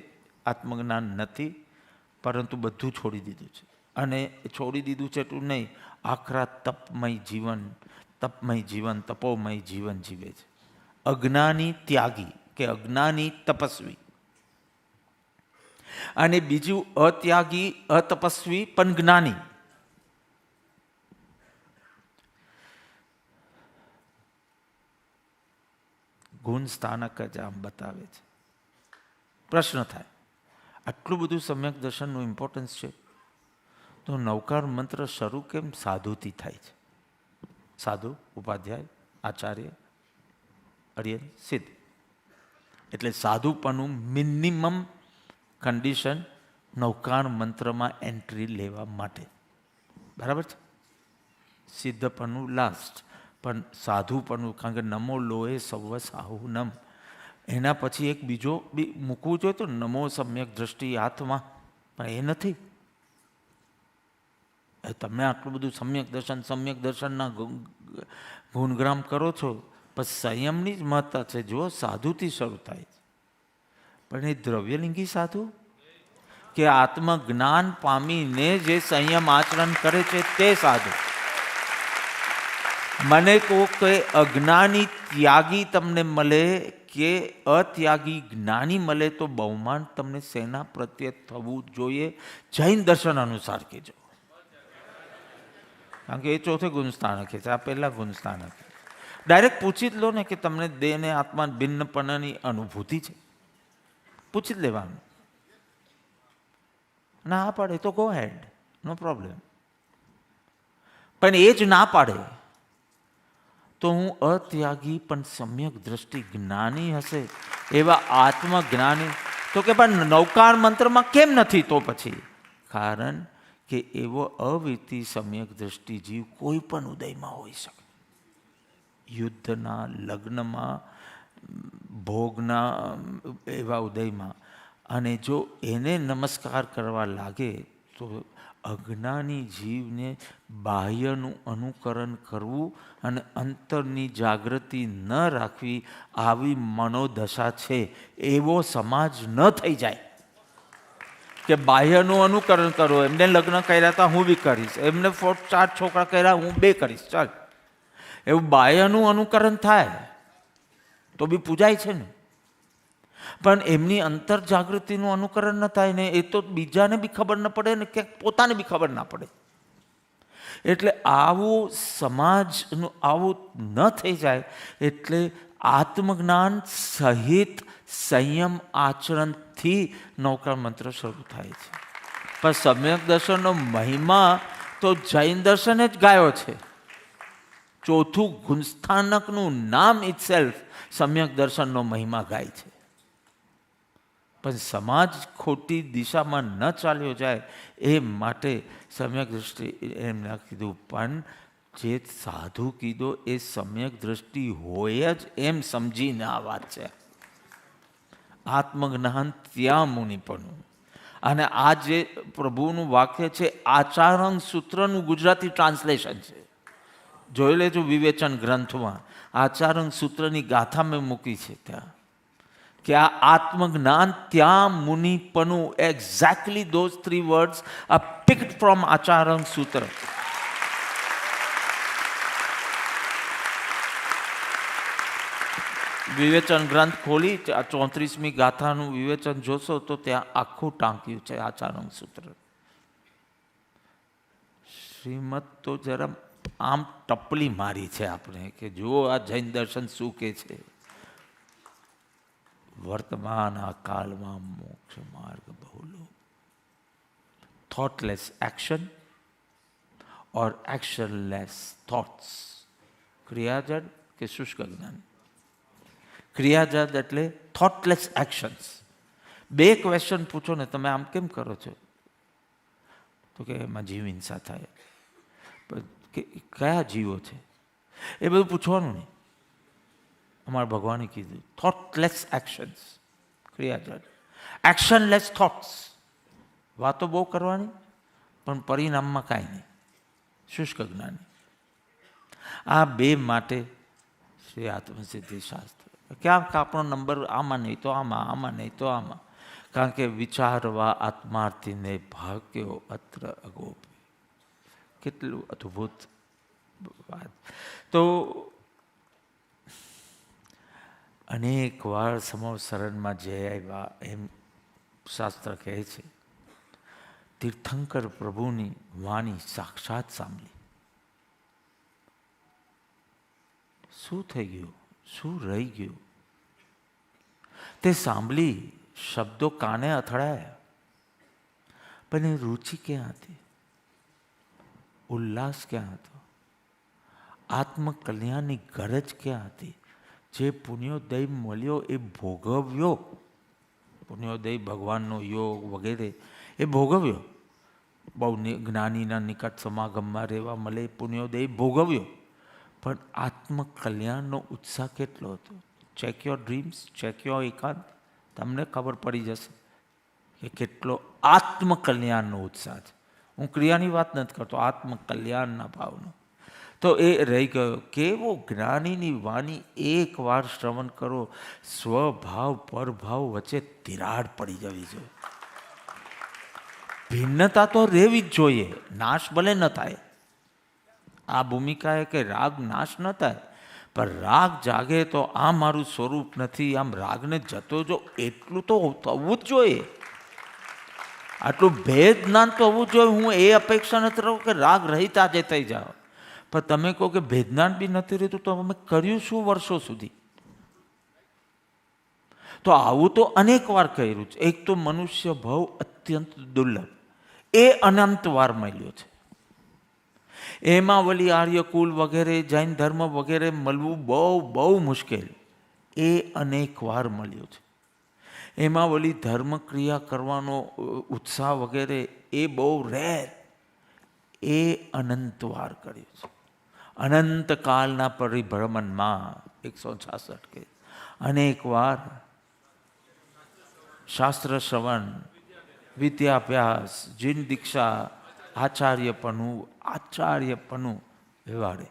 આત્મજ્ઞાન નથી, પરંતુ બધું છોડી દીધું છે. અને છોડી દીધું છે એટલું નહીં, આખરા તપમય જીવન, તપમય જીવન, તપોમય જીવન જીવે છે. અજ્ઞાની ત્યાગી કે અજ્ઞાની તપસ્વી, અને બીજું અત્યાગી અતપસ્વી પણ જ્ઞાની. ગુણ સ્થાનક જ આમ બતાવે છે. પ્રશ્ન થાય, આટલું બધું સમ્યક દર્શનનું ઇમ્પોર્ટન્સ છે, તો નવકાર મંત્ર શરૂ કેમ સાધુથી થાય છે? સાધુ, ઉપાધ્યાય, આચાર્ય, અરિયન, સિદ્ધ. એટલે સાધુપણું મિનિમમ કન્ડિશન નવકાર મંત્રમાં એન્ટ્રી લેવા માટે. બરાબર છે? સિદ્ધપણું લાસ્ટ, પણ સાધુપણું, કારણ કે નમો લોહે સૌ સાહુનમ, એના પછી એક બીજો બી મૂકવું જોઈએ તો નમો સમ્યક દ્રષ્ટિ આત્મા, પણ એ નથી. તમે આટલું બધું સમ્યક દર્શનના ગુણગ્રામ કરો છો, પણ સંયમની જ મહત્તા છે. જો સાધુથી શરૂ થાય છે, પણ એ દ્રવ્યલિંગી સાધુ કે આત્મજ્ઞાન પામીને જે સંયમ આચરણ કરે છે તે સાધુ. મને કહો કે અજ્ઞાની ત્યાગી તમને મળે કે અત્યાગી જ્ઞાની મળે તો બહુમાન તમને સેના પ્રત્યે થવું જોઈએ? જૈન દર્શન અનુસાર કહેજો, કારણ કે એ ચોથે ગુણસ્થાનક છે, આ પહેલા ગુણસ્થાનક. ડાયરેક્ટ પૂછી જ લો ને કે તમને દેહ ને આત્મા ભિન્નપણાની અનુભૂતિ છે, પૂછી જ લેવાનું. ના પાડે તો ગો હેડ, નો પ્રોબ્લેમ. પણ એ જ ના પાડે તો હું અત્યાગી પણ સમ્યક દ્રષ્ટિ જ્ઞાની હશે એવા આત્મજ્ઞાની, તો કે પણ નવકાર મંત્રમાં કેમ નથી? તો પછી કારણ કે એવો અવિરતી સમ્યક દ્રષ્ટિ જીવ કોઈ પણ ઉદયમાં હોઈ શકે. યુદ્ધના, લગ્નમાં, ભોગના એવા ઉદયમાં. અને જો એને નમસ્કાર કરવા લાગે તો અજ્ઞાની જીવને બાહ્યનું અનુકરણ કરવું અને અંતરની જાગૃતિ ન રાખવી, આવી મનોદશા છે. એવો સમાજ ન થઈ જાય કે બાહ્યનું અનુકરણ કરો. એમને લગ્ન કર્યા હતા, હું બી કરીશ. એમને 4 છોકરા કર્યા, હું 2 કરીશ, ચાલ. એવું બાહ્યનું અનુકરણ થાય તો બી પૂજાય છે ને, પણ એમની અંતર જાગૃતિનું અનુકરણ ન થાય ને, એ તો બીજાને બી ખબર ન પડે ને કે પોતાને બી ખબર ના પડે. એટલે આવું સમાજનું આવું ન થઈ જાય, એટલે આત્મજ્ઞાન સહિત સંયમ આચરણથી નવકાર મંત્ર શરૂ થાય છે. પણ સમ્યક દર્શનનો મહિમા તો જૈન દર્શને જ ગાયો છે. ચોથું ગુણસ્થાનકનું નામ ઇટસેલ્ફ સમ્યક દર્શનનો મહિમા ગાય છે. પણ સમાજ ખોટી દિશામાં ન ચાલ્યો જાય એ માટે સમ્યક દ્રષ્ટિ એમને કીધું. પણ જે સાધુ કીધો એ સમ્યક દ્રષ્ટિ હોય જ એમ સમજીને આ વાત છે. આત્મજ્ઞાન ત્યાં મુનિપણું. અને આ જે પ્રભુનું વાક્ય છે, આચારંગ સૂત્રનું ગુજરાતી ટ્રાન્સલેશન છે. જોઈ લેજો વિવેચન ગ્રંથમાં, આચારંગ સૂત્રની ગાથા મેં મૂકી છે ત્યાં, કે આ આત્મજ્ઞાન ત્યાં મુનિપનું. Exactly those 3 words are picked from Acharang Sutra. વિવેચન ગ્રંથ ખોલી 34મી ગાથાનું વિવેચન જોશો તો ત્યાં આખું ટાંક્યું છે આચારંગ સૂત્ર. શ્રીમદ તો જરા આમ ટપલી મારી છે આપણે કે જો આ જૈન દર્શન શું કે છે. વર્તમાન આ કાળમાં મોક્ષ માર્ગ બહુલો. થોટલેસ એક્શન ઓર એક્શનલેસ થોટ્સ. ક્રિયાજડ કે શુષ્ક જ્ઞાન. ક્રિયાજડ એટલે થોટલેસ એક્શન્સ. 2 ક્વેશ્ચન પૂછો ને, તમે આમ કેમ કરો છો? તો કે એમાં જીવ હિંસા થાય. કે કયા જીવો છે એ બધું પૂછવાનું નહીં. અમારા ભગવાને કીધું થોટલેસ એક્શન્સ, ક્રિયાજડ. એક્શનલેસ થોટ્સ. વાતો બહુ કરવાની પણ પરિણામમાં કાંઈ નહીં. શુષ્ક જ્ઞાની. આ 2 માટે શ્રી આત્મસિદ્ધિ શાસ્ત્ર. ક્યાંક આપણો નંબર આમાં નહીં તો આમાં, આમાં નહીં તો આમાં. કારણ કે વિચારવા આત્માર્થીને ભાગ્યો અત્ર અગોપ. કેટલું અદ્ભુત વાત. તો અનેક વાર સમો શરણમાં જય આવ્યા એમ શાસ્ત્ર કહે છે. તીર્થંકર પ્રભુની વાણી સાક્ષાત સાંભળી. શું થઈ ગયું, શું રહી ગયું? તે સાંભળી, શબ્દો કાને અથડાયા, પણ એ રુચિ ક્યાં હતી? ઉલ્લાસ ક્યાં હતો? આત્મકલ્યાણની ગરજ ક્યાં હતી? જે પુણ્યોદય મળ્યો એ ભોગવ્યો. પુણ્યોદય ભગવાનનો યોગ વગેરે એ ભોગવ્યો. બહુ જ્ઞાનીના નિકટ સમાગમમાં રહેવા મળે પુણ્યોદય ભોગવ્યો. પણ આત્મકલ્યાણનો ઉત્સાહ કેટલો હતો? Check your dreams, check your એકાંત, તમને ખબર પડી જશે કે કેટલો આત્મકલ્યાણનો ઉત્સાહ છે. હું ક્રિયાની વાત નથી કરતો, આત્મકલ્યાણના ભાવનો. તો એ રહી ગયો. કેવો જ્ઞાનીની વાણી એક વાર શ્રવણ કરો, સ્વભાવ પરભાવ વચ્ચે તિરાડ પડી જવી જોઈએ. ભિન્નતા તો રહેવી જ જોઈએ, નાશ ભલે ન થાય. આ ભૂમિકા એ કે રાગ નાશ ન થાય, પણ રાગ જાગે તો આ મારું સ્વરૂપ નથી, આમ રાગને જતો જો એટલું તો થવું જ જોઈએ. આટલું ભેદ જ્ઞાન તો હોવું જોઈએ. હું એ અપેક્ષા નથી રહું કે રાગ રહિત આજે થઈ જાઓ, પણ તમે કહો કે ભેદજ્ઞાન બી નથી રહેતું તો અમે કર્યું શું વર્ષો સુધી? તો આવું તો અનેક વાર કર્યું છે. એક તો મનુષ્ય ભાવ અત્યંત દુર્લભ, એ અનંત વાર મળ્યો છે. એમાં વળી આર્યકુલ વગેરે જૈન ધર્મ વગેરે મળવું બહુ બહુ મુશ્કેલ, એ અનેક વાર મળ્યો છે. એમાં વળી ધર્મ ક્રિયા કરવાનો ઉત્સાહ વગેરે એ બહુ રેર, એ અનંત વાર કર્યું છે. અનંતકાળના પરિભ્રમણમાં 166 કે અનેક વાર શાસ્ત્ર શ્રવણ, વિદ્યાભ્યાસ, જીન દીક્ષા, આચાર્યપણું વ્યવહારે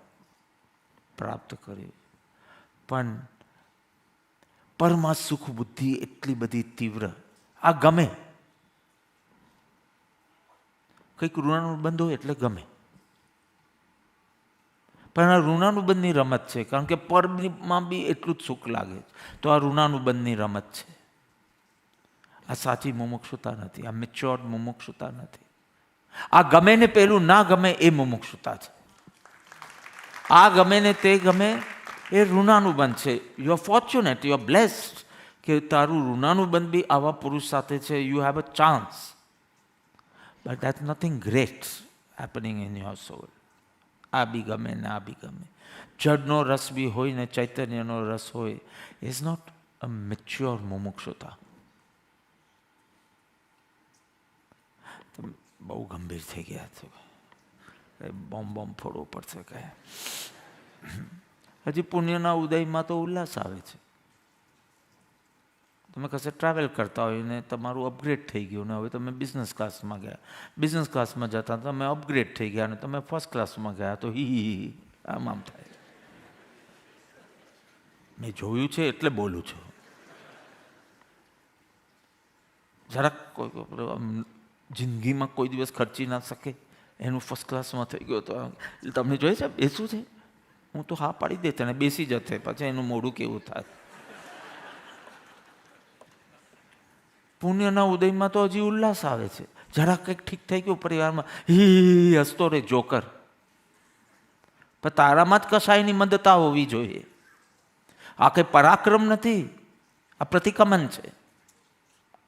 પ્રાપ્ત કર્યું. પણ પરમા સુખ બુદ્ધિ એટલી બધી તીવ્ર, આ ગમે. કંઈક ઋણાનુબંધ હોય એટલે ગમે, પણ આ ઋણાનુબંધની રમત છે. કારણ કે પરમાં બી એટલું જ સુખ લાગે, તો આ ઋણાનુબંધની રમત છે. આ સાચી મુમુક્ષુતા નથી, આ મેચ્યોર્ડ મુમુક્ષુતા નથી. આ ગમે ને પેલું ના ગમે એ મુમુક્ષુતા છે. આ ગમે ને તે ગમે એ ઋણાનુબંધ છે. You are fortunate, you are blessed કે તારું ઋણાનુબંધ બી આવા પુરુષ સાથે છે. You have a chance, but that nothing great happening in your soul. આ બી ગમે ને આ બી ગમે. જડનો રસ બી હોય ને ચૈતન્યનો રસ હોય, ઇઝ નોટ અ મેચ્યોર મુમુક્ષુતા. બહુ ગંભીર થઈ ગયા છો, બોમ્બ ફોડવો પડશે કહે. હજી પુણ્યના ઉદયમાં તો ઉલ્લાસ આવે છે. તમે કશે ટ્રાવેલ કરતા હોય ને તમારું અપગ્રેડ થઈ ગયું ને હવે તમે બિઝનેસ ક્લાસમાં ગયા, બિઝનેસ ક્લાસમાં જતા તમે અપગ્રેડ થઈ ગયા ને તમે ફર્સ્ટ ક્લાસમાં ગયા, તો હી આમ થાય. મેં જોયું છે એટલે બોલું છું. જરાક કોઈ જિંદગીમાં કોઈ દિવસ ખર્ચી ના શકે એનું ફર્સ્ટ ક્લાસમાં થઈ ગયો તો તમને જોઈએ છે બેસું છે, હું તો હા પાડી દેતા ને બેસી જતે, પછી એનું મોઢું કેવું થાય. પુણ્યના ઉદયમાં તો હજી ઉલ્લાસ આવે છે. જરા કંઈક ઠીક થઈ ગયું પરિવારમાં, હી હસતો રે જોકર. પણ તારામાં જ કશાયની મંદતા હોવી જોઈએ. આ કંઈ પરાક્રમ નથી, આ પ્રતિક્રમણ છે.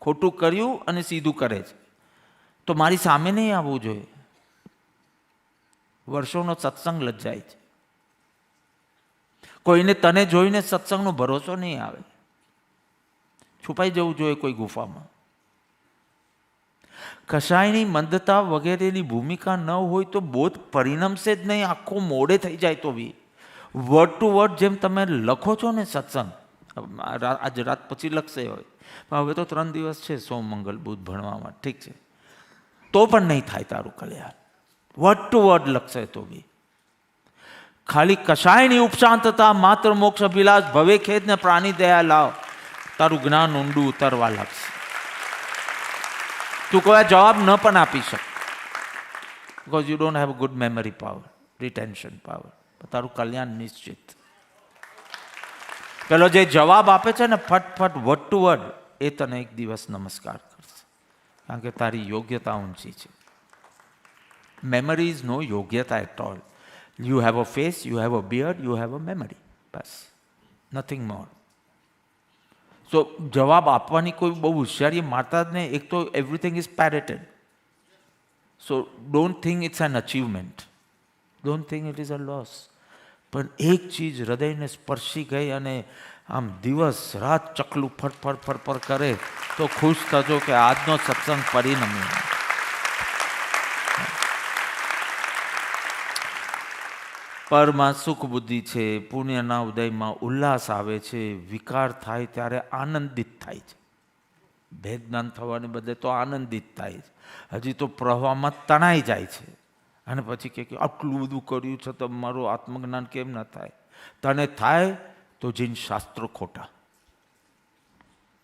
ખોટું કર્યું અને સીધું કરે છે તો મારી સામે નહીં આવવું જોઈએ. વર્ષોનો સત્સંગ લજ્જાય છે. કોઈને તને જોઈને સત્સંગનો ભરોસો નહીં આવે. છુપાઈ જવું જોઈએ કોઈ ગુફામાં. કશાયની મંદતા વગેરેની ભૂમિકા ન હોય તો બોધ પરિણમશે જ નહીં, આખો મોડે થઈ જાય તો બી. વર્ડ ટુ વર્ડ જેમ તમે લખો છો ને સત્સંગ, આજે રાત પછી લખશે હોય, પણ હવે તો 3 દિવસ છે, સોમ મંગળ બુધ ભણવામાં, ઠીક છે, તો પણ નહીં થાય તારું કલ્યાણ. વર્ડ ટુ વર્ડ લખશે તો બી. ખાલી કશાયની ઉપશાંતતા, માત્ર મોક્ષ અભિલાષ, ભવે ખેદ ને પ્રાણી દયા લાવ, તારું જ્ઞાન ઊંડું ઉતરવા લાગશે. તું કોઈ જવાબ ન પણ આપી શકે, because you don't have good memory power. Retention power, તારું કલ્યાણ નિશ્ચિત. પેલો જે જવાબ આપે છે ને ફટફટ વર્ડ ટુ વર્ડ, એ તને એક દિવસ નમસ્કાર કરશે, કારણ કે તારી યોગ્યતા ઊંચી છે. Memory is no yogyata at all. You have a face, you have a beard, you have a memory, બસ, નથિંગ મોર. સો જવાબ આપવાની કોઈ બહુ હોશિયારી મારતા જ નહીં. એક તો everything is parroted. So don't think it's an achievement, don't think it is a loss. પણ એક ચીજ હૃદયને સ્પર્શી ગઈ અને આમ દિવસ રાત ચકલું ફર કરે તો ખુશ થજો કે આજનો સત્સંગ પરિણમ્યો. પરમાં સુખ બુદ્ધિ છે, પુણ્યના ઉદયમાં ઉલ્લાસ આવે છે, વિકાર થાય ત્યારે આનંદિત થાય છે. ભેદજ્ઞાન થવાને બદલે તો આનંદિત થાય છે. હજી તો પ્રવાહમાં તણાઈ જાય છે અને પછી કે આટલું બધું કર્યું છે તો મારું આત્મજ્ઞાન કેમ ન થાય? તને થાય તો જીન શાસ્ત્રો ખોટા,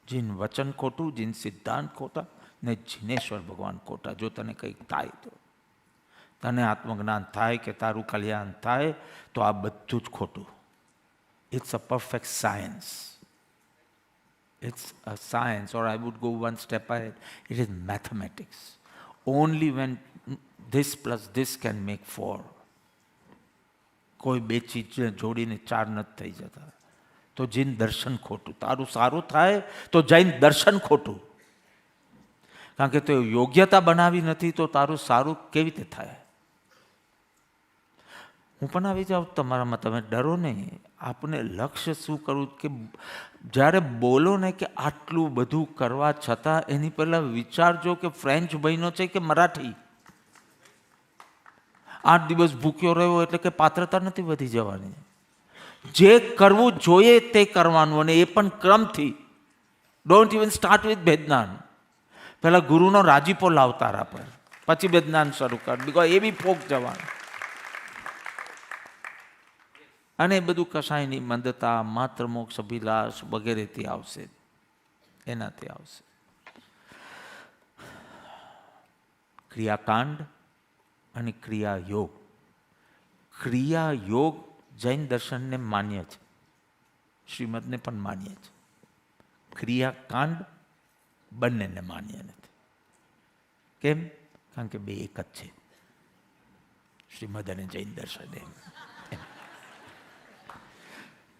જીન વચન ખોટું, જીન સિદ્ધાંત ખોટા ને જીનેશ્વર ભગવાન ખોટા. જો તને કંઈક થાય તો, તને આત્મજ્ઞાન થાય કે તારું કલ્યાણ થાય તો આ બધું જ ખોટું. It's a perfect science. It's a science, or I would go one step ahead. It is mathematics. Only when this plus this can make 4. કોઈ બે ચીજ જોડીને 4 નથી થઈ જતા. તો જૈન દર્શન ખોટું. તારું સારું થાય તો જૈન દર્શન ખોટું, કારણ કે તે યોગ્યતા બનાવી નથી તો તારું સારું કેવી રીતે થાય? હું પણ આવી જાઉં તમારામાં, તમે ડરો નહીં. આપને લક્ષ્ય શું કરવું કે જ્યારે બોલો ને કે આટલું બધું કરવા છતાં એની પહેલાં વિચારજો કે ફ્રેન્ચ બન્યો છે કે મરાઠી. 8 દિવસ ભૂખ્યો રહ્યો એટલે કે પાત્રતા નથી વધી જવાની. જે કરવું જોઈએ તે કરવાનું, અને એ પણ ક્રમથી. Don't even start with bhedgyan. પહેલાં ગુરુનો રાજીપો લાવ તારા પર, પછી ભેદજ્ઞાન શરૂ કર, બીકોઝ એ બી ફોક જવાનું. અને એ બધું કશાયની મંદતા, માત્ર મોક્ષ અભિલાષ વગેરેથી આવશે, એનાથી આવશે. ક્રિયાકાંડ અને ક્રિયાયોગ. ક્રિયાયોગ જૈન દર્શનને માન્ય છે, શ્રીમદને પણ માન્ય છે. ક્રિયાકાંડ બંનેને માન્ય નથી. કેમ? કારણ કે બે એક જ છે, શ્રીમદ અને જૈન દર્શન.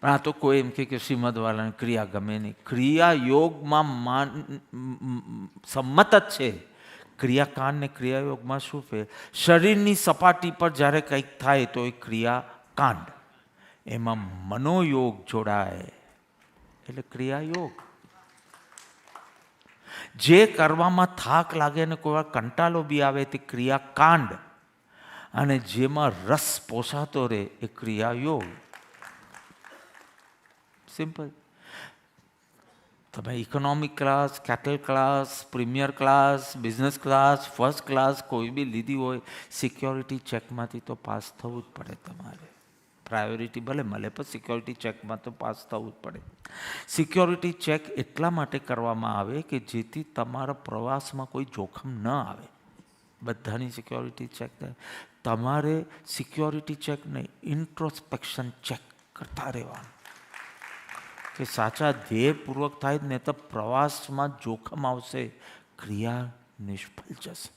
પણ આ તો કોઈ એમ કે શ્રીમદવાળાને ક્રિયા ગમે નહીં. ક્રિયાયોગમાં સંમત જ છે. ક્રિયાકાંડ ને ક્રિયાયોગમાં શું ફેર? શરીરની સપાટી પર જ્યારે કંઈક થાય તો એ ક્રિયાકાંડ, એમાં મનોયોગ જોડાય એટલે ક્રિયાયોગ. જે કરવામાં થાક લાગે ને કોઈ વાર કંટાળો બી આવે તે ક્રિયાકાંડ, અને જેમાં રસ પોસાતો રહે એ ક્રિયાયોગ. સિમ્પલ. તમે economic class, cattle class, premier class, business class, first class કોઈ બી લીધી હોય, સિક્યોરિટી ચેકમાંથી તો પાસ થવું જ પડે તમારે. પ્રાયોરિટી ભલે મળે પણ સિક્યોરિટી ચેકમાં તો પાસ થવું જ પડે. સિક્યોરિટી ચેક એટલા માટે કરવામાં આવે કે જેથી તમારા પ્રવાસમાં કોઈ જોખમ ન આવે. બધાની સિક્યોરિટી ચેક થાય. તમારે સિક્યોરિટી ચેક નહીં, ઇન્ટ્રોસ્પેક્શન ચેક કરતા રહેવાનું કે સાચા ધ્યેયપૂર્વક થાય ને તો પ્રવાસમાં જોખમ આવશે, ક્રિયા નિષ્ફળ જશે.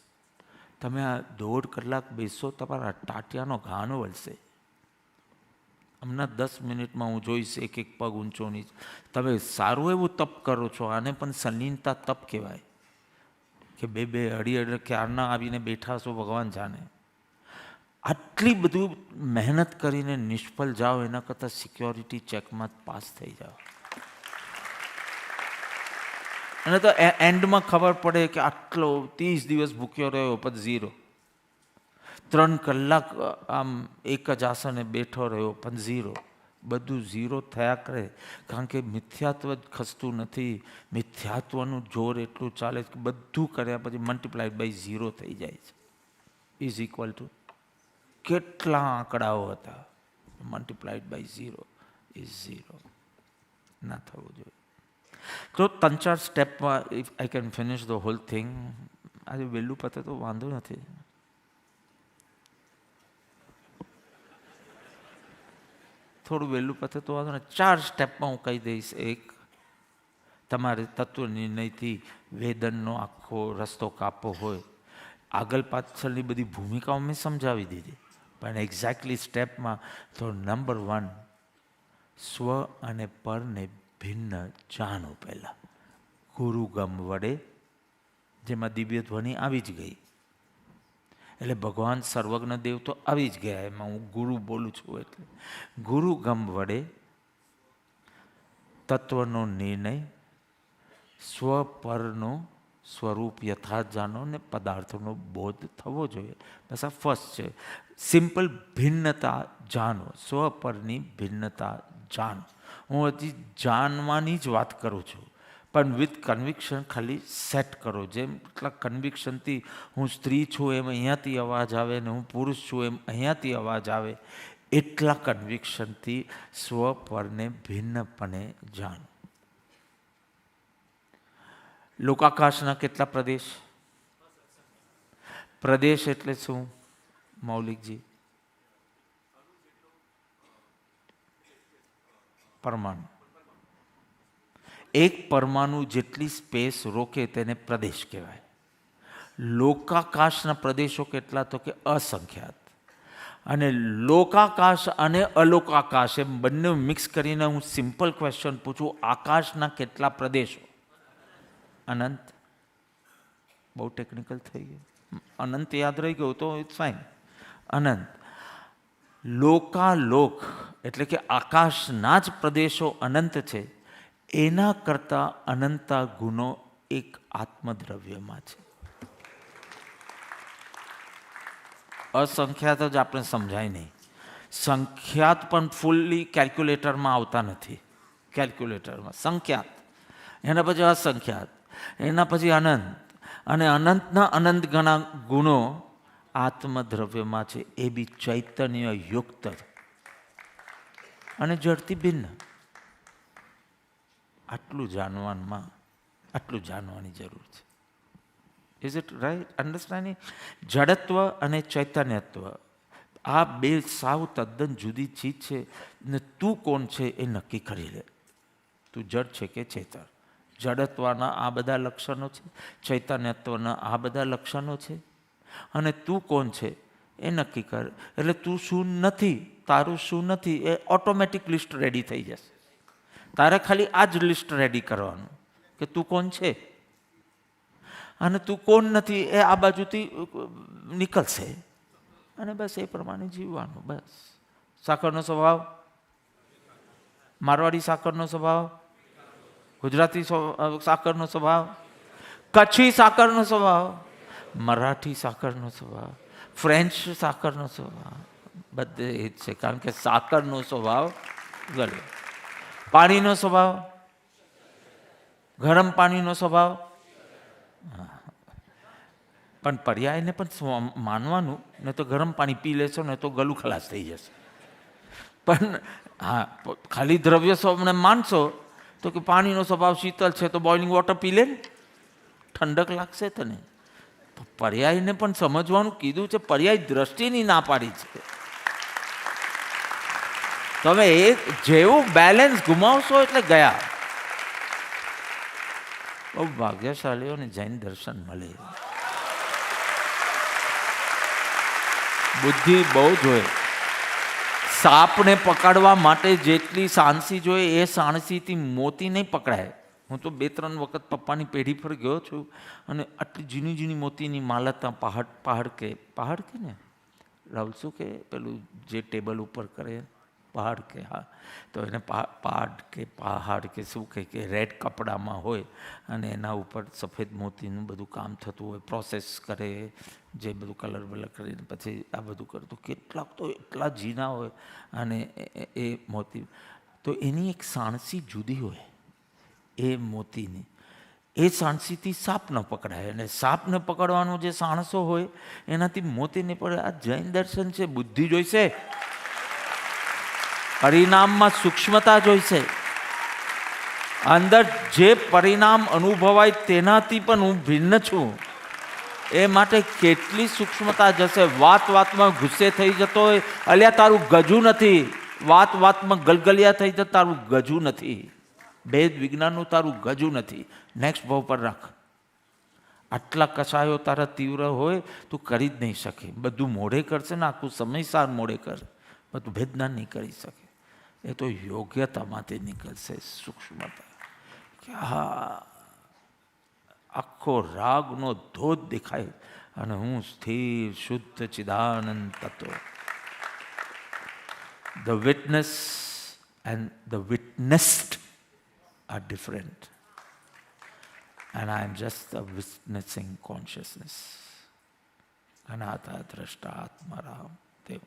તમે આ 1.5 કલાક બેસો, તમારા ટાટિયાનો ઘાનો વળશે. હમણાં 10 મિનિટમાં હું જોઈશ એક એક પગ ઊંચો નીચે. તમે સારું એવું તપ કરો છો, આને પણ સંલીનતા તપ કહેવાય. કે 2-2 અડી ક્યારના આવીને બેઠા છો ભગવાન જાણે. આટલી બધું મહેનત કરીને નિષ્ફળ જાઓ એના કરતાં સિક્યોરિટી ચેકમાં પાસ થઈ જાઓ. અને તો એન્ડમાં ખબર પડે કે આટલો 30 દિવસ ભૂખ્યો રહ્યો પણ 0. 3 કલાક આમ એક જ આસને બેઠો રહ્યો પણ 0. બધું 0 થયા કરે, કારણ કે મિથ્યાત્વ જ ખસતું નથી. મિથ્યાત્વનું જોર એટલું ચાલે કે બધું કર્યા પછી મલ્ટીપ્લાઈડ બાય 0 થઈ જાય છે. ઇઝ ઇક્વલ ટુ કેટલા આંકડાઓ હતા, મલ્ટીપ્લાઈડ બાય 0 ઇઝ 0. ના થવું જોઈએ. તો 3-4 સ્ટેપમાં if I can finish the hall thing. આજે વહેલું પતે તો વાંધો નથી. થોડું વહેલું પતે તો વાંધો ને 4 સ્ટેપમાં હું કહી દઈશ. એક, તમારે તત્વ નિર્ણયથી વેદનનો આખો રસ્તો કાપવો હોય, આગળ પાછળની બધી ભૂમિકાઓ મેં સમજાવી દીધી, પણ એક્ઝેક્ટલી સ્ટેપમાં તો નંબર 1, સ્વ અને પરને ભિન્ન જાણો. પહેલાં ગુરુગમ વડે, જેમાં દિવ્ય ધ્વનિ આવી જ ગઈ, એટલે ભગવાન સર્વજ્ઞ દેવ તો આવી જ ગયા, એમાં હું ગુરુ બોલું છું. એટલે ગુરુગમ વડે તત્વનો નિર્ણય, સ્વ પરનો સ્વરૂપ યથાર્થ જાણો ને પદાર્થોનો બોધ થવો જોઈએ. બસ આ ફર્સ્ટ છે. સિમ્પલ ભિન્નતા જાણો, સ્વ પરની ભિન્નતા જાણો. હું હજી જાણવાની જ વાત કરું છું, પણ વિથ કન્વિક્શન ખાલી સેટ કરો. જેમ એટલા કન્વિક્શનથી હું સ્ત્રી છું એમ અહીંયાથી અવાજ આવે, ને હું પુરુષ છું એમ અહીંયાથી અવાજ આવે, એટલા કન્વિક્શનથી સ્વ પરને ભિન્નપણે જાણો. લોકાકાશના કેટલા પ્રદેશ? પ્રદેશ એટલે શું મૌલિકજી? પરમાણુ. એક પરમાણુ જેટલી સ્પેસ રોકે તેને પ્રદેશ કહેવાય. લોકાકાશના પ્રદેશો કેટલા? તો કે અસંખ્યાત. અને લોકાકાશ અને અલોકાકાશ એમ બંને મિક્સ કરીને હું સિમ્પલ ક્વેશ્ચન પૂછું, આકાશના કેટલા પ્રદેશો? અનંત. બહુ ટેકનિકલ થઈ ગયું. અનંત યાદ રહી ગયું તો ઇટ્સ ફાઇન. અનંત. લોકાલોક એટલે કે આકાશના જ પ્રદેશો અનંત છે, એના કરતાં અનંતા ગુણો એક આત્મદ્રવ્યમાં છે. અસંખ્યાત જ આપણે સમજાય નહીં. સંખ્યાત પણ ફૂલ્લી કેલ્ક્યુલેટરમાં આવતા નથી. કેલ્ક્યુલેટરમાં સંખ્યાત, એના પછી અસંખ્યાત, એના પછી અનંત, અને અનંતના અનંત ગણા ગુણો આત્મદ્રવ્યમાં છે, એ બી ચૈતન્ય યુક્ત અને જડથી ભિન્ન. આટલું જાણવાની જરૂર છે. Is it right understanding? જડત્વ અને ચૈતન્યત્વ આ બે સાવ તદ્દન જુદી ચીજ છે, ને તું કોણ છે એ નક્કી કરી લે. તું જડ છે કે ચેતન? જડત્વના આ બધા લક્ષણો છે, ચૈતન્યત્વના આ બધા લક્ષણો છે, અને તું કોણ છે એ નક્કી કર. એટલે તું શું નથી, તારું શું નથી, એ ઓટોમેટિક લિસ્ટ રેડી થઈ જશે. તારે ખાલી આ જ લિસ્ટ રેડી કરવાનું કે તું કોણ છે, અને તું કોણ નથી એ આ બાજુથી નીકળશે, અને બસ એ પ્રમાણે જીવવાનું. બસ. સાકરનો સ્વભાવ, મારવાડી સાકરનો સ્વભાવ, ગુજરાતી સાકરનો સ્વભાવ, કચ્છી સાકરનો સ્વભાવ, મરાઠી સાકરનો સ્વભાવ, ફ્રેન્ચ સાકરનો સ્વભાવ, બધે એ જ છે. કારણ કે સાકરનો સ્વભાવ ગળ્યો. પાણીનો સ્વભાવ, ગરમ પાણીનો સ્વભાવ, પણ પર્યાયને પણ માનવાનું, ને તો ગરમ પાણી પી લેશો ને તો ગળું ખલાસ થઈ જશે. પણ હા, ખાલી દ્રવ્ય સ્વભાવને માનશો તો કે પાણીનો સ્વભાવ શીતળ છે તો બોઇલિંગ વોટર પી લે, ઠંડક લાગશે તને. પર્યાયને પણ સમજવાનું કીધું છે, પર્યાય દ્રષ્ટિની ના પાડી છે. તમે એક જેવું બેલેન્સ ગુમાવશો એટલે ગયા. બહુ ભાગ્યશાળીઓને જૈન દર્શન મળે. બુદ્ધિ બહુ જોઈએ. સાપને પકડવા માટે જેટલી સાણસી જોઈએ એ સાણસીથી મોતી નહીં પકડાય. હું તો 2-3 વખત પપ્પાની પેઢી પર ગયો છું, અને આટલી ઝીણી ઝીણી મોતીની માલતા પહાડ કે ને રાહુલ શું કે પેલું જે ટેબલ ઉપર કરે પહાડ કે, હા, તો એને પહાડ કે શું કે રેડ કપડામાં હોય, અને એના ઉપર સફેદ મોતીનું બધું કામ થતું હોય, પ્રોસેસ કરે, જે બધું કલર બલર કરીને પછી આ બધું કરતું. કેટલાક તો એટલા ઝીણા હોય, અને એ મોતી તો એની એક સાણસી જુદી હોય. એ મોતીની એ સાણસીથી સાપ ન પકડાય, અને સાપને પકડવાનો જે સાણસો હોય એનાથી મોતી નહીં પડે. આ જૈન દર્શન છે. બુદ્ધિ જોઈશે, પરિણામમાં સૂક્ષ્મતા જોઈશે. અંદર જે પરિણામ અનુભવાય તેનાથી પણ હું ભિન્ન છું, એ માટે કેટલી સૂક્ષ્મતા જશે. વાતમાં ગુસ્સે થઈ જતો હોય, અલ્યા તારું ગજું નથી, વાત વાતમાં ગલગલિયા થઈ તો તારું ગજુ નથી, ભેદ વિજ્ઞાનનું તારું ગજુ નથી. નેક્સ્ટ ભાવ પર રાખ. આટલા કસાયો તારા તીવ્ર હોય તું કરી જ નહીં શકે. બધું મોઢે કરશે ને આખું સમયસાર મોઢે કર, બધું ભેદના નહીં કરી શકે. એ તો યોગ્યતામાંથી નીકળશે, સૂક્ષ્મતા. કે હા આખો રાગનો ધોધ દેખાય અને હું સ્થિર શુદ્ધ ચિદાનંદ તત્વ. The witness and the witnessed are different. And I am just a witnessing consciousness. Anata drashta atma ram dev.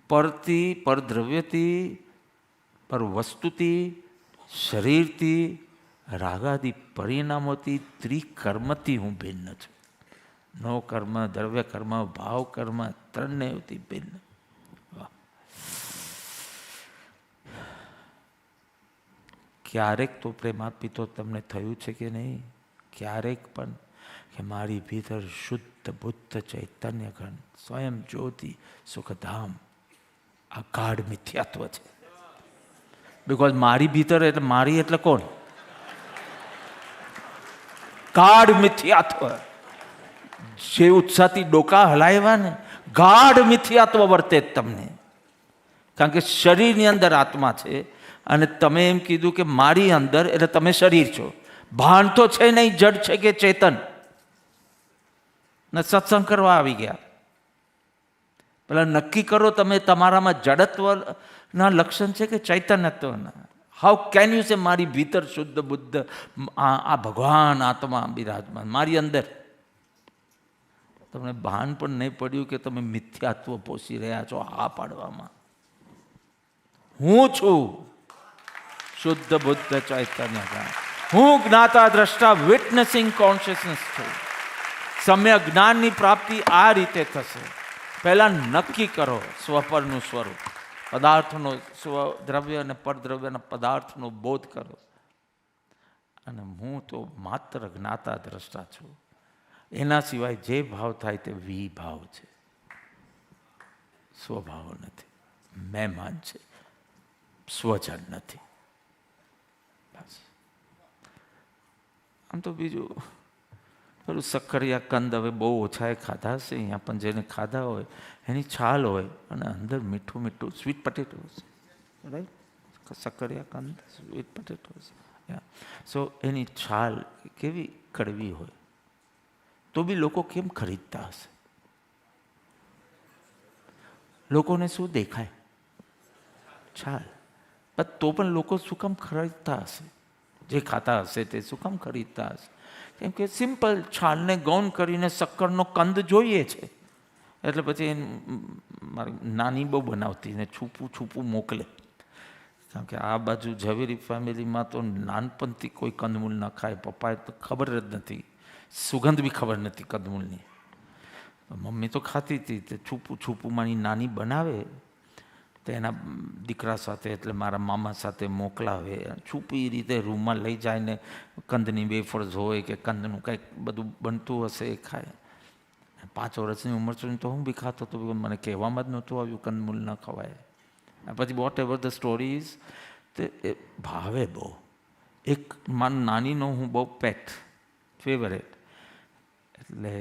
પરથી, પરદ્રવ્યથી, પર વસ્તુથી, શરીરથી, રાગાદી પરિણામોથી, ત્રિકર્મથી હું ભિન્ન છું. નો કર્મ, દ્રવ્ય કર્મ, ભાવ કર્મ ત્રણેયથી ભિન્ન. ક્યારેક તો પ્રેમાર્પિતો તમને થયું છે કે નહીં? ક્યારેક પણ કે મારી ભીતર શુદ્ધ બુદ્ધ ચૈતન્ય ઘન સ્વયં જ્યોતિ સુખધામ આ ગાઢ મિથ્યાત્વ છે. બિકોઝ મારી ભીતર એટલે મારી એટલે કોણ? ગાઢ મિથ્યાત્વ. જે ઉત્સાહથી ડોકા હલાવ્યા ને ગાઢ મિથ્યાત્વ વર્તે તમને. કારણ કે શરીરની અંદર આત્મા છે અને તમે એમ કીધું કે મારી અંદર એટલે તમે શરીર છો. ભાન તો છે નહીં, જડ છે કે ચેતન. ને સત્સંગ કરવા આવી ગયા. પેલા નક્કી કરો તમે તમારામાં જડત્વના લક્ષણ છે કે ચૈતન્યત્વના. હાઉ કેન યુ સે મારી ભીતર શુદ્ધ બુદ્ધ આ ભગવાન આત્મા બિરાજમાન મારી અંદર. તમને ભાન પણ નહીં પડ્યું કે તમે મિથ્યાત્વ પોષી રહ્યા છો હા પાડવામાં. હું છું શુદ્ધ બુદ્ધ ચૈતન્ય. હું જ્ઞાતા દ્રષ્ટા વિટનેસિંગ કોન્શિયસનેસ છું. સમ્યક જ્ઞાનની પ્રાપ્તિ આ રીતે થશે. પહેલા નક્કી કરો સ્વપરનું સ્વરૂપ, પદાર્થનો સ્વદ્રવ્ય અને પરદ્રવ્યના પદાર્થનો બોધ કરો. અને હું તો માત્ર જ્ઞાતા દ્રષ્ટા છું. એના સિવાય જે ભાવ થાય તે વિભાવ છે, સ્વભાવ નથી, મહેમાન છે, સ્વજન નથી. બસ. આમ તો બીજું પેલું સક્કરિયા કંદ હવે બહુ ઓછાએ ખાધા હશે અહીંયા, પણ જેને ખાધા હોય એની છાલ હોય અને અંદર મીઠું મીઠું sweet potatoes, right? સક્કરિયા કંદ sweet potatoes. સો એની છાલ કેવી કડવી હોય તો બી લોકો કેમ ખરીદતા હશે? લોકોને શું દેખાય? છાલ. તો પણ લોકો શું કામ ખરીદતા હશે? જે ખાતા હશે તે શું કામ ખરીદતા હશે? કેમ કે સિમ્પલ છાલને ગૌણ કરીને શક્કરનો કંદ જોઈએ છે. એટલે પછી મારી નાની બહુ બનાવતી ને છૂપું છૂપું મોકલે. કારણ કે આ બાજુ ઝવેરી ફેમિલીમાં તો નાનપણથી કોઈ કંદમૂળ ન ખાય. પપ્પાએ તો ખબર જ નથી, સુગંધ બી ખબર નથી કંદમૂળની. મમ્મી તો ખાતી હતી. તે છૂપું છૂપું મારી નાની બનાવે તો એના દીકરા સાથે એટલે મારા મામા સાથે મોકલાવે. છૂપી રીતે રૂમમાં લઈ જાય ને કંદની વેફર્સ હોય કે કંદનું કંઈક બધું બનતું હશે એ ખાય. 5 વર્ષની ઉંમર સુધી તો હું બી ખાતો હતો. મને કહેવામાં જ નહોતું આવ્યું કંદમૂળ ન ખવાય. પછી વોટ એવર ધ સ્ટોરીઝ તે ભાવે બહુ. એક મારી નાનીનો હું બહુ પેટ ફેવરેટ. એટલે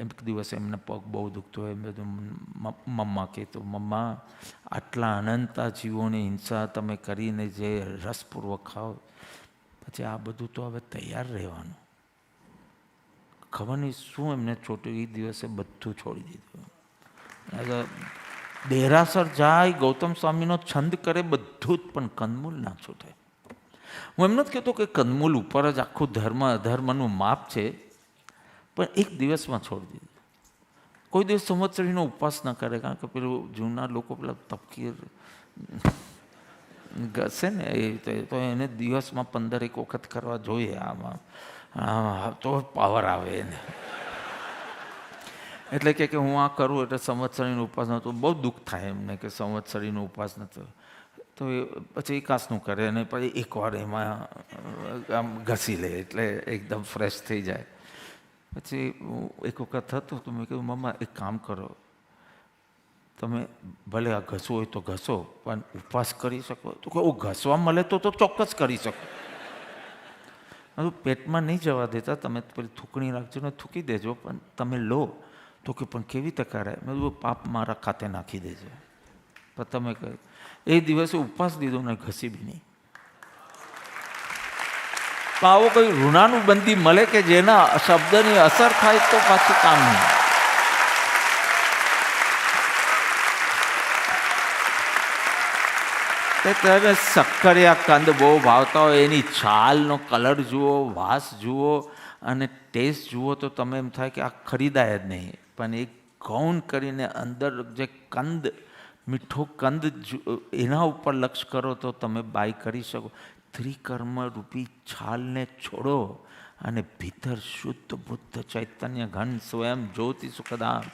એક દિવસ એમને પગ બહુ દુખતો હોય. બધું મમ્મા કહેતો, મમ્મા આટલા અનંતા જીવોની હિંસા તમે કરીને જે રસપૂર્વક ખાઓ, પછી આ બધું તો હવે તૈયાર રહેવાનું. ખબર નહીં શું એમને છોટું. એ દિવસે બધું છોડી દીધું. દેરાસર જાય, ગૌતમ સ્વામીનો છંદ કરે બધું જ, પણ કંદમૂળ ના છૂટે. હું એમ નથી કહેતો કે કંદમૂળ ઉપર જ આખું ધર્મ અધર્મનું માપ છે, પણ એક દિવસમાં છોડી દીધું. કોઈ દિવસ સંવત્સરીનો ઉપવાસ ન કરે. કારણ કે પેલું જૂના લોકો પેલા તપકીર ઘસે ને એ તો એને દિવસમાં 15 વખત કરવા જોઈએ. આમાં તો પાવર આવે એને. એટલે કે હું આ કરું એટલે સંવત્સરીનો ઉપવાસ નહોતો. બહુ દુઃખ થાય એમને કે સંવત્સરીનો ઉપવાસ નહોતો. તો એ પછી એકાસનું કરે અને પછી એકવાર એમાં આમ ઘસી લે એટલે એકદમ ફ્રેશ થઈ જાય. પછી એક વખત થતું તો મેં કહ્યું, મમ્મા એક કામ કરો, તમે ભલે આ ઘસવું હોય તો ઘસો, પણ ઉપવાસ કરી શકો તો કે ઘસવા મળે તો ચોક્કસ કરી શકો. પેટમાં નહીં જવા દેતા, તમે પેલી થૂકણી રાખજો ને થૂકી દેજો, પણ તમે લો તો કે પણ કેવી રીતે કરાય? મેં કીધું પાપ મારા ખાતે નાખી દેજો. પણ તમે કહ્યું એ દિવસે ઉપવાસ દીધો ને ઘસી બી નહીં. તો આવો કોઈ ઋણાનું બંદી મળે કે જેના શબ્દની અસર થાય તો પાછું કામ નહીં. તમે શક્કરિયા કંદ બહુ ભાવતા હોય, એની છાલનો કલર જુઓ, વાસ જુઓ અને ટેસ્ટ જુઓ તો તમે એમ થાય કે આ ખરીદાય જ નહીં. પણ એક ગૌણ કરીને અંદર જે કંદ, મીઠો કંદ, એના ઉપર લક્ષ્ય કરો તો તમે બાય કરી શકો. ત્રિકર્મ રૂપી છાલને છોડો અને ભીતર શુદ્ધ બુદ્ધ ચૈતન્ય ઘન સ્વયં જ્યોતિ સુખદામ.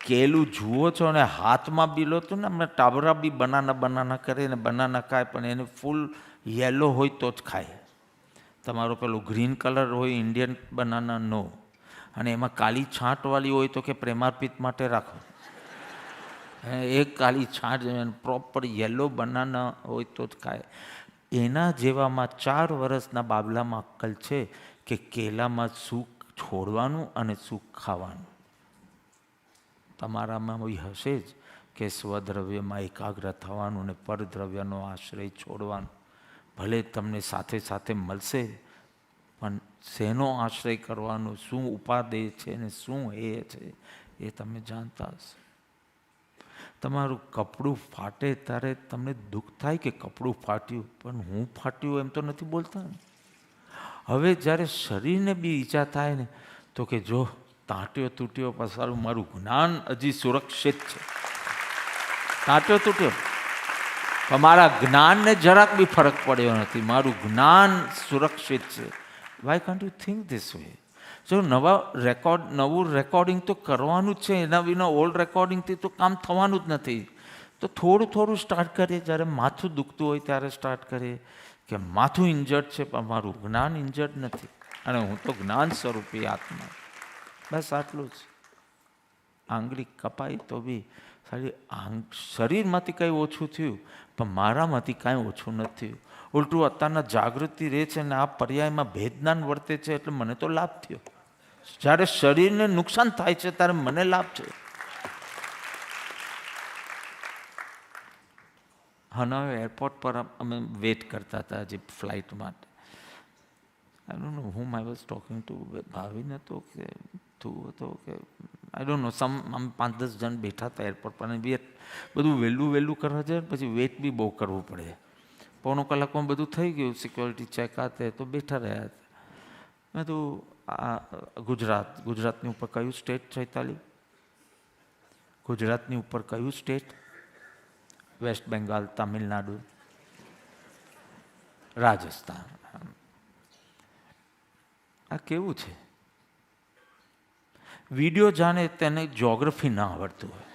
કેલું જુઓ છો ને હાથમાં બી લો તો ને અમને ટાબરા બી બનાના કરે ને બનાના ખાય, પણ એને ફૂલ યેલો હોય તો જ ખાય. તમારો પેલું ગ્રીન કલર હોય ઇન્ડિયન બનાના નો, અને એમાં કાળી છાંટવાળી હોય તો કે પ્રેમાર્પિત માટે રાખો. એક કાળી છાંટ પ્રોપર યેલો બનાના હોય તો જ ખાય. એના જેવામાં 4 વર્ષના બાબલામાં અક્કલ છે કે કેલામાં શું છોડવાનું અને શું ખાવાનું. તમારામાં એ હશે જ કે સ્વદ્રવ્યમાં એકાગ્ર થવાનું ને પરદ્રવ્યનો આશ્રય છોડવાનું. ભલે તમને સાથે સાથે મળશે, પણ શેનો આશ્રય કરવાનો, શું ઉપાદેય છે ને શું એ છે એ તમે જાણતા હશો. તમારું કપડું ફાટે ત્યારે તમને દુઃખ થાય કે કપડું ફાટ્યું, પણ હું ફાટ્યું એમ તો નથી બોલતા ને. હવે જ્યારે શરીરને બી ઈજા થાય ને તો કે જો તાંટ્યો તૂટ્યો પાછું મારું જ્ઞાન હજી સુરક્ષિત છે. તાંટ્યો તૂટ્યો પણ મારા જ્ઞાનને જરાક બી ફરક પડ્યો નથી, મારું જ્ઞાન સુરક્ષિત છે. Why can't you think this way? જો નવું રેકોર્ડિંગ તો કરવાનું જ છે, એના વિના ઓલ્ડ રેકોર્ડિંગથી તો કામ થવાનું જ નથી. તો થોડું થોડું સ્ટાર્ટ કરીએ. જ્યારે માથું દુખતું હોય ત્યારે સ્ટાર્ટ કરીએ કે માથું ઇન્જર્ડ છે પણ મારું જ્ઞાન ઇન્જર્ડ નથી, અને હું તો જ્ઞાન સ્વરૂપી આત્મા. બસ આટલું જ. આંગળી કપાઈ તો બી શરીરમાંથી કંઈ ઓછું થયું, પણ મારામાંથી કાંઈ ઓછું નથી થયું. ઉલટું અત્યારના જાગૃતિ રહે છે ને આ પર્યાયમાં ભેદનાન વર્તે છે, એટલે મને તો લાભ થયો. જ્યારે શરીરને નુકસાન થાય છે ત્યારે મને લાભ છે. હનોઈ એરપોર્ટ પર અમે વેઇટ કરતા હતા હજી ફ્લાઇટ માટે. આઈ don't no whom I was talking two. Bhavin હતો કે તું હતો કે આઈ ડોન્ટ નો, આમ 5-10 જણ બેઠા હતા એરપોર્ટ પર. અને બધું વહેલું કરવા જાય, પછી વેઇટ બી બહુ કરવું પડે. 1.5 કલાકમાં બધું થઈ ગયું, સિક્યોરિટી ચેક આતે તો બેઠા રહ્યા હતા. મેં તો આ ગુજરાતની ઉપર કયું સ્ટેટ? ચૈતાલી, ગુજરાતની ઉપર કયું સ્ટેટ? વેસ્ટ બેંગાલ, તમિલનાડુ, રાજસ્થાન. આ કેવું છે? વિડીયો જાણે તેને જ્યોગ્રાફી ના આવડતું હોય,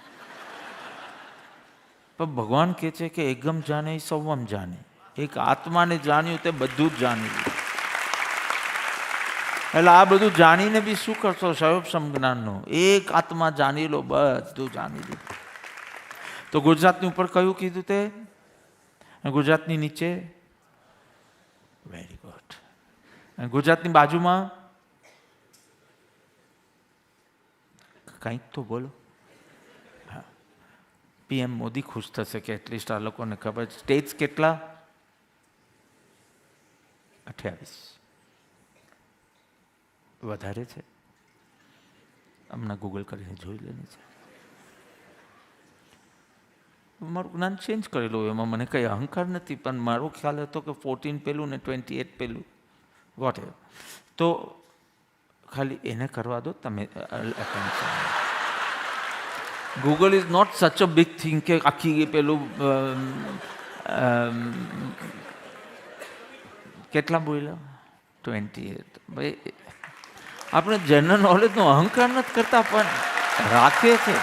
પણ ભગવાન કહે છે કે એકમ જાણે સૌમ જાણે. એક આત્માને જાણ્યું તે બધું જ જાણી લીધું. એટલે આ બધું જાણીને બી શું કરશો? સયોપ સમજ્ઞાનનો એક આત્મા જાણી લો, બધું જાણી લીધું. તો ગુજરાતની ઉપર કયું કીધું તે? ગુજરાતની નીચે? Very good. ગુજરાતની બાજુમાં કંઈક તો બોલો. હા, પીએમ મોદી ખુશ થશે કે એટલીસ્ટ આ લોકોને ખબર. સ્ટેટ્સ કેટલા? 28. વધારે છે? હમણાં ગૂગલ કરીને જોઈ લેની છે. મારું જ્ઞાન ચેન્જ કરેલું, એમાં મને કંઈ અહંકાર નથી, પણ મારો ખ્યાલ હતો કે 14 પેલું ને 28 પેલું વોટ એવર. તો ખાલી એને કરવા દો તમે. ગૂગલ ઇઝ નોટ સચ અ બિગ થિંગ કે આખી પેલું કેટલા બોલ્યા? 28. ભાઈ આપણે જનરલ નોલેજનો અહંકાર નથી કરતા, પણ રાખીએ છે.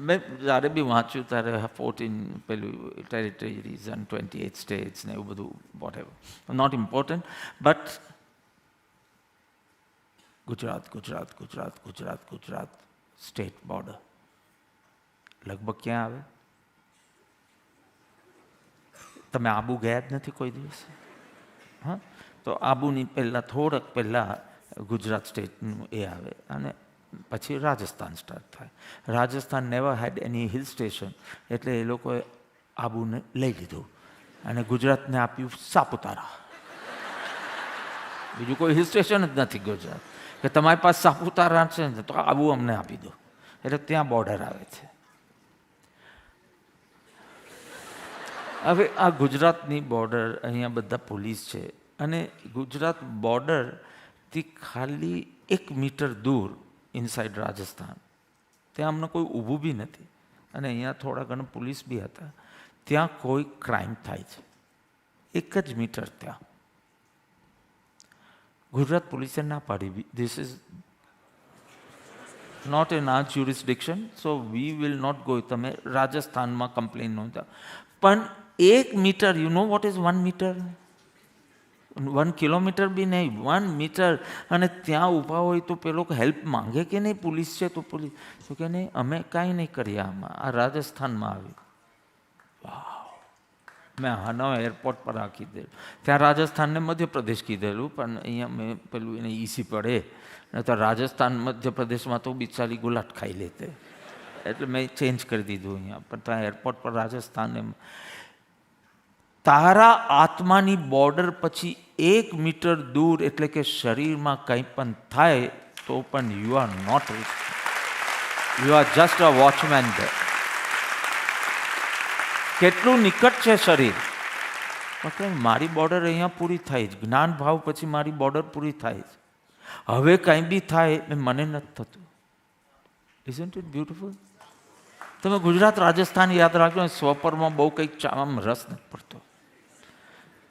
મેં જ્યારે બી વાંચ્યું ત્યારે 14 પેલું ટેરિટરીઝ અને 28 સ્ટેટ્સ ને એવું બધું, whatever, not important. But Gujarat Gujarat Gujarat Gujarat Gujarat state border લગભગ ક્યાં આવે? તમે આબુ ગયા જ નથી કોઈ દિવસ? હા, તો આબુની પહેલાં થોડક પહેલાં ગુજરાત સ્ટેટનું એ આવે અને પછી રાજસ્થાન સ્ટાર્ટ થાય. રાજસ્થાન નેવર હેડ એની હિલ સ્ટેશન, એટલે એ લોકોએ આબુને લઈ લીધું અને ગુજરાતને આપ્યું સાપુતારા. બીજું કોઈ હિલ સ્ટેશન જ નથી ગુજરાત, કે તમારી પાસે સાપુતારા છે ને તો આબુ અમને આપી દો, એટલે ત્યાં બોર્ડર આવે છે. હવે આ ગુજરાતની બોર્ડર, અહીંયા બધા પોલીસ છે અને ગુજરાત બોર્ડરથી ખાલી 1 મીટર દૂર ઇનસાઇડ રાજસ્થાન, ત્યાં અમને કોઈ ઊભું બી નથી અને અહીંયા થોડા ઘણા પોલીસ બી હતા. ત્યાં કોઈ ક્રાઇમ થાય છે 1 જ મીટર ત્યાં. ગુજરાત પોલીસે ના પાડી, this is not in our jurisdiction, so we will not go. તમે રાજસ્થાનમાં કમ્પ્લેન નોંધા, પણ 1 metre, you know what is 1 metre? 1 kilometre બી નહીં, 1 મીટર. અને ત્યાં ઊભા હોય તો પેલો હેલ્પ માંગે કે નહીં? પોલીસ છે તો પોલીસ તો કે નહીં, અમે કાંઈ નહીં કરીએ આમાં, આ રાજસ્થાનમાં આવી. વાવ! મેં હનવ એરપોર્ટ પર આ કીધેલું, ત્યાં રાજસ્થાનને મધ્યપ્રદેશ કીધેલું, પણ અહીંયા મેં પેલું એને ઈસી પડે ને તો રાજસ્થાન મધ્યપ્રદેશમાં તો બિચારી ગુલાટ ખાઈ લેતે, એટલે મેં ચેન્જ કરી દીધું અહીંયા. પણ ત્યાં એરપોર્ટ પર રાજસ્થાન એમ. તારા આત્માની બોર્ડર પછી 1 મીટર દૂર, એટલે કે શરીરમાં કંઈ પણ થાય તો પણ you are not, you are just a watchman there. કેટલું નિકટ છે શરીર, પણ મારી બોર્ડર અહીંયા પૂરી થાય છે, જ્ઞાન ભાવ પછી મારી બોર્ડર પૂરી થાય છે. હવે કંઈ બી થાય એ મને નથી થતું. Isn't it beautiful? તમે ગુજરાત રાજસ્થાન યાદ રાખજો, સ્વપરમાં બહુ કંઈક આમ રસ નથી પડતો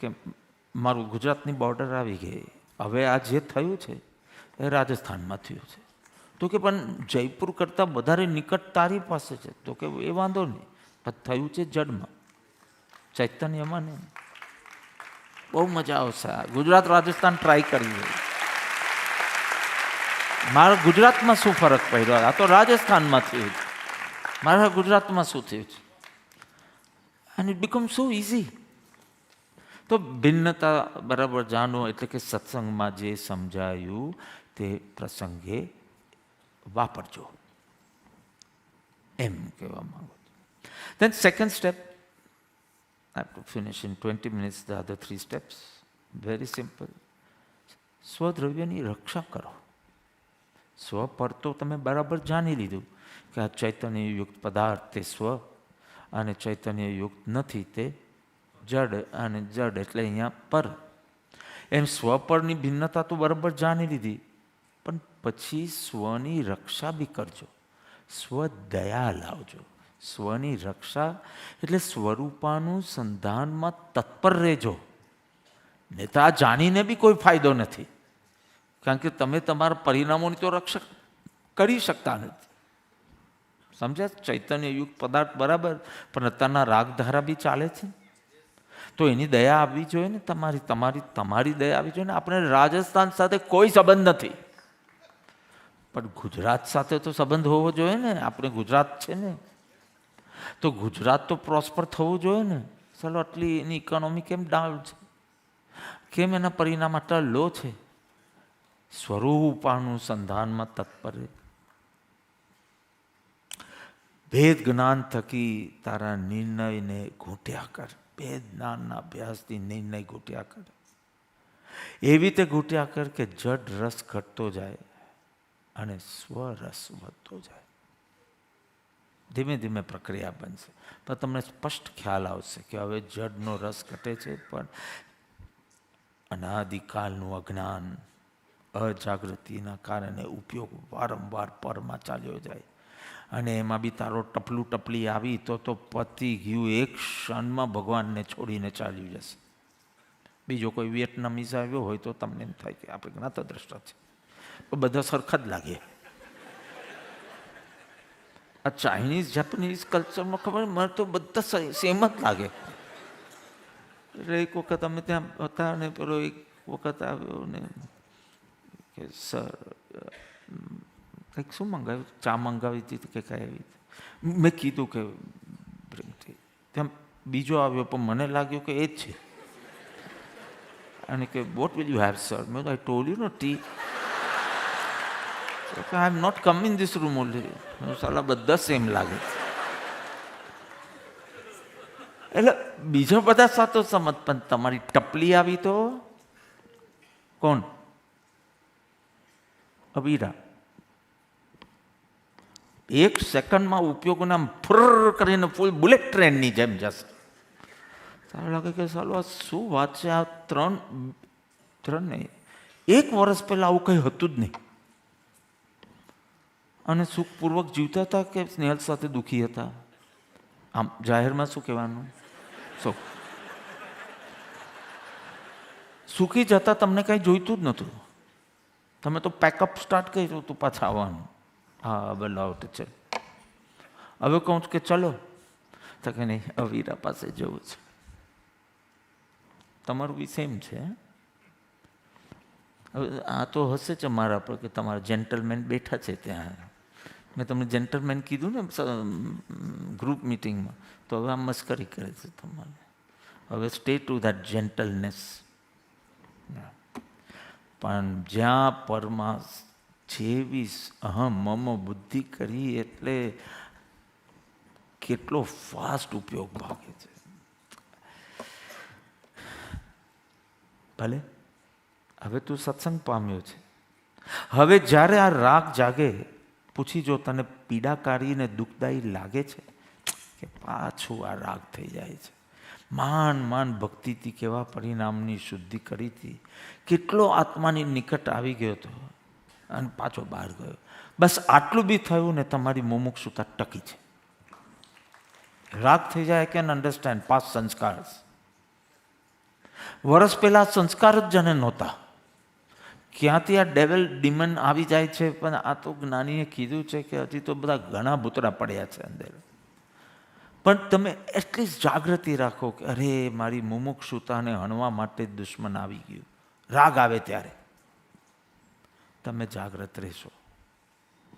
કે મારું ગુજરાતની બોર્ડર આવી ગઈ. હવે આ જે થયું છે એ રાજસ્થાનમાં થયું છે. તો કે પણ જયપુર કરતાં વધારે નિકટ તારી પાસે છે, તો કે એ વાંધો નહીં, પણ થયું છે જડમાં, ચૈતન્યમાં નહીં. બહુ મજા આવશે. ગુજરાત રાજસ્થાન ટ્રાય કરીએ. મારા ગુજરાતમાં શું ફરક પડ્યો? આ તો રાજસ્થાનમાં થયું છે, મારા ગુજરાતમાં શું થયું છે? And it become so easy. તો ભિન્નતા બરાબર જાણો, એટલે કે સત્સંગમાં જે સમજાયું તે પ્રસંગે વાપરજો, એમ કહેવા માંગુ. Then second step, I have to finish in 20 minutes the other 3 steps. Very simple. સ્વદ્રવ્યની રક્ષા કરો. સ્વ પર તો તમે બરાબર જાણી લીધું કે આ ચૈતન્યયુક્ત પદાર્થ તે સ્વ, અને ચૈતન્યયુક્ત નથી તે જડ, અને જડ એટલે અહીંયા પર. એમ સ્વ પરની ભિન્નતા તો બરાબર જાણી લીધી, પણ પછી સ્વની રક્ષા બી કરજો, સ્વદયા લાવજો. સ્વની રક્ષા એટલે સ્વરૂપાનું સંધાનમાં તત્પર રહેજો. ને તો આ જાણીને બી કોઈ ફાયદો નથી, કારણ કે તમે તમારા પરિણામોની તો રક્ષા કરી શકતા નથી. સમજ્યા? ચૈતન્યયુક્ત પદાર્થ બરાબર, પણ અત્યારના રાગધારા બી ચાલે છે, તો એની દયા આવવી જોઈએ ને, તમારી તમારી તમારી દયા આવવી જોઈએ ને. આપણે રાજસ્થાન સાથે કોઈ સંબંધ નથી, પણ ગુજરાત સાથે તો સંબંધ હોવો જોઈએ ને. આપણે ગુજરાત છે ને, તો ગુજરાત તો પ્રોસ્પર થવું જોઈએ ને. ચાલો, આટલી એની ઇકોનોમી કેમ ડાઉન છે, કેમ એના પરિણામ આટલા લો છે? સ્વરૂપાનું સંધાનમાં તત્પર. ભેદ જ્ઞાન થકી તારા નિર્ણયને ઘૂંટ્યા કર. ભેદ જ્ઞાનના અભ્યાસથી નિર્ણય ઘૂંટ્યા કર. એવી રીતે ઘૂંટ્યા કર કે જડ રસ ઘટતો જાય અને સ્વરસ વધતો જાય. ધીમે ધીમે પ્રક્રિયા બનશે, પણ તમને સ્પષ્ટ ખ્યાલ આવશે કે હવે જડનો રસ ઘટે છે, પણ અનાદિકાલનું અજ્ઞાન, અજાગૃતિના કારણે ઉપયોગ વારંવાર પરમાં ચાલ્યો જાય, અને એમાં બી તારો ટપલું ટપલી આવી તો પતી ગયું. એક ક્ષણમાં ભગવાનને છોડીને ચાલ્યું જશે. બીજો કોઈ વિયેટનામીઝ આવ્યો હોય તો તમને એમ થાય કે આપણે જ્ઞાતદ્રષ્ટા છે, તો બધા સરખા જ લાગે. આ ચાઇનીઝ જેપનીઝ કલ્ચરમાં ખબર મને તો બધા સેમ જ લાગે. એટલે એક વખત અમે ત્યાં હતા ને પેલો એક વખત આવ્યો ને કે સર કંઈક શું મંગાવ્યું, ચા મંગાવી હતી કે કાંઈ એવી. મેં કીધું કે તેમ બીજો આવ્યો પણ મને લાગ્યું કે એ જ છે. અને કે what will you have sir? મેં I told you no tea. I am not come in this room only. સાલા બધા સેમ લાગે. એટલે બીજા બધા સાતો સમજ, પણ તમારી ટપલી આવી તો કોણ? અબીરા. 1 સેકન્ડમાં ઉપયોગને આમ ફુર કરીને ફૂલ બુલેટ ટ્રેનની જેમ જશે. સારું લાગે કે સાલું આ શું વાત છે. આ ત્રણ નહીં, 1 વર્ષ પહેલા આવું કંઈ હતું જ નહીં. અને સુખપૂર્વક જીવતા હતા કે સ્નેહલ સાથે દુઃખી હતા? આમ જાહેરમાં શું કહેવાનું? સુખી જતા તમને કંઈ જોઈતું જ નહોતું. તમે તો પેકઅપ સ્ટાર્ટ કર્યું હતું પાછા આવવાનું. હા હવે લાવ તો ચાલ. હવે કહું છું કે ચલો, તો કે નહીં અવીરા પાસે જવું છે. તમારું બી સેમ છે. હવે આ તો હશે જ અમારા પર કે તમારા જેન્ટલમેન બેઠા છે ત્યાં. મેં તમને જેન્ટલમેન કીધું ને ગ્રુપ મિટિંગમાં, તો હવે આ મસ્કરી કરે છે તમારે. હવે સ્ટે ટુ ધેટ જેન્ટલનેસ. પણ જ્યાં પરમાં જેવી અહમ મમ બુદ્ધિ કરી એટલે કેટલો ફાસ્ટ ઉપયોગ ભાગે છે. ભલે હવે તું સત્સંગ પામ્યો છે. હવે જ્યારે આ રાગ જાગે, પૂછી જો તને પીડાકારી ને દુઃખદાયી લાગે છે કે પાછું આ રાગ થઈ જાય છે. માન ભક્તિથી કેવા પરિણામની શુદ્ધિ કરી હતી, કેટલો આત્માની નિકટ આવી ગયો હતો અને પાછો બહાર ગયો. બસ આટલું બી થયું ને તમારી મુમુક્ષુતા ટકી છે. રાગ થઈ જાય. આઈ કેન અન્ડરસ્ટેન્ડ પાસ્ટ સંસ્કાર. વર્ષ પહેલા સંસ્કાર જ જને નહોતા. ક્યાંથી આ ડેવલ ડિમન આવી જાય છે. પણ આ તો જ્ઞાનીએ કીધું છે કે હજી તો બધા ઘણા ભૂતરા પડ્યા છે અંદર. પણ તમે એટલીસ્ટ જાગૃતિ રાખો કે અરે મારી મુમુક્ષુતાને હણવા માટે જ દુશ્મન આવી ગયું. રાગ આવે ત્યારે તમે જાગૃત રહેશો,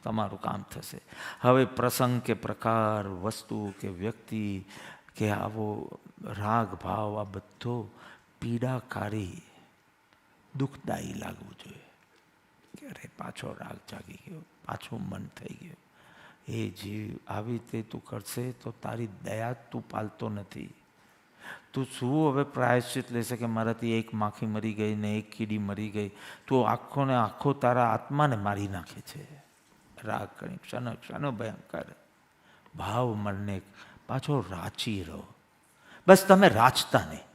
તમારું કામ થશે. હવે પ્રસંગ કે પ્રકાર, વસ્તુ કે વ્યક્તિ કે આવો રાગ ભાવ, આ બધો પીડાકારી દુઃખદાયી લાગવું જોઈએ. કે અરે પાછો રાગ જાગી ગયો, પાછું મન થઈ ગયું. એ જીવ આવી રીતે તું કરશે તો તારી દયા તું પાલતો નથી. તું શું હવે પ્રાયશ્ચિત લેશે કે મારાથી 1 માખી મરી ગઈ ને 1 કીડી મરી ગઈ? તું આખો ને આખો તારા આત્માને મારી નાખે છે. રાગ કરી ક્ષણ ભયંકર ભાવ મનને પાછો રાચી રહો. બસ તમે રાચતા નહીં,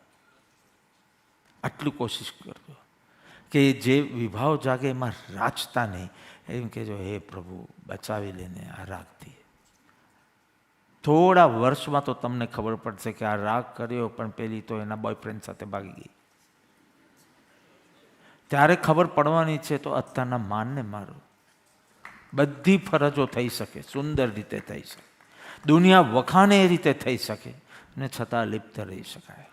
આટલું કોશિશ કરજો કે જે વિભાવ જાગે એમાં રાચતા નહીં. એમ કહેજો હે પ્રભુ બચાવી લેને આ રાગથી. થોડા વર્ષમાં તો તમને ખબર પડશે કે આ રાગ કર્યો પણ પેલી તો એના બોયફ્રેન્ડ સાથે ભાગી ગઈ. ત્યારે ખબર પડવાની છે. તો અત્યારના માનને મારો. બધી ફરજો થઈ શકે, સુંદર રીતે થઈ શકે, દુનિયા વખાણે એ રીતે થઈ શકે ને છતાં લિપ્ત રહી શકાય.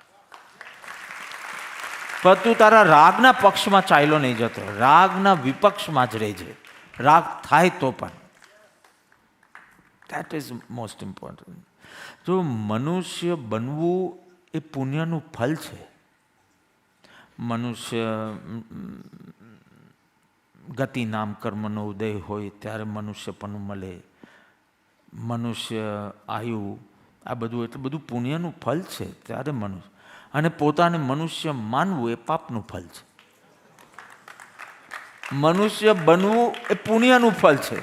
પણ તું તારા રાગના પક્ષમાં ચાલ્યો નહીં જતો, રાગના વિપક્ષમાં જ રહેજે. રાગ થાય તો પણ દેટ ઇઝ મોસ્ટ ઇમ્પોર્ટન્ટ. જો મનુષ્ય બનવું એ પુણ્યનું ફલ છે. મનુષ્ય ગતિ નામ કર્મનો ઉદય હોય ત્યારે મનુષ્યપણું મળે. મનુષ્ય આયુ, આ બધું એટલે બધું પુણ્યનું ફલ છે. ત્યારે મનુષ્ય અને પોતાને મનુષ્ય માનવું એ પાપનું ફલ છે. મનુષ્ય બનવું એ પુણ્યનું ફલ છે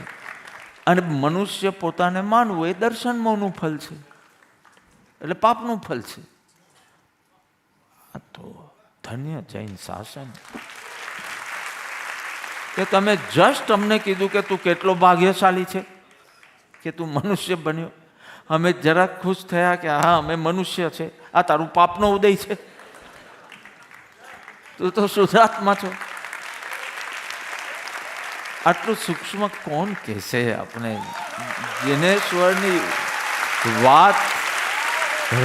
અને મનુષ્ય પોતાને માનવું એ દર્શન મોહનું ફલ છે, એટલે પાપનું ફલ છે. આ તો ધન્ય જૈન શાસન કે તમે જસ્ટ અમને કીધું કે તું કેટલો ભાગ્યશાળી છે કે તું મનુષ્ય બન્યો. અમે જરાક ખુશ થયા કે હા અમે મનુષ્ય છે. આ તારું પાપનો ઉદય છે. તું તો શુદ્ધાત્મા છો. આટલું સૂક્ષ્મ કોણ કહેશે આપણે? જિનેશ્વરની વાત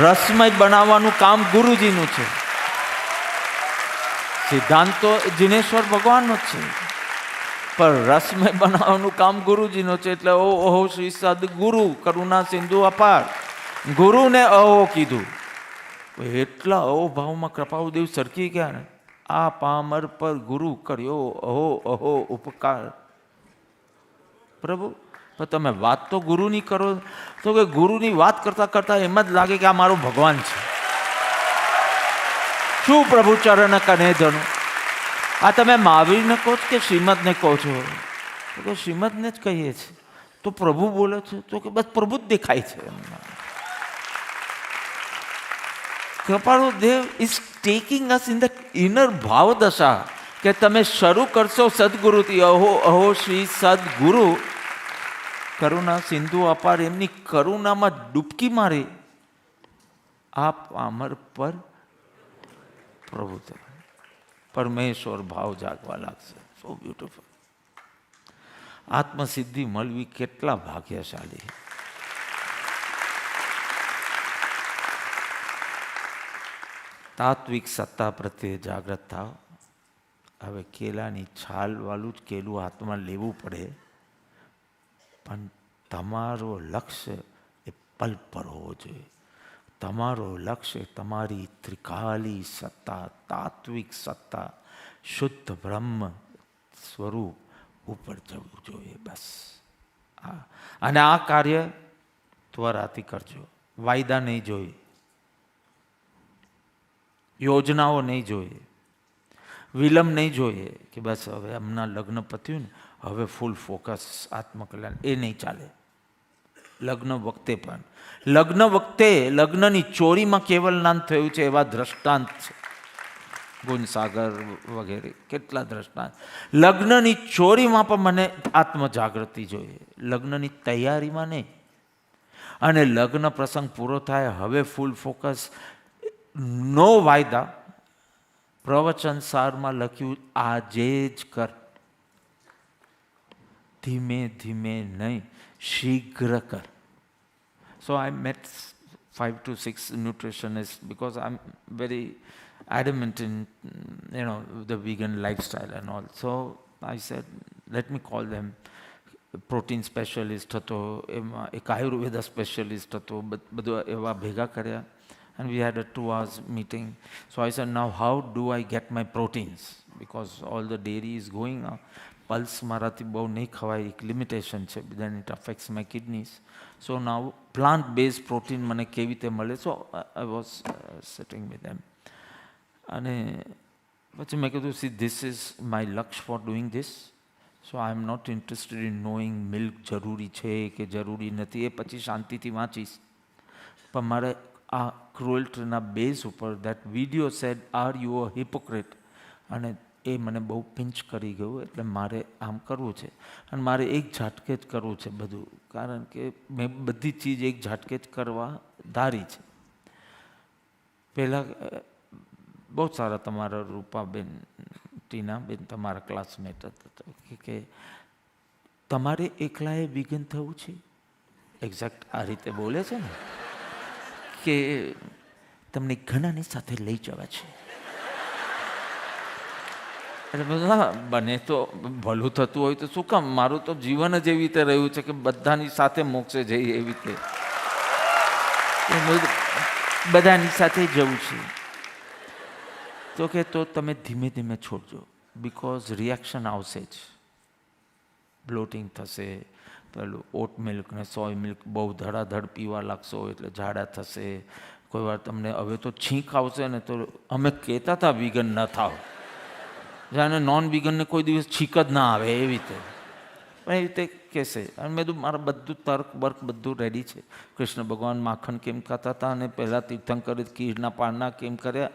રસમય બનાવવાનું કામ ગુરુજીનું છે. સિદ્ધાંત તો જિનેશ્વર ભગવાનનો જ છે. પણ રસમય બનાવવાનું કામ ગુરુજીનું છે. એટલે ઓહો શ્રી સદગુરુ કરુણા સિંધુ અપાર, ગુરુને અહો કીધું. એટલા અહોભાવમાં કૃપાળુદેવ સરકી ગયા ને, આ પામર પર ગુરુ કર્યો અહો અહો ઉપકાર. પ્રભુ પણ તમે વાત તો ગુરુની કરો, તો કે ગુરુની વાત કરતા કરતા એમ જ લાગે કે આ મારો ભગવાન છે. શું પ્રભુ ચરણ કને ધનું? આ તમે મહાવીરને કહો છો કે શ્રીમદને કહો છો? તો કે શ્રીમદને જ કહીએ છીએ. તો પ્રભુ બોલે છે? તો કે બસ પ્રભુ જ દેખાય છે. Kripaludev is taking us in the inner ભાવ દશા, કે તમે શરૂ કરશો સદગુરુથી. અહો અહો શ્રી સદગુરુ કરુણા સિંધુ અપાર, એમની કરુણામાં ડૂબકી મારી આપ અમર પર પ્રભુ પરમેશ્વર ભાવ જાગવા લાગશે. So beautiful. આત્મસિદ્ધિ મળવી કેટલા ભાગ્યશાળી. તાત્વિક સત્તા પ્રત્યે જાગૃત થાવ. હવે કેલાની છાલ વાળું જ કેલું હાથમાં લેવું પડે, પણ તમારો લક્ષ્ય એ પલ પર હોવો જોઈએ. તમારો લક્ષ્ય તમારી ત્રિકાલી સત્તા, તાત્વિક સત્તા, શુદ્ધ બ્રહ્મ સ્વરૂપ ઉપર જવું જોઈએ. બસ અને આ કાર્ય ત્વરાથી કરજો. વાયદા નહીં જોઈએ, યોજનાઓ નહીં જોઈએ, વિલંબ નહીં જોઈએ કે બસ હવે હમણાં લગ્ન પત્યું ને હવે ફૂલ ફોકસ આત્મકલ્યાણ, એ નહીં ચાલે. લગ્ન વખતે પણ, લગ્ન વખતે લગ્નની ચોરીમાં કેવલનાથ થયું છે એવા દ્રષ્ટાંત છે. ગુણસાગર વગેરે કેટલા દ્રષ્ટાંત. લગ્નની ચોરીમાં પણ મને આત્મજાગૃતિ જોઈએ, લગ્નની તૈયારીમાં નહીં. અને લગ્ન પ્રસંગ પૂરો થાય હવે ફૂલ ફોકસ, નો વાયદા. પ્રવચન સારમાં લખ્યું આજે જ કર, ધીમે ધીમે નહીં, શીઘ્ર કર. So I met 5 to 6 nutritionists because I'm very adamant in the vegan lifestyle and all. So I said, let me call them. Protein specialist હતો, એમાં એક આયુર્વેદા સ્પેશિયલિસ્ટ હતો, બધું એવા ભેગા કર્યા. And we had a 2 hours meeting. So I said, now how do I get my proteins? Because all the dairy is going up. Pulse મારાથી બહુ નહીં ખવાય, એક લિમિટેશન છે, then it affects my kidneys. So now plant based protein મને કેવી રીતે મળે? So I was sitting with them. અને પછી મેં કીધું, see this is my લક્ષ્ય for doing this. So I am not interested in knowing milk જરૂરી છે કે જરૂરી નથી, એ પછી શાંતિથી વાંચીશ. પણ મારે આ ક્રુએલ્ટીના બેઝ ઉપર that video said are you a hypocrite, અને એ મને બહુ પિંચ કરી ગયું. એટલે મારે આમ કરવું છે અને મારે એક ઝાટકે જ કરવું છે બધું, કારણ કે મેં બધી ચીજ એક ઝાટકે જ કરવા ધારી છે. પહેલાં બહુ સારા તમારા રૂપાબેન, ટીનાબેન તમારા ક્લાસમેટ હતા, કે તમારે એકલાએ વિઘન થવું છે. એક્ઝેક્ટ આ રીતે બોલે છે ને, કે તમને ઘણાની સાથે લઈ જવા છે. એટલે બધા બને તો ભલું થતું હોય તો શું કામ? મારું તો જીવન જ એવી રીતે રહ્યું છે કે બધાની સાથે મોક્ષે જઈએ એવી રીતે, બધાની સાથે જવું છે. તો કે તો તમે ધીમે ધીમે છોડજો, બિકોઝ રિએક્શન આવશે જ. બ્લોટિંગ થશે, પેલું ઓટ મિલ્ક ને સોય મિલ્ક બહુ ધડાધડ પીવા લાગશો એટલે ઝાડા થશે. કોઈ વાર તમને હવે તો છીંક આવશે ને, તો અમે કહેતા હતા વિગન ન થાવ, જાણે નોન વિગનને કોઈ દિવસ છીક જ ના આવે એવી રીતે, પણ એવી રીતે કહેશે. અને મેં કીધું મારા બધું તર્ક બર્ક બધું રેડી છે. કૃષ્ણ ભગવાન માખણ કેમ ખાતા હતા અને પહેલાં તીર્થંકરે ખીરના પારના કેમ કર્યા,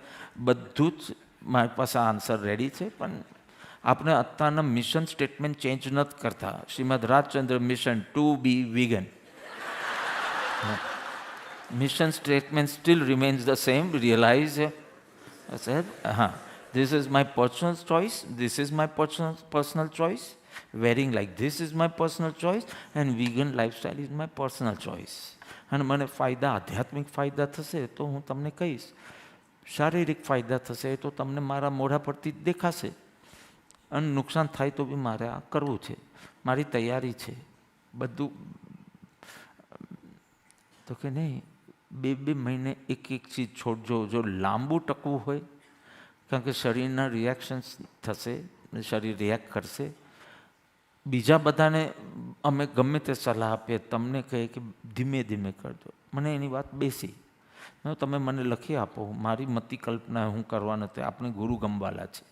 બધું જ મારી પાસે આન્સર રેડી છે. પણ આપણે અત્યારના મિશન સ્ટેટમેન્ટ ચેન્જ નથી કરતા. Shrimad Rajchandra mission to be vegan, mission statement still remains the same. Realise હા, this is my personal choice, this is my personal choice, wearing like this is my personal choice, and vegan lifestyle is my personal choice. અને મને ફાયદા, આધ્યાત્મિક ફાયદા થશે તો હું તમને કહીશ, શારીરિક ફાયદા થશે તો તમને મારા મોઢા પરથી જ દેખાશે. અને નુકસાન થાય તો બી મારે આ કરવું છે, મારી તૈયારી છે બધું. તો કે નહીં, 2 મહિને એક ચીજ છોડજો. જો લાંબુ ટકવું હોય, કારણ કે શરીરના રિએક્શન્સ થશે, શરીર રિએક્ટ કરશે. બીજા બધાને અમે ગમે તે સલાહ આપીએ, તમને કહે કે ધીમે ધીમે કરજો. મને એની વાત બેસી. તમે મને લખી આપો, મારી મતિ કલ્પના હું કરવા નથી. આપણે ગુરુ ગમવાલા છે,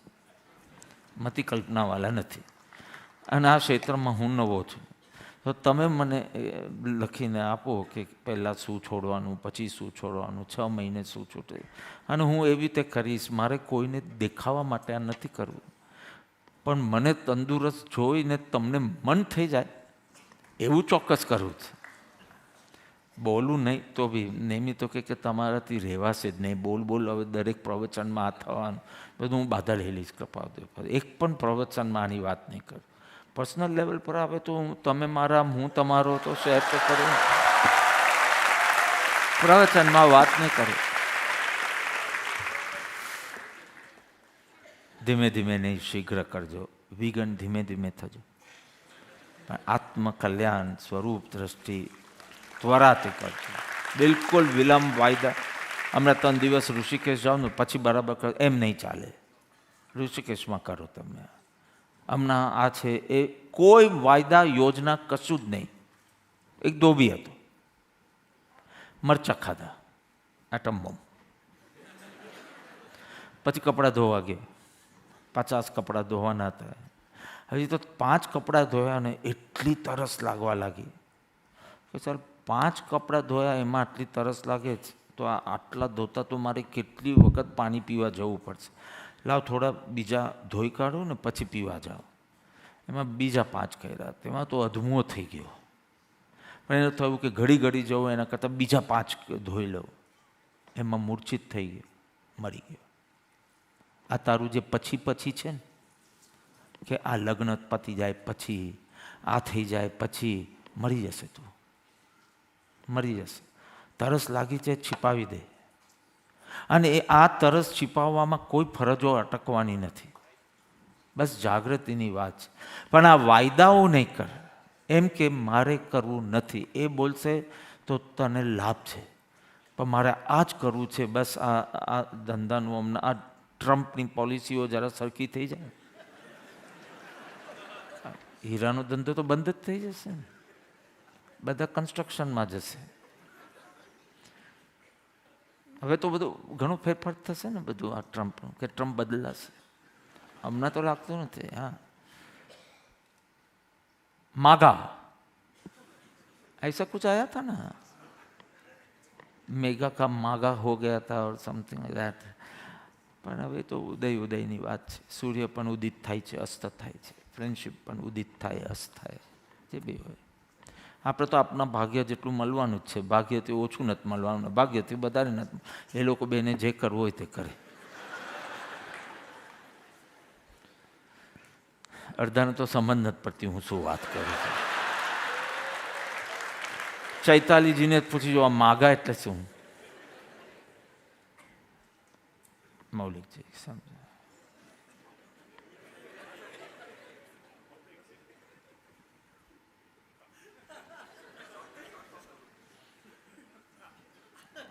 મતિ કલ્પનાવાલા નથી. અને આ ક્ષેત્રમાં હું નવો છું. તો તમે મને લખીને આપો કે પહેલાં શું છોડવાનું, પછી શું છોડવાનું, 6 મહિને શું છૂટે. અને હું એવી રીતે કરીશ. મારે કોઈને દેખાવા માટે આ નથી કરવું, પણ મને તંદુરસ્ત જોઈને તમને મન થઈ જાય એવું ચોક્કસ કરવું છે. બોલું નહીં તો બી નેમી તો કે તમારાથી રહેવાશે જ નહીં. બોલ હવે દરેક પ્રવચનમાં આ થવાનું બધું હું બાધા લઈ લઈશ. કૃપાદેવ એક પણ પ્રવચનમાં આની વાત નહીં કરું. પર્સનલ લેવલ પર આવે તો તમે મારા, હું તમારો, તો શેર તો કરો. પ્રવચનમાં વાત નહીં કરો. ધીમે ધીમે નહીં, શીઘ્ર કરજો. વિઘન ધીમે ધીમે થજો. પણ આત્મકલ્યાણ સ્વરૂપ દ્રષ્ટિ ત્વરાથી કરજો. બિલકુલ વિલંબ, વાયદા. હમણાં 3 દિવસ ઋષિકેશ જાઓ ને પછી બરાબર કરો, એમ નહીં ચાલે. ઋષિકેશમાં કરો તમે. હમણાં આ છે એ કોઈ વાયદા યોજના કશું જ નહીં. એક ધોબી હતો, મરચાં ખાધા, એટમ બોમ્બ. પછી કપડાં ધોવા ગયો, 50 કપડાં ધોવાના હતા. હજી તો 5 કપડાં ધોયા ને એટલી તરસ લાગવા લાગી કે ચાલ 5 કપડાં ધોયા એમાં આટલી તરસ લાગે છે તો આટલા ધોતા તો મારે કેટલી વખત પાણી પીવા જવું પડશે. લાવ થોડા બીજા ધોઈ કાઢો ને પછી પીવા જાઓ. એમાં બીજા 5 કર્યા, તેમાં તો અધમો થઈ ગયો. પણ એને થયું કે ઘડી જવું એના કરતાં બીજા 5 ધોઈ લઉં. એમાં મૂર્છિત થઈ ગયો, મરી ગયો. આ તારું જે પછી છે ને, કે આ લગ્ન પતી જાય પછી, આ થઈ જાય પછી મરી જશે. તું મરી જશે. તરસ લાગી છે, छिपाવી દે. અને આ તરસ छिपाવવામાં કોઈ ફરજો અટકવાની નથી. બસ જાગૃતિની વાત છે. પણ આ વાયદાઓ નહીં કર. એમ કે મારે કરવું નથી, એ બોલશે તો તને લાભ છે, પણ મારે આ જ કરવું છે. બસ આ ધંધાનું હમણાં આ ટ્રમ્પની પોલિસીઓ જરા સરખી થઈ જાય, હીરાનો ધંધો તો બંધ જ થઈ જશે ને. બધા કન્સ્ટ્રક્શનમાં જશે. હવે તો બધું ઘણું ફેરફાર થશે ને બધું આ ટ્રમ્પનું, કે ટ્રમ્પ બદલાશે. હમણાં તો લાગતું નથી. હા, मागा ऐसा कुछ आया था ना, मेगा का मागा हो गया था और समथिंग लाइक दैट. પણ હવે તો ઉદયની વાત છે. સૂર્ય પણ ઉદિત થાય છે, અસ્ત થાય છે. ફ્રેન્ડશિપ પણ ઉદિત થાય, અસ્ત થાય, જે બી હોય. આપણે તો આપણા ભાગ્ય જેટલું મળવાનું જ છે. ભાગ્યથી ઓછું નથી મળવાનું, ભાગ્યથી વધારે નથી. એ લોકો બેને જે કરવું હોય તે કરે. અડધાને તો સમજ નથી પડતી હું શું વાત કરું છું. ચૈતાલીજીને પૂછી જો, આ માગા એટલે શું? મૌલિકજી સમજ.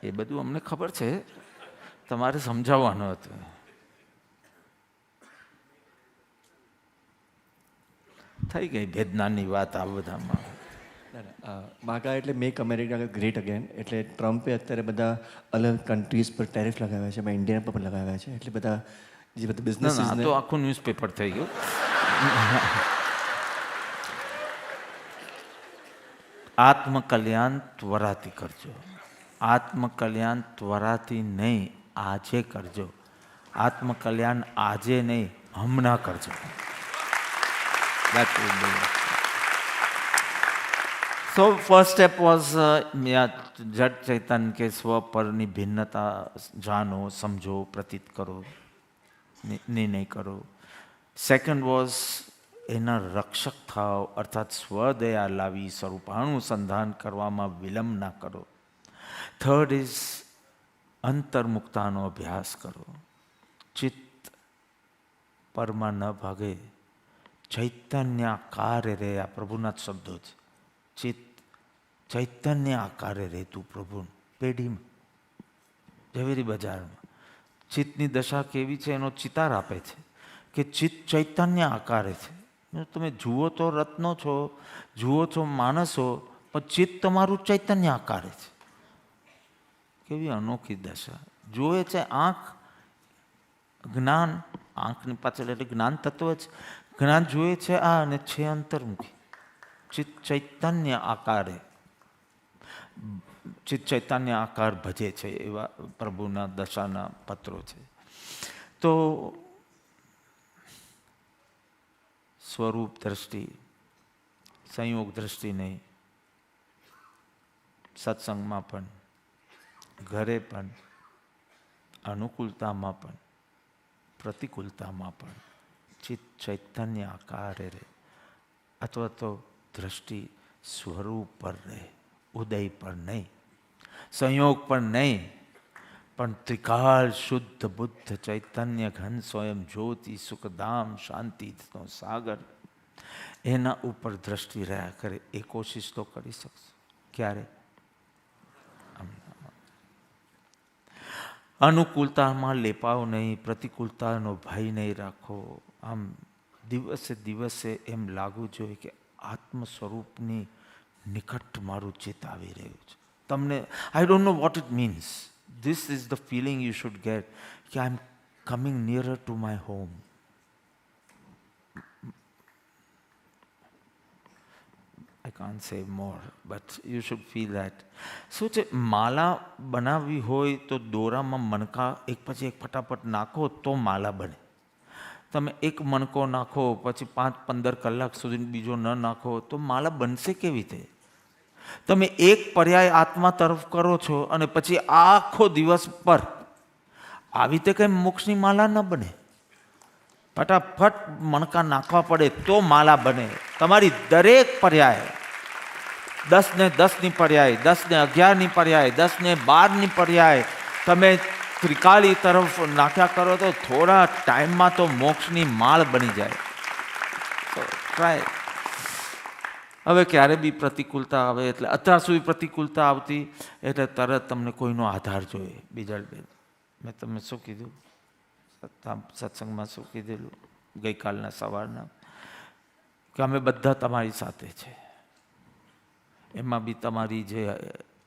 એ બધું અમને ખબર છે, તમારે સમજાવવાનું હતું. થઈ ગઈ ભેદનાની વાત આ બધામાં. માગા એટલે મેક અમેરિકા ગ્રેટ અગેન. એટલે ટ્રમ્પે અત્યારે બધા અલગ કન્ટ્રીઝ પર ટેરિફ લગાવ્યા છે, એમાં ઇન્ડિયા પર પણ લગાવ્યા છે. એટલે બધા જે બધા બિઝનેસ તો આખું ન્યૂઝપેપર થઈ ગયું. આત્મકલ્યાણ ત્વરાથી કરજો. આત્મકલ્યાણ ત્વરાથી નહીં, આજે કરજો. આત્મકલ્યાણ આજે નહીં, હમણાં કરજો. So first step was જડ ચેતન કે સ્વ પરની ભિન્નતા જાણો, સમજો, પ્રતીત કરો, નિર્ણય કરો. સેકન્ડ વોઝ એના રક્ષક થાવ, અર્થાત સ્વદયા લાવી સ્વરૂપાનુસંધાન કરવામાં વિલંબ ના કરો. થર્ડ ઇઝ અંતર્મુક્તાનો અભ્યાસ કરો. ચિત્ત પરમાં ન ભાગે ચૈતન્ય આકારે રે, આ પ્રભુના જ શબ્દો છે. ચિત્ત ચૈતન્ય આકારે રે તું પ્રભુ પેઢીમાં, ઝવેરી બજારમાં. ચિત્તની દશા કેવી છે એનો ચિતાર આપે છે કે ચિત્ત ચૈતન્ય આકારે છે. તમે જુઓ તો રત્નો છો, જુઓ છો માણસો, પણ ચિત્ત તમારું ચૈતન્ય આકારે છે. કેવી અનોખી દશા. જોવે છે આંખ, જ્ઞાન, આંખની પાછળ એટલે જ્ઞાન તત્વ જ, જ્ઞાન જોવે છે આ અને છે અંતર્મુખી. ચિત્ત ચૈતન્ય આકારે, ચિત્ત ચૈતન્ય આકાર ભજે છે એવા પ્રભુના દશાના પત્રો છે. તો સ્વરૂપ દ્રષ્ટિ, સંયોગ દ્રષ્ટિ નહીં, સત્સંગમાં પણ, ઘરે પણ, અનુકૂળતામાં પણ, પ્રતિકૂળતામાં પણ ચિત્ત ચૈતન્ય આકારે રહે, અથવા તો દ્રષ્ટિ સ્વરૂપ પર રહે, ઉદય પર નહીં, સંયોગ પર નહીં, પણ ત્રિકાળ શુદ્ધ બુદ્ધ ચૈતન્ય ઘન સ્વયં જ્યોતિ સુખધામ શાંતિનો સાગર, એના ઉપર દ્રષ્ટિ રહ્યા કરે. એ કોશિશ તો કરી શકશો. ક્યારે? અનુકૂળતામાં લેપાઓ નહીં, પ્રતિકૂળતાનો ભય નહીં રાખો. આમ દિવસે દિવસે એમ લાગવું જોઈએ કે આત્મ સ્વરૂપની નિકટ મારું ચિત્ત આવી રહ્યું છે. તમને I don't know what it means. This is the feeling you should get કે I am coming nearer to my home. I can't say more, but you should feel that. શું છે, માલા બનાવવી હોય તો દોરામાં મણકા એક પછી એક ફટાફટ નાખો તો માલા બને. તમે એક મણકો નાખો પછી 5-15 કલાક સુધી બીજો ન નાખો તો માલા બનશે કેવી રીતે? તમે એક પર્યાય આત્મા તરફ કરો છો અને પછી આખો દિવસ પર આવી રીતે કંઈ મોક્ષની માલા ન બને. ફટાફટ મણકા નાખવા પડે તો માલા બને. તમારી દરેક પર્યાય 10 ને 10ની પર્યાય, 10 ને 11ની પર્યાય, 10 ને 12ની પર્યાય તમે ત્રિકાળી તરફ નાખ્યા કરો તો થોડા ટાઈમમાં તો મોક્ષની માળ બની જાય. તો ટ્રાય. હવે ક્યારે બી પ્રતિકૂળતા આવે એટલે અત્યાર સુધી પ્રતિકૂળતા આવતી એટલે તરત તમને કોઈનો આધાર જોઈએ. બીજલબેન, મેં તમને શું કીધું સત્સંગમાં, શું કીધેલું ગઈકાલના સવારના, કે અમે બધા તમારી સાથે છે. એમાં બી તમારી જે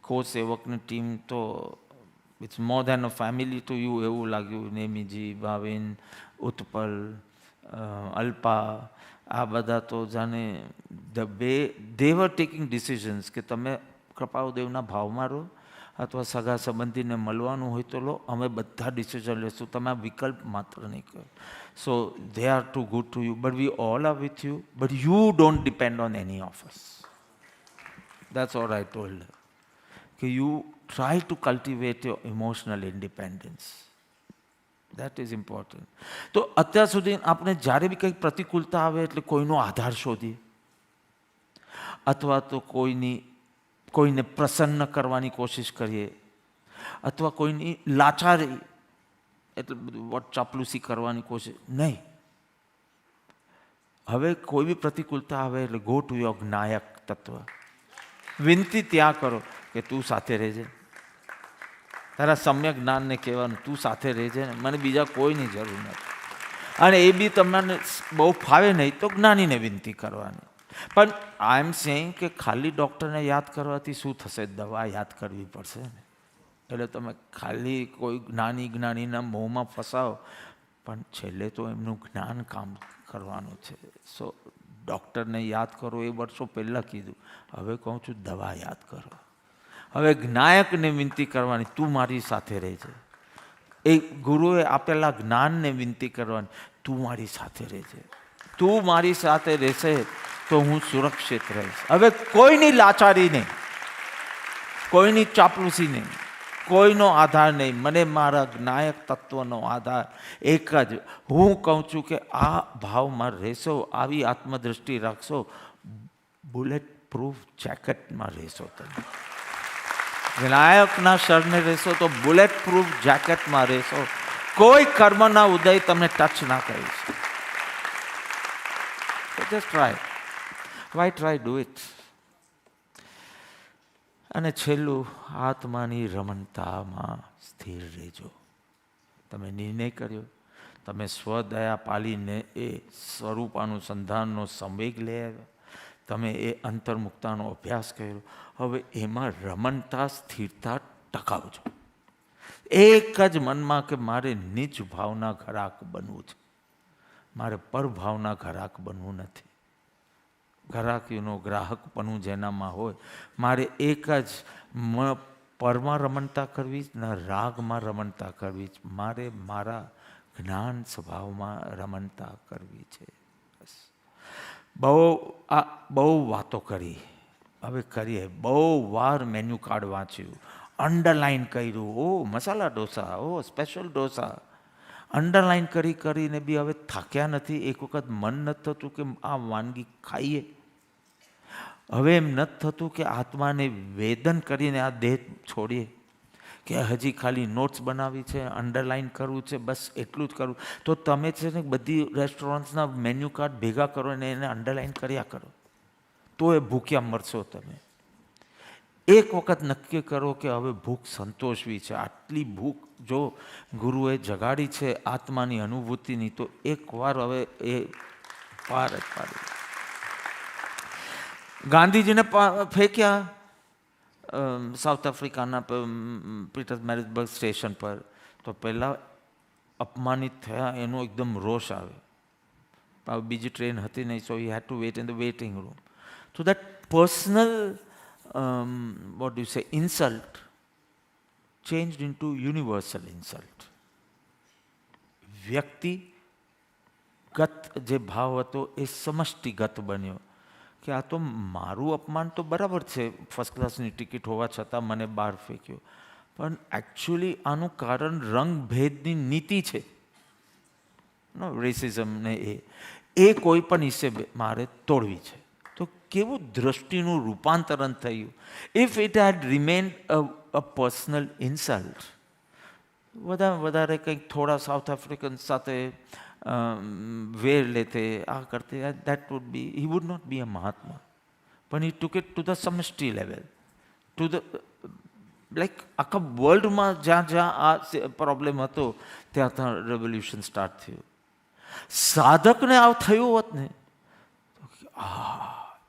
કો સેવકની ટીમ તો it's more than a family to you એવું લાગ્યું. નેમીજી, ભાવિન, ઉત્પલ, અલ્પા, આ બધા તો જાણે દે વર ટેકિંગ ડિસિઝન્સ કે તમે કૃપાળુદેવના ભાવમાં રહો અથવા સગા સંબંધીને મળવાનું હોય તો લો, અમે બધા ડિસિઝન લેશું, તમે વિકલ્પ માત્ર નહીં કરો. So they are too good to you, but we all are with you, but you don't depend on any of us. That's what I told her. કે you try to cultivate your emotional independence. That is important. તો અત્યાર સુધી આપણે જ્યારે બી કંઈક પ્રતિકૂળતા આવે એટલે કોઈનો આધાર શોધીએ અથવા તો કોઈને પ્રસન્ન કરવાની કોશિશ કરીએ અથવા કોઈની લાચારી એટલે બધું ચાપલુસી કરવાની કોશિશ નહીં. હવે કોઈ બી પ્રતિકૂળતા આવે એટલે ગો ટુ યોર જ્ઞાયક તત્વ. વિનંતી ત્યાં કરો કે તું સાથે રહેજે. તારા સમ્યક જ્ઞાનને કહેવાનું તું સાથે રહેજે ને, મને બીજા કોઈની જરૂર નથી. અને એ બી તમને બહુ ફાવે નહીં તો જ્ઞાનીને વિનંતી કરવાની. પણ આઈ એમ સેઇંગ કે ખાલી ડૉક્ટરને યાદ કરવાથી શું થશે? દવા યાદ કરવી પડશે ને. એટલે તમે ખાલી કોઈ જ્ઞાનીના મોંમાં ફસાવો, પણ છેલ્લે તો એમનું જ્ઞાન કામ કરવાનું છે. સો ડૉક્ટરને યાદ કરો એ વર્ષો પહેલાં કીધું, હવે કહું છું દવા યાદ કરો. હવે જ્ઞાયકને વિનંતી કરવાની તું મારી સાથે રહેજે. એ ગુરુએ આપેલા જ્ઞાનને વિનંતી કરવાની તું મારી સાથે રહેજે. તું મારી સાથે રહેશે તો હું સુરક્ષિત રહીશ. હવે કોઈની લાચારી નહીં, કોઈની ચાપલુસી નહીં, કોઈનો આધાર નહીં. મને મારા જ્ઞાયક તત્વનો આધાર એક જ. હું કહું છું કે આ ભાવમાં રહેશો, આવી આત્મદૃષ્ટિ રાખશો, બુલેટ પ્રૂફ જેકેટમાં રહેશો. તમે વિનાયકના શરણે રહેશો તો બુલેટ પ્રૂફ જેકેટમાં રહેશો. કોઈ કર્મના ઉદય તમને ટચ ના કરીશ. Just try. Why try, do it. અને છેલ્લું, આત્માની રમણતામાં સ્થિર રહેજો. તમે નિર્ણય કર્યો, તમે સ્વદયા પાલીને એ સ્વરૂપાનુસંધાનનો સંવેગ લઈ આવ્યા, તમે એ અંતર્મુક્તાનો અભ્યાસ કર્યો, હવે એમાં રમણતા, સ્થિરતા ટકાવજો. એક જ મનમાં કે મારે નીચ ભાવના ઘરાક બનવું છે, મારે પરભાવના ઘરાક બનવું નથી. ઘરાકીનો ગ્રાહકપણું જેનામાં હોય, મારે એક જ પરમાં રમણતા કરવી જ, ન રાગમાં રમણતા કરવી જ, મારે મારા જ્ઞાન સ્વભાવમાં રમણતા કરવી છે. બસ. બહુ વાતો કરી, હવે કરીએ. બહુ વાર મેન્યુ કાર્ડ વાંચ્યું, અંડરલાઇન કર્યું, ઓ મસાલા ઢોસા, ઓ સ્પેશિયલ ઢોસા, અંડરલાઇન કરીને બી હવે થાક્યા નથી. એક વખત મન નથી થતું કે આ વાનગી ખાઈએ. હવે એમ નથી થતું કે આત્માને વેદન કરીને આ દેહ છોડીએ, કે હજી ખાલી નોટ્સ બનાવી છે, અંડરલાઇન કરવું છે, બસ એટલું જ કરવું. તો તમે છે ને બધી રેસ્ટોરન્ટ્સના મેન્યુ કાર્ડ ભેગા કરો ને એને અંડરલાઇન કર્યા કરો, તો એ ભૂખ્યા મરશો તમે. એક વખત નક્કી કરો કે હવે ભૂખ સંતોષવી છે. આટલી ભૂખ જો ગુરુએ જગાડી છે આત્માની અનુભૂતિની, તો એકવાર હવે એ પાર જ પાડી. ગાંધીજીને ફેંક્યા સાઉથ આફ્રિકાના પીટર્સબર્ગ સ્ટેશન પર, તો પહેલાં અપમાનિત થયા, એનો એકદમ રોષ આવે. બીજી ટ્રેન હતી નહીં, so he had to wait in the waiting room. તો that personal what do you say, insult changed into universal insult. વ્યક્તિગત જે ભાવ હતો એ સમષ્ટિગત બન્યો, કે આ તો મારું અપમાન તો બરાબર છે, ફર્સ્ટ ક્લાસની ટિકિટ હોવા છતાં મને બહાર ફેંક્યો, પણ એકચ્યુઅલી આનું કારણ રંગભેદની નીતિ છે, રેસિઝમ ને એ કોઈ પણ હિસ્સે મારે તોડવી છે. તો કેવું દ્રષ્ટિનું રૂપાંતરણ થયું. If it had remained a personal insult, વધારે કંઈક થોડા સાઉથ આફ્રિકન સાથે વેર લેતે, આ કરતે, that would be, he would not be a Mahatma. પણ he took it to the samashti level, to the like આખા વર્લ્ડમાં જ્યાં જ્યાં આ પ્રોબ્લેમ હતો ત્યાં રેવોલ્યુશન સ્ટાર્ટ થયું. સાધકને આવ થયું હોત ને,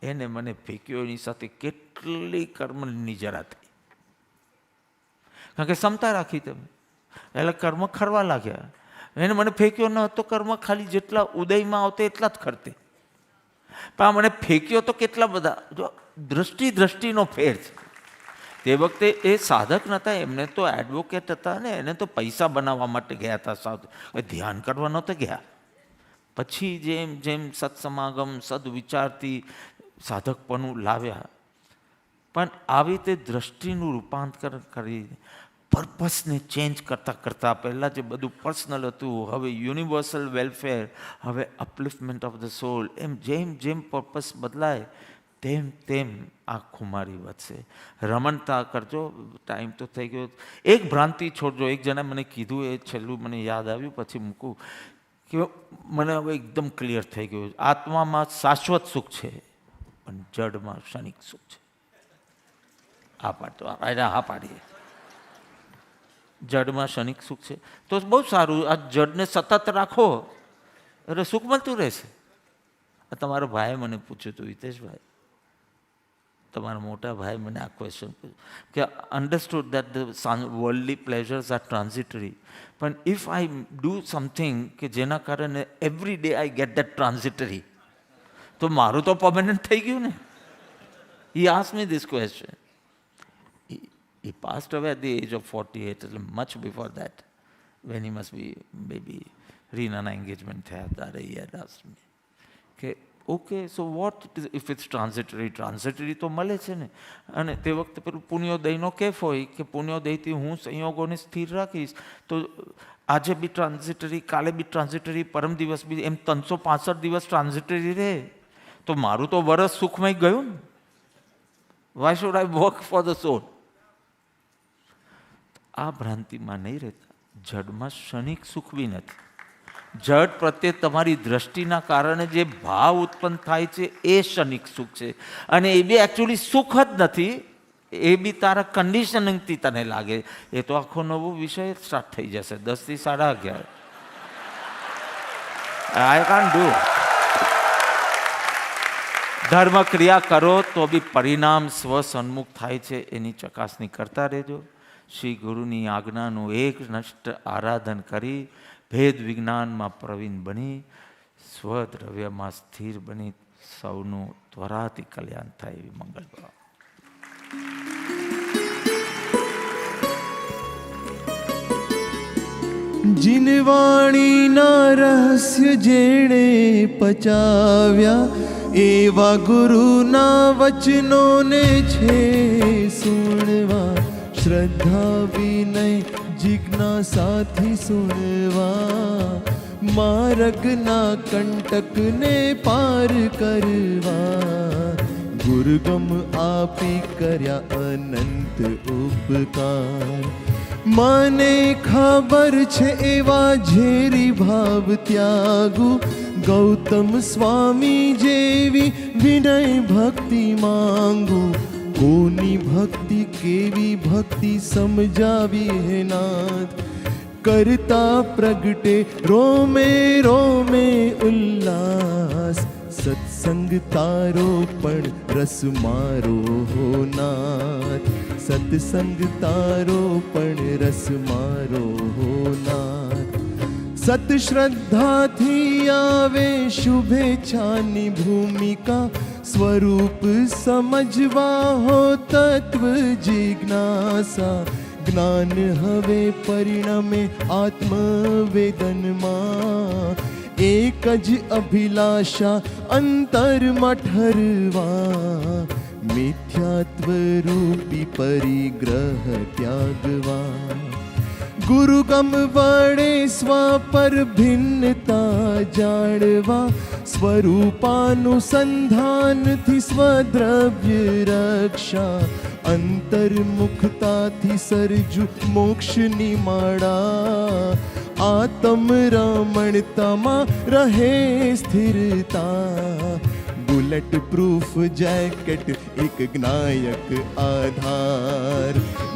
એને મને ફેંક્યો, એની સાથે કેટલી કર્મની જરા થઈ, કારણ કે ક્ષમતા રાખી તમે, એટલે કર્મ ખરવા લાગ્યા. એને મને ફેંક્યો ન હતો, કર્મ ખાલી જેટલા ઉદયમાં આવતે એટલા જ કરતે, પણ આ મને ફેંક્યો તો કેટલા બધા. જો દ્રષ્ટિનો ફેર છે. તે વખતે એ સાધક નહોતા, એમને તો એડવોકેટ હતા ને, એને તો પૈસા બનાવવા માટે ગયા હતા, ધ્યાન કરવા નહોતા ગયા. પછી જેમ જેમ સત્સમાગમ સદવિચારથી સાધકપણું લાવ્યા, પણ આવી રીતે દ્રષ્ટિનું રૂપાંતર કરી પર્પસને ચેન્જ કરતાં પહેલાં જે બધું પર્સનલ હતું, હવે યુનિવર્સલ વેલફેર, હવે અપલિફ્ટમેન્ટ ઓફ ધ સોલ, એમ જેમ જેમ પર્પસ બદલાય તેમ તેમ આ ખુમારી વધશે. રમણતા કરજો. ટાઈમ તો થઈ ગયો. એક ભ્રાંતિ છોડજો. એક જણા મને કીધું, એ છેલ્લું મને યાદ આવ્યું, પછી મૂકું, કે મને હવે એકદમ ક્લિયર થઈ ગયું. આત્મામાં શાશ્વત સુખ છે, પણ જડમાં ક્ષણિક સુખ છે. હા પાડીએ. જડમાં ક્ષણિક સુખ છે તો બહુ સારું. આ જડને સતત રાખો એટલે સુખ મળતું રહેશે. તમારો ભાઈએ મને પૂછ્યું હતું, હિતેશભાઈ, તમારા મોટા ભાઈ મને આ ક્વેશ્ચન પૂછ્યું કે understood that the worldly pleasures are transitory, પણ ઇફ આઈ ડુ સમથિંગ કે જેના કારણે every day I get that transitory, તો મારું તો પરમેનન્ટ થઈ ગયું ને. He asked me this question. He passed away at the age of 48, much before that, when he must be maybe રીનાના એન્ગેજમેન્ટ થયા ત્યારે he had asked me કે okay so what if it's transitory તો મળે છે ને. અને તે વખતે પેલું પુણ્યોદયનો કેફ હોય કે પુણ્યોદયથી હું સંયોગોને સ્થિર રાખીશ, તો આજે બી ટ્રાન્ઝિટરી, કાલે બી ટ્રાન્ઝિટરી, પરમ દિવસ બી, એમ 365 દિવસ ટ્રાન્ઝિટરી રહે, તો મારું તો વરસ સુખમય ગયું ને. Why should I work for the સોલ? આ ભ્રાંતિમાં નહીં રહેતા. જડમાં ક્ષણિક સુખ બી નથી, જડ પ્રત્યે તમારી દ્રષ્ટિના કારણે જે ભાવ ઉત્પન્ન થાય છે એ ક્ષણિક સુખ છે, અને એ બી એકચ્યુઅલી સુખ જ નથી, એ બી તારા કન્ડિશનિંગથી તને લાગે. એ તો આખો નવો વિષય સ્ટાર્ટ થઈ જશે 10 થી 11:30. I can't do. ધર્મ ક્રિયા કરો તો બી પરિણામ સ્વ સન્મુખ થાય છે, એની ચકાસણી કરતા રહેજો. શ્રી ગુરુની આજ્ઞાનું એકનિષ્ઠ આરાધન કરી ભેદ વિજ્ઞાનમાં પ્રવીણ બની સ્વદ્રવ્યમાં સ્થિર બની સૌનું ત્વરાથી કલ્યાણ થાય એવી મંગલ ભાવ. જીનવાણીના રહસ્ય જેણે પચાવ્યા એવા ગુરુના વચનોને છે સુણવા. શ્રદ્ધા વિનય જિજ્ઞાસાથી સુણવા, માર્ગના કંટકને પાર કરવા. ગુરુગમ આપી કર્યા અનંત ઉપકાર, મને ખબર છે એવા ઝેરી ભાવ ત્યાગુ. ગૌતમ સ્વામી જેવી વિનય ભક્તિ માંગુ. કોની ભક્તિ કેવી ભક્તિ સમજાવી હે નાથ. કરતા પ્રગટે રોમે રોમે ઉલ્લાસ. સત્સંગ તારો પણ રસ મારો હો નાથ. સત્સંગ તારો પણ રસ મારો હો નાથ. સત શ્રદ્ધાથી આવે શુભેચ્છાની ભૂમિકા. સ્વરૂપ સમજવા હો તત્વ જિજ્ઞાસા. જ્ઞાન હવે પરિણમે આત્મવેદનમાં. એક જ અભિલાષા અંતરમાં ઠરવા. મિથ્યાત્વ રૂપી પરિગ્રહ ત્યાગવા. ગુરુગમ વડે સ્વ પર ભિન્નતા જાણવા. સ્વરૂપાનુસંધાનથી સ્વદ્રવ્ય રક્ષા. અંતર્મુખતાથી સર્જુ મોક્ષની માળા. આત્મ રમણતામાં રહે સ્થિરતા. બુલેટ પ્રૂફ જેકેટ એક જ્ઞાયક આધાર.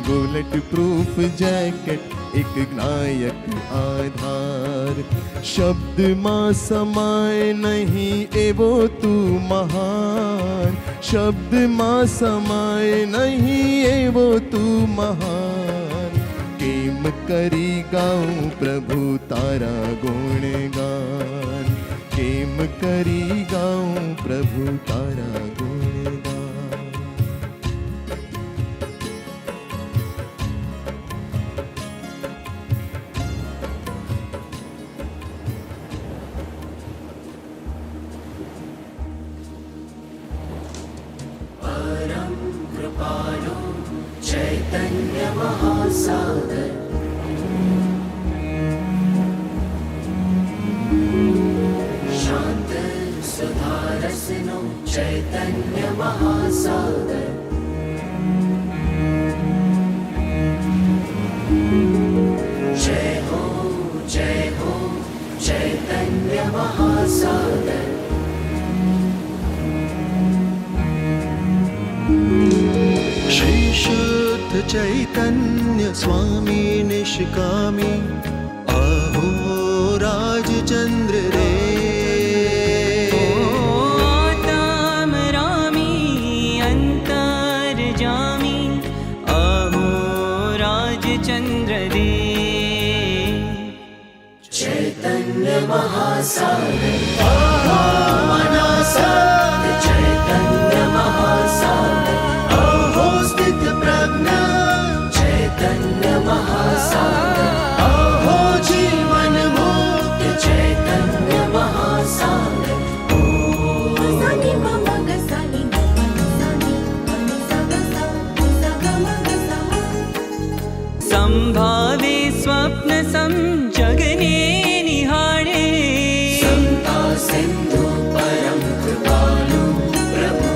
બુલેટ પ્રૂફ જેકેટ એક જ્ઞાયક આધાર. શબ્દમાં સમાય નહીં એવો તું મહાન. શબ્દમાં સમાય નહીં એવો તું મહાન. કેમ કરી ગાઉં પ્રભુ તારા ગુણગાન. કેમ કરી ગાઉં પ્રભુ તારા ગુણગાન. परम कृपालु चैतन्य महासागर. शांत सुधारसनो चैतन्य महासागर. जय हो चैतन्य महासागर. श्री शुद्ध चैतन्य स्वामी निष्कामी. अहो राजचंद्र रे. चैतन्य महासागर. मनसद चैतन्य महासागर. अहो स्थित प्रज्ञा चैतन्य महासागर. अहो जीवन मुक्त चैतन्य महासागर. संभावे स्वप्न संजगने निहारे. संता सिंधु परम कृपालु प्रभु.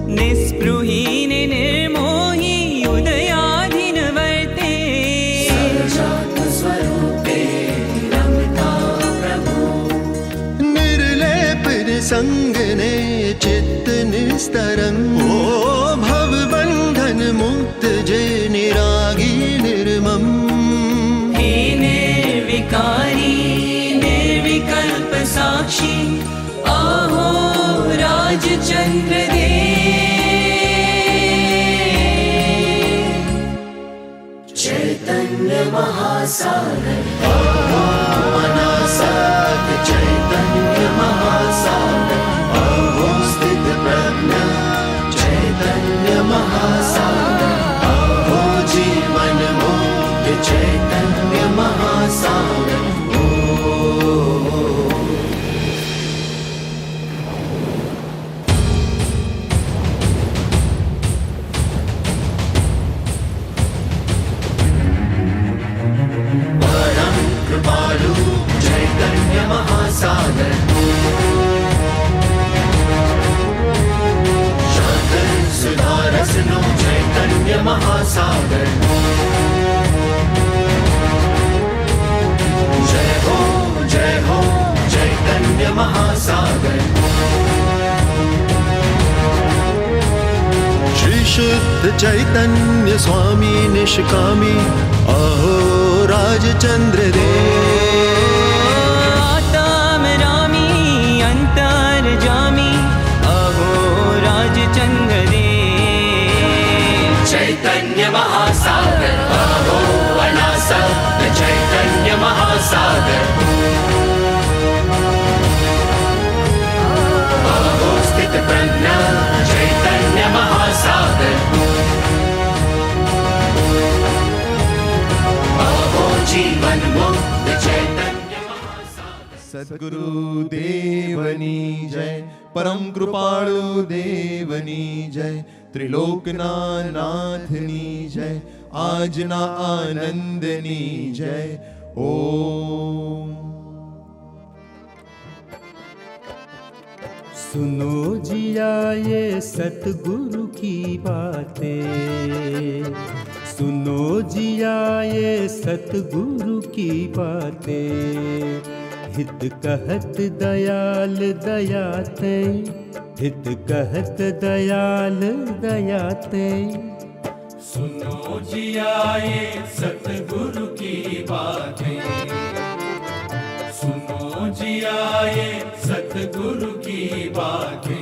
निस्पृहीन निर्मोही उदयाधीन वर्ते. सर्वजात स्वरूपे रमता संग ने चित्त निस्तरं ओ भव बंधन मुक्त जे निरागी निर्मम हे निर्विकारी निर्विकल्प साक्षी आहो राजचंद्र देव चैतन्य महासागर अनासक्त चैतन्य महासागर अहो स्थित प्रज्ञ चैतन्य महासागर अहो जीवन मुक्त चैतन्य महासागर परम कृपालु चैतन्य महासागर शांत सुधा रसनो चैतन्य महासागर जय हो चैतन्य महासागर श्री शुद्ध चैतन्य स्वामी निष्कामी अहो राजचंद्र देव आत्मरामी अंतर्जामी अहो राजचंद्र देव चैतन्य महासागर अहो अनासक्त चैतन्य महासागर अहो स्थित प्रज्ञ चैतन्य महासागर अहो जीवन मुक्त चैतन्य सद्गुरु देवनी जय परम कृपाळु देवनी जय त्रिलोकना नाथनी जय आजना आनंदनी जय ओम सुनो जिया ये सतगुरु की बातें सुनो जिया ये सतगुरु की बातें हित कहत दयाल दयाते हित कहत दयाल दयाते सुनो जिया ये सतगुरु की बातें सुनो जिया ये सतगुरु की बातें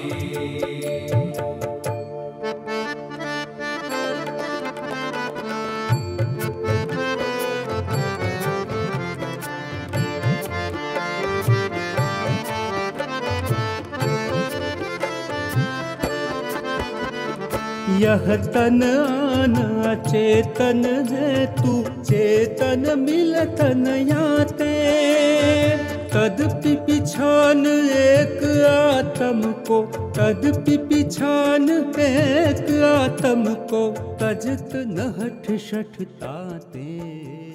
यह तन आना चेतन है तू चेतन मिलतन याते तदपि पिछान एक आत्म को तदपि पिछान एक आत्म को तजत नहठ शठ ताते